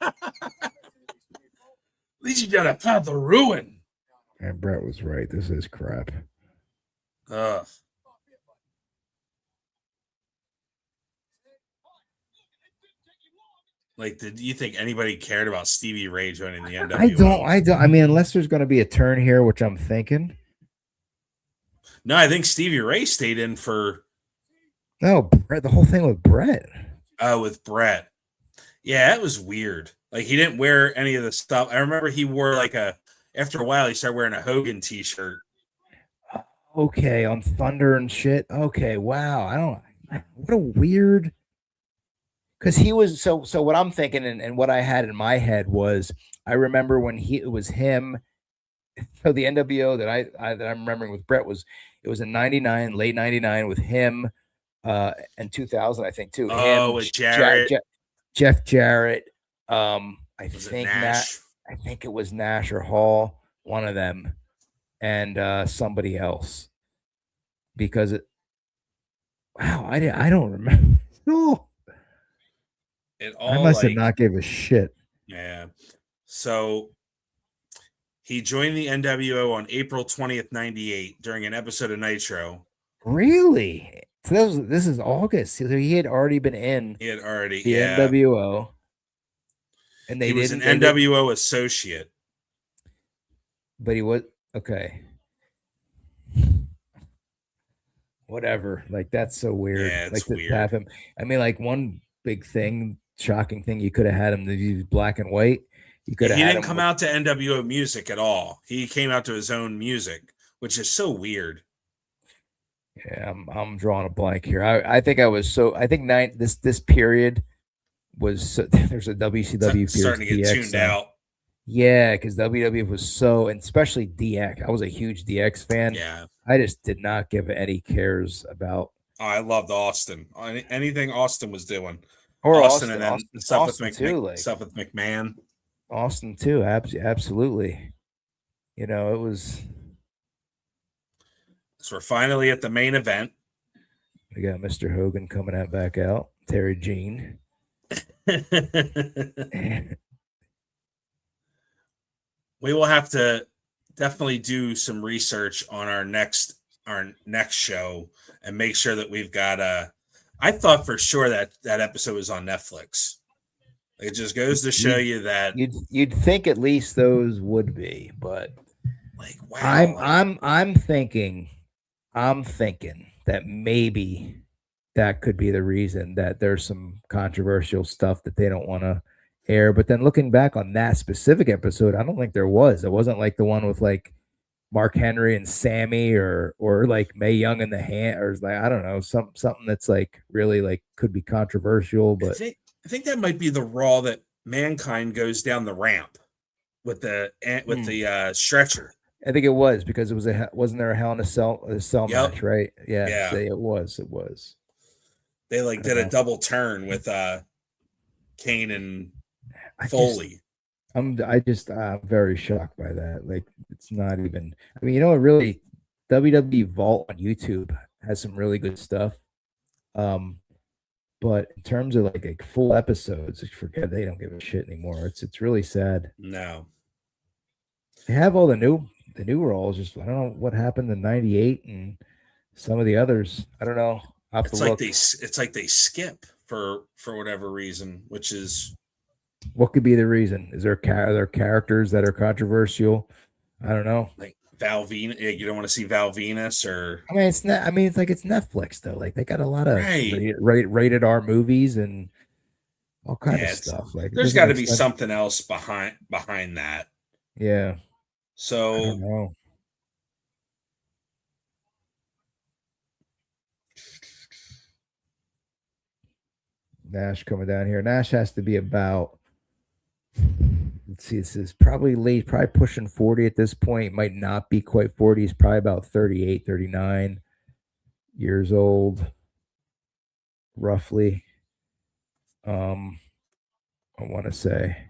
At least you got a path of ruin. And Bret was right. This is crap. Ugh. Like, did you think anybody cared about Stevie Ray joining the NWO? I don't. I mean, unless there's going to be a turn here, which I'm thinking. No, I think Stevie Ray stayed in for. No, Bret, the whole thing with Bret. With Bret. Yeah, that was weird. Like, he didn't wear any of the stuff. I remember he wore after a while, he started wearing a Hogan t-shirt. Okay, on Thunder and shit. Okay, wow. What a weird. Because he was so what I'm thinking and what I had in my head was I remember when it was him. So the NWO that I'm remembering with Bret was in 99, late 99 with him, and 2000, I think too. Him, with Jarrett. Jeff Jarrett. I think Nash. I think it was Nash or Hall, one of them, and somebody else. Because I don't remember. No. I must have not gave a shit. Yeah. So he joined the NWO on April 20th, 98 during an episode of Nitro. Really? So this is August. So he had already been in the NWO. And he was an NWO associate. But he was okay. Whatever. Like, that's so weird. Yeah, it's weird. To have him. I mean, like, one big thing, shocking thing, you could have had him to use black and white. You could have. He didn't come out to NWO music at all. He came out to his own music, which is so weird. Yeah, I'm drawing a blank here. I think this period was there's a WCW starting to get tuned out. Yeah, because WWE was so, and especially DX. I was a huge DX fan. Yeah, I just did not give any cares about. Oh, I loved Austin. Anything Austin was doing. Or Austin and then stuff with McMahon. Austin too, absolutely. You know, it was. So we're finally at the main event. We got Mr. Hogan coming back out. Terry Jean. We will have to definitely do some research on our next show and make sure that we've got I thought for sure that episode was on Netflix. It just goes to show you that you'd think at least those would be, but like, wow. I'm thinking that maybe that could be the reason that there's some controversial stuff that they don't want to air. But then looking back on that specific episode, I don't think there was. It wasn't like the one with like Mark Henry and Sammy or like Mae Young in the hand, or like, I don't know, something that's like really like could be controversial. But I think that might be the Raw that Mankind goes down the ramp with the stretcher. I think it was because it was wasn't there a Hell in a Cell match, right? Yeah. So it was. They did a double turn with Kane and Foley. I'm very shocked by that. Like, it's not even. I mean, really, WWE Vault on YouTube has some really good stuff. But in terms of like full episodes, forget, they don't give a shit anymore. It's really sad. No, they have all the new roles. Just I don't know what happened in '98 and some of the others. I don't know. It's like they skip for whatever reason, which is. What could be the reason? Is there characters that are controversial? I don't know. Like Val Venus, you don't want to see Val Venus, or I mean, it's not. I mean, it's like it's Netflix though. Like they got a lot of rated R movies and all kinds of stuff. Like there's got to be something else behind that. Yeah. So. I don't know. Nash coming down here. Nash has to be about. Let's see, this is probably late, probably pushing 40 at this point. Might not be quite 40. He's probably about 38, 39 years old. roughly. I want to say.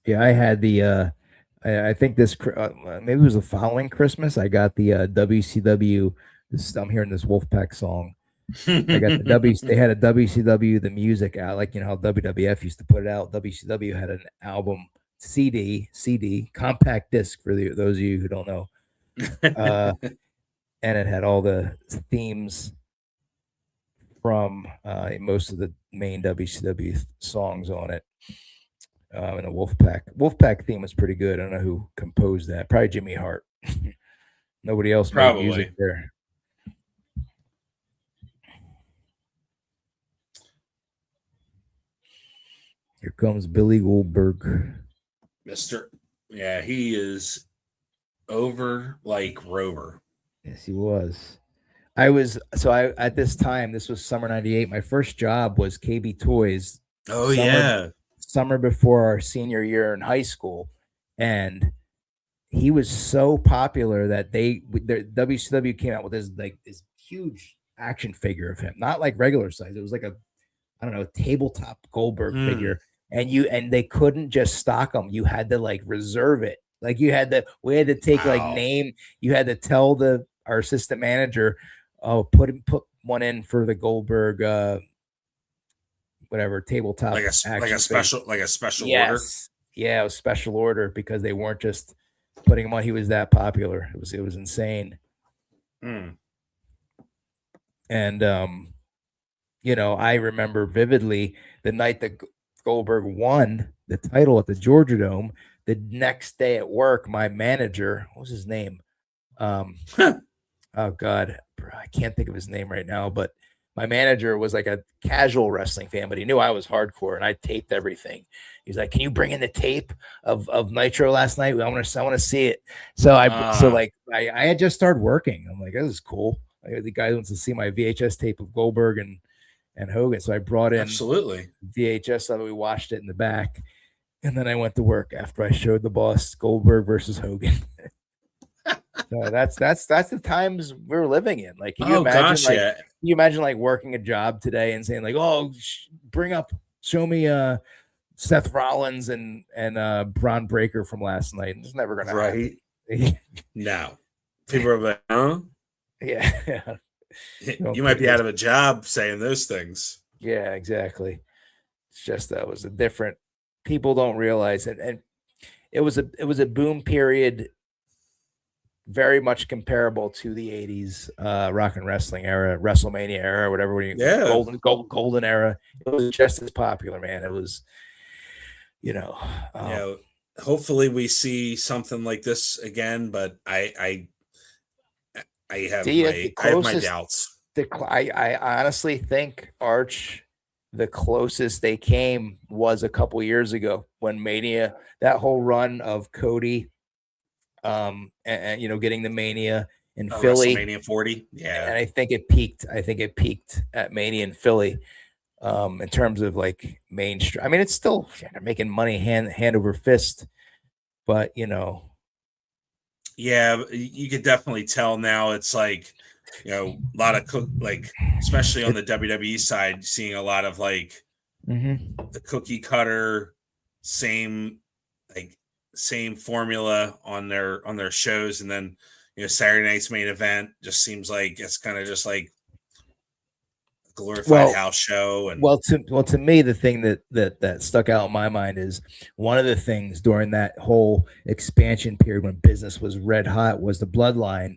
Yeah, I had the I think maybe it was the following Christmas. I got the WCW. I'm hearing this Wolfpack song. I got the W. They had a WCW the music out, like how WWF used to put it out. WCW had an album CD compact disc for those of you who don't know, and it had all the themes from most of the main WCW songs on it. And the Wolfpack theme was pretty good. I don't know who composed that. Probably Jimmy Hart. Nobody else made music there. Here comes Billy Goldberg. Yeah, he is over like Rover. Yes, he was. At this time, this was summer '98. My first job was KB Toys. Summer before our senior year in high school, and he was so popular that WCW came out with this huge action figure of him, not like regular size. It was like a tabletop Goldberg figure, and they couldn't just stock them. You had to like reserve it. Like we had to take like name. You had to tell our assistant manager, oh, put one in for the Goldberg, whatever tabletop like a special order. Yeah, it was special order because they weren't just putting him on. He was that popular. It was insane. And I remember vividly the night that Goldberg won the title at the Georgia Dome. The next day at work, my manager, what was his name? Oh God, I can't think of his name right now, but my manager was like a casual wrestling fan, but he knew I was hardcore, and I taped everything. He's like, "Can you bring in the tape of Nitro last night? I want to see it." So I had just started working. I'm like, "This is cool." The guy wants to see my VHS tape of Goldberg and Hogan, so I brought in VHS. So we watched it in the back, and then I went to work after I showed the boss Goldberg versus Hogan. So that's the times we're living in. Like, can you imagine? Can you imagine like working a job today and saying like, "Oh, show me Seth Rollins and Braun Breaker from last night"? It's never gonna happen. No, people are like, "Huh?" Yeah. You might be out of a job saying those things. Yeah, exactly. It's just that was a different. People don't realize it, and it was a boom period. Very much comparable to the 80s rock and wrestling era, WrestleMania era, whatever. Golden era. It was just as popular, man. It was, hopefully we see something like this again, but I have my doubts. I honestly think, Arch, the closest they came was a couple years ago when Mania, that whole run of Cody, and getting the Mania in Philly, WrestleMania 40, and I think it peaked at Mania in Philly, in terms of like mainstream. I mean, it's still making money hand over fist, but yeah, you could definitely tell now. It's like, a lot of especially on the WWE side, seeing a lot of like the cookie cutter, same formula on their shows, and then Saturday night's main event just seems like it's kind of just like a glorified house show. And to me, the thing that stuck out in my mind is one of the things during that whole expansion period when business was red hot was the Bloodline,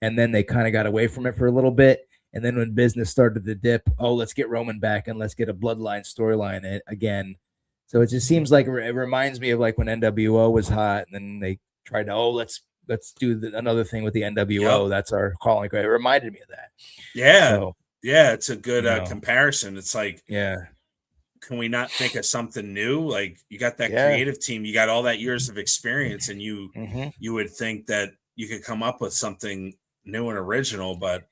and then they kind of got away from it for a little bit, and then when business started to dip, let's get Roman back and let's get a Bloodline storyline again. So it just seems like it reminds me of like when NWO was hot, and then they tried to let's do another thing with the NWO. Yep. That's our calling card. It reminded me of that. Yeah, it's a good comparison. It's like, can we not think of something new? Like, you got that creative team, you got all that years of experience, and you would think that you could come up with something new and original, but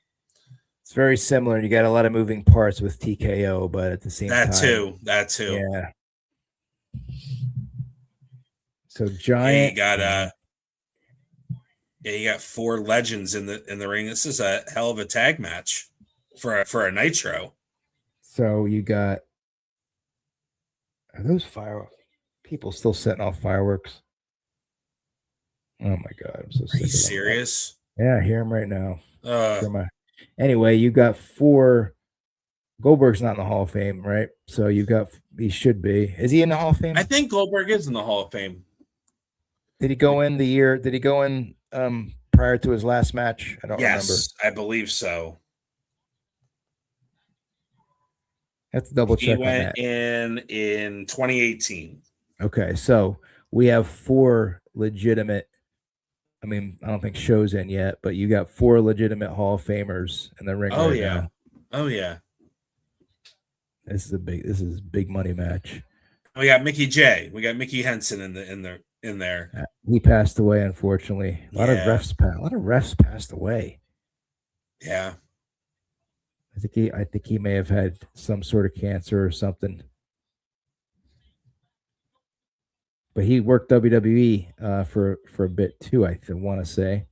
It's very similar. You got a lot of moving parts with TKO, but at the same That time, too. yeah. So Yeah, Giant. you got 4 legends in the ring. This is a hell of a tag match for a Nitro. So you got, are those fireworks? People still setting off fireworks? Oh my god, I'm so sick. Are you of them. serious? Yeah, I hear them right now. Anyway, you got 4. Goldberg's not in the Hall of Fame, right? So you got, he should be. Is he in the Hall of Fame? I think Goldberg is in the Hall of Fame. Did he go in the year? Did he go in prior to his last match? I don't remember. I believe so. Let's double check He on went that. in 2018. Okay, so we have 4 legitimate. I mean, I don't think show's in yet, but you got 4 legitimate Hall of Famers in the ring right now. Oh yeah. This is a big money match. We got Mickey J. We got Mickey Henson in there. He passed away, unfortunately. A lot of refs passed away. Yeah. I think he may have had some sort of cancer or something. But he worked WWE for a bit too, I want to say.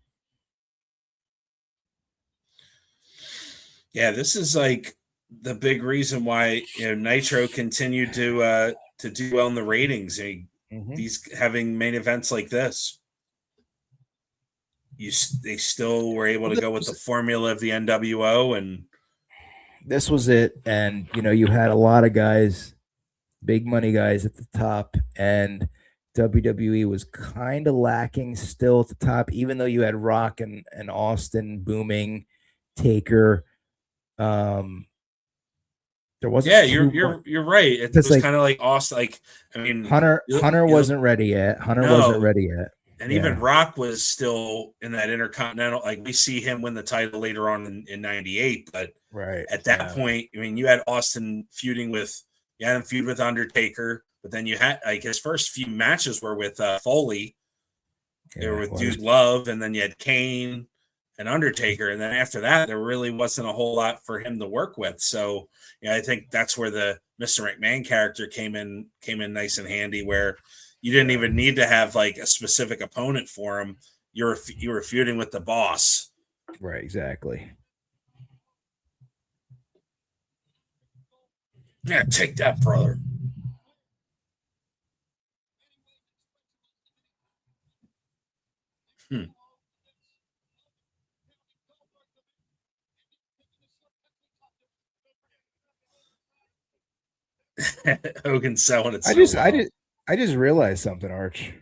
Yeah, this is like the big reason why Nitro continued to do well in the ratings. These having main events like this, they still were able to go with the formula of the NWO, and this was it. And you had a lot of guys, big money guys at the top, and WWE was kind of lacking still at the top, even though you had Rock and Austin booming, Taker. There wasn't. Yeah, you're right. It was kind of like Austin. Like, I mean, Hunter wasn't ready yet. Wasn't ready yet. And even Rock was still in that Intercontinental. Like, we see him win the title later on in '98, but at that point, I mean, you had Austin feuding with Undertaker, but then you had like his first few matches were with Foley. They were with Dude Love, and then you had Kane and Undertaker, and then after that, there really wasn't a whole lot for him to work with. So, I think that's where the Mr. McMahon character came in nice and handy, where you didn't even need to have like a specific opponent for him. You were feuding with the boss. Right, exactly. Yeah, take that, brother. Hogan selling it. I just realized something, Arch.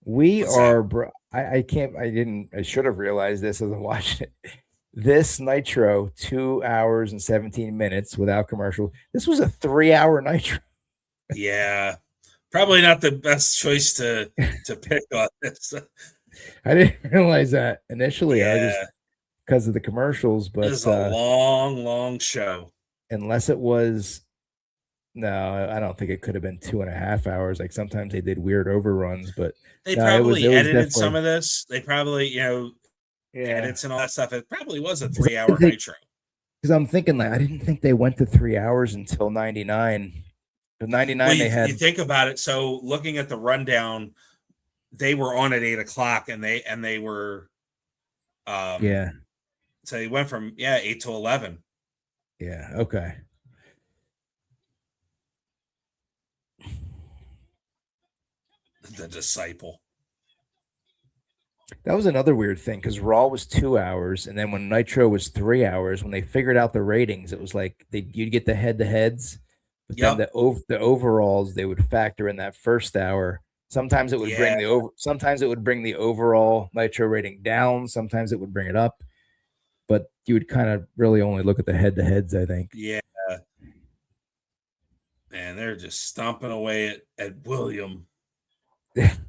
We are, bro. I should have realized this as I watched it. This Nitro, 2 hours and 17 minutes without commercial. This was a 3-hour Nitro. Yeah, probably not the best choice to pick on this. I didn't realize that initially. I just because of the commercials, but it's a long show. Unless it was. No, I don't think it could have been 2.5 hours. Like sometimes they did weird overruns, but they probably edited some of this. They probably, edits and all that stuff. It probably was a 3-hour Nitro. Because I'm thinking, like, I didn't think they went to 3 hours until '99. The '99 they had. You think about it. So looking at the rundown, they were on at 8:00, and they were, So they went from 8 to 11. Yeah. Okay. The Disciple. That was another weird thing because Raw was 2 hours, and then when Nitro was 3 hours, when they figured out the ratings, it was like you'd get the head-to-heads, but then the overalls they would factor in that first hour. Sometimes it would bring the overall Nitro rating down. Sometimes it would bring it up, but you would kind of really only look at the head-to-heads, I think. Yeah. Man, they're just stomping away at William. It's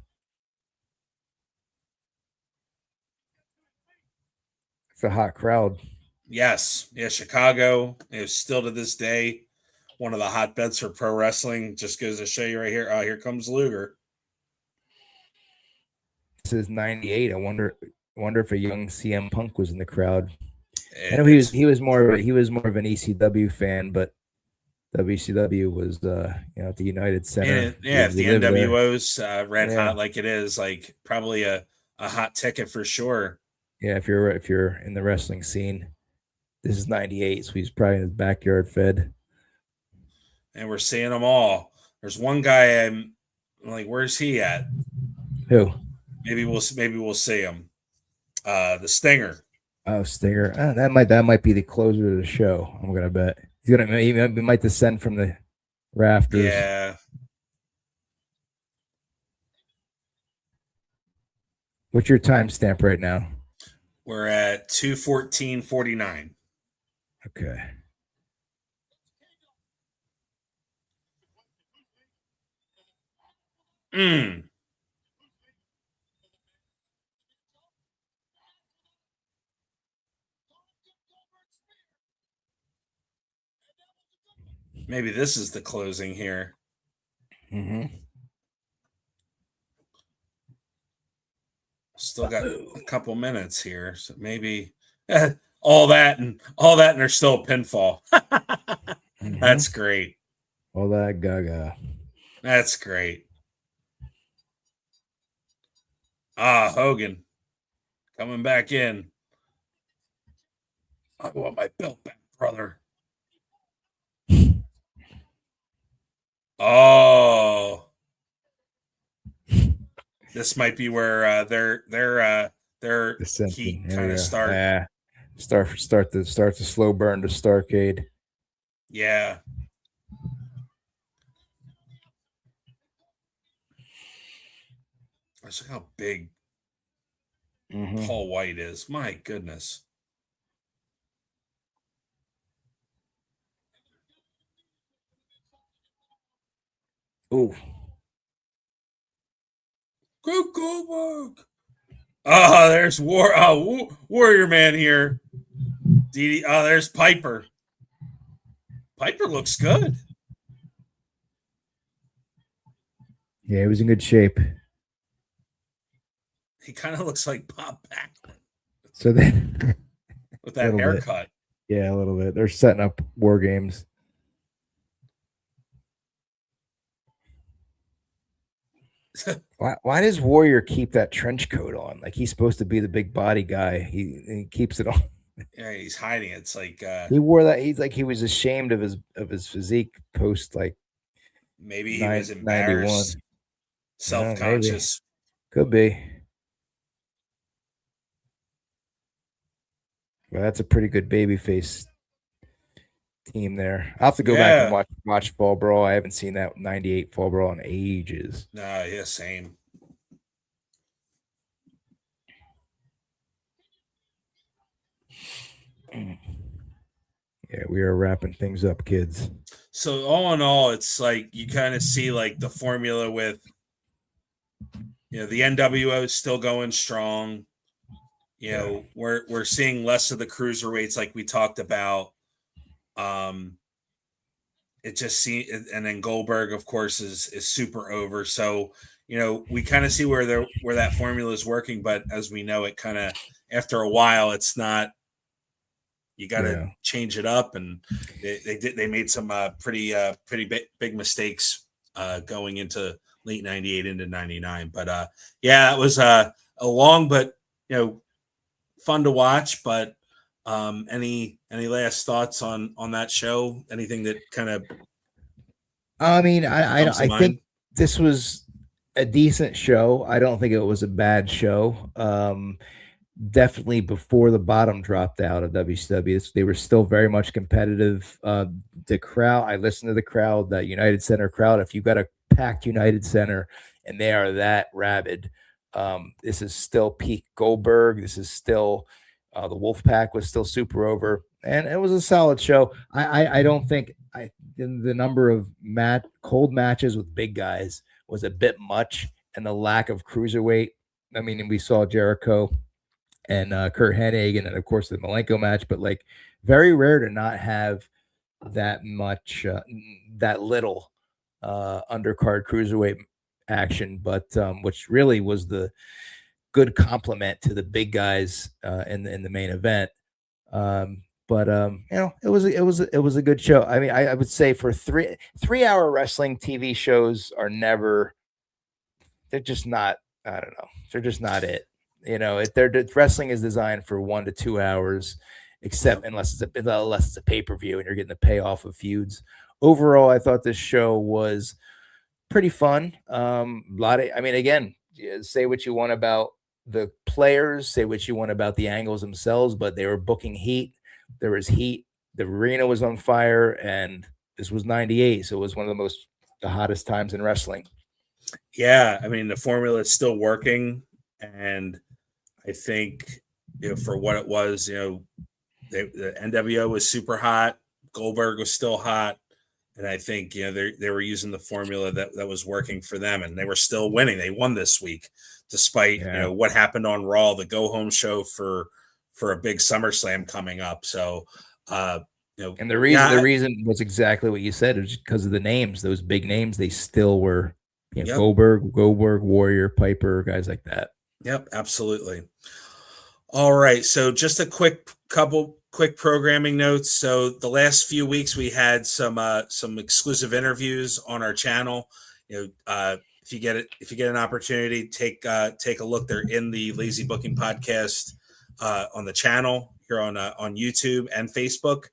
a hot crowd. Yes. Yeah, Chicago is still to this day one of the hotbeds for pro wrestling. Just goes to show you right here. Oh, here comes Luger. This is '98. I wonder if a young CM Punk was in the crowd. I know he was more of an ECW fan, but WCW was at the United Center. If the NWO's red Yeah. hot like it is, like probably a hot ticket for sure. Yeah, if you're in the wrestling scene, this is '98, so he's probably in his backyard fed. And we're seeing them all. There's one guy I'm like, where's he at? Who? Maybe we'll see him. The Stinger. Oh, Stinger. That might be the closer to the show. I'm gonna bet he might descend from the rafters. Yeah. What's your timestamp right now? We're at 2:14:49. Okay. Maybe this is the closing here. Still got a couple minutes here, so maybe all that and there's still a pinfall. That's great. All that gaga. That's great. Hogan coming back in. I want my belt back, brother. Oh, this might be where their heat kind of start. Start the slow burn to Starcade. Yeah. Look how big Paul White is. My goodness. Ooh. Go Goldberg. Oh, there's Warrior Man here. There's Piper. Piper looks good. Yeah, he was in good shape. He kind of looks like Bob Backlund. So then with that haircut. Yeah, a little bit. They're setting up War Games. Why does Warrior keep that trench coat on? Like he's supposed to be the big body guy. He keeps it on. Yeah, he's hiding it. It's like he wore that. He's like he was ashamed of his physique post like maybe he was embarrassed, self-conscious. Could be. Well, that's a pretty good babyface team there. I'll have to go back and watch Fall Brawl. I haven't seen that '98 Fall Brawl in ages. Nah, yeah, same. Yeah, we are wrapping things up, kids. So all in all, it's like you kind of see like the formula with the NWO is still going strong. We're seeing less of the cruiserweights like we talked about. It just seems, and then Goldberg, of course, is super over. So we kind of see where that formula is working, but as we know, it kind of after a while, it's not. You got to change it up, and they made some pretty big mistakes going into late '98 into '99. But it was a long but fun to watch. But any last thoughts on that show? Anything that kind of? I mean, I think this was a decent show. I don't think it was a bad show. Definitely before the bottom dropped out of WCW, they were still very much competitive. The crowd, I listened to the crowd, that United Center crowd. If you got a packed United Center and they are that rabid, this is still peak Goldberg. This is still the Wolfpack was still super over, and it was a solid show. I don't think the number of cold matches with big guys was a bit much, and the lack of cruiserweight. I mean, we saw Jericho and Kurt Hennig, and of course the Malenko match, but like very rare to not have that much, that little undercard cruiserweight action, but which really was the good compliment to the big guys in the main event. It was a good show. I mean, I would say for 3-hour wrestling TV shows are never, they're just not, I don't know. They're just not it. Wrestling is designed for 1 to 2 hours, except unless it's a pay-per-view and you're getting the payoff of feuds. Overall, I thought this show was pretty fun. Again, say what you want about the players, say what you want about the angles themselves, but they were booking heat. There was heat. The arena was on fire, and this was 98, so it was one of the hottest times in wrestling. Yeah, I mean, the formula is still working, and I think for what it was, the NWO was super hot, Goldberg was still hot, and I think they were using the formula that was working for them, and they were still winning. They won this week, despite what happened on Raw, the go home show for a big SummerSlam coming up. So, and the reason was exactly what you said. It was because of the names, those big names. They still were, Goldberg, Warrior, Piper, guys like that. Yep, absolutely. All right, so just a couple quick programming notes. So the last few weeks we had some exclusive interviews on our channel. If you get an opportunity, take a look. They're in the Lazy Booking Podcast on the channel here on YouTube and Facebook.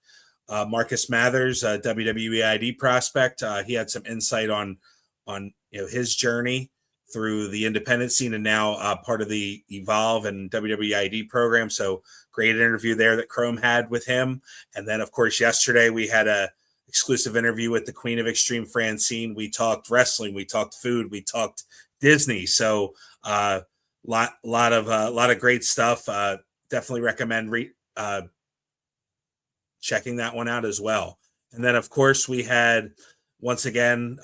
Marcus Mathers, WWE ID prospect, he had some insight on his journey through the independent scene and now part of the Evolve and WWE ID program. So great interview there that Chrome had with him. And then, of course, yesterday we had a exclusive interview with the Queen of Extreme, Francine. We talked wrestling, we talked food, we talked Disney. So lot of great stuff. Definitely recommend checking that one out as well. And then, of course, we had once again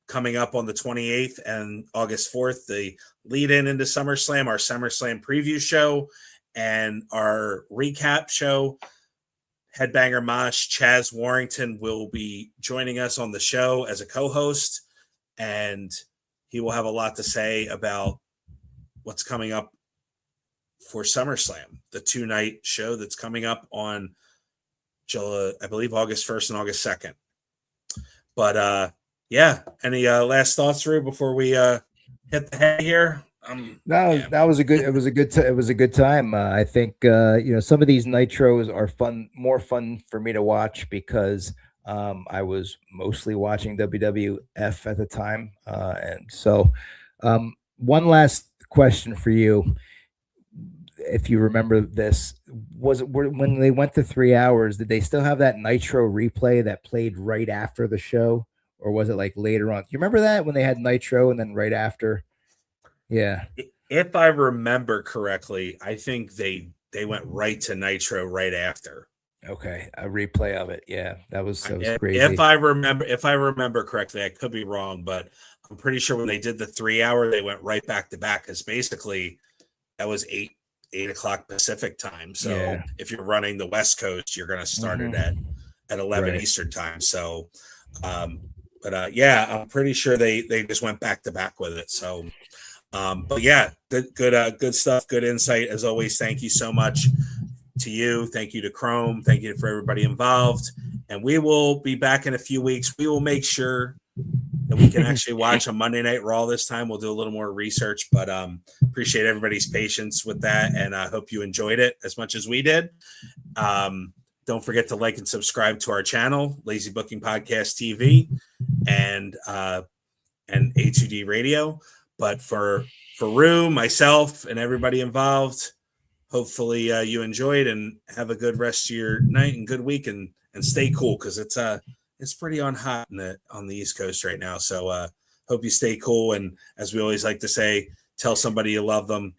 coming up on the 28th and August 4th, the lead-in into SummerSlam, our SummerSlam preview show and our recap show. Headbanger Mosh, Chaz Warrington will be joining us on the show as a co-host, and he will have a lot to say about what's coming up for SummerSlam, the 2-night show that's coming up on July, I believe August 1st and August 2nd. But any last thoughts, Rue, before we hit the head here? That was a good time. I think some of these nitros are more fun for me to watch because I was mostly watching WWF at the time, and so one last question for you, if you remember this, when they went to 3 hours, did they still have that Nitro replay that played right after the show, or was it like later on? Do you remember that when they had Nitro and then right after? Yeah. If I remember correctly, I think they went right to Nitro right after. Okay, a replay of it. Yeah, that was crazy. If I remember correctly, I could be wrong, but I'm pretty sure when they did the 3 hour, they went right back to back because basically that was 8 o'clock Pacific time. So if you're running the West Coast, you're going to start it at 11 Eastern time. So, I'm pretty sure they just went back to back with it. So. Good stuff. Good insight as always. Thank you so much to you. Thank you to Chrome. Thank you for everybody involved. And we will be back in a few weeks. We will make sure that we can actually watch a Monday Night Raw this time. We'll do a little more research, but appreciate everybody's patience with that. And I hope you enjoyed it as much as we did. Don't forget to like and subscribe to our channel, Lazy Booking Podcast TV and A2D Radio. But for Rue, myself, and everybody involved, hopefully you enjoyed and have a good rest of your night and good week and stay cool because it's pretty hot on the East Coast right now. So hope you stay cool. And as we always like to say, tell somebody you love them.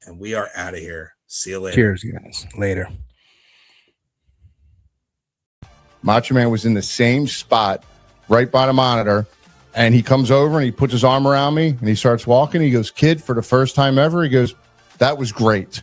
And we are out of here. See you later. Cheers, guys. Later. Macho Man was in the same spot right by the monitor. And he comes over and he puts his arm around me and he starts walking. He goes, "Kid, for the first time ever," he goes, "that was great."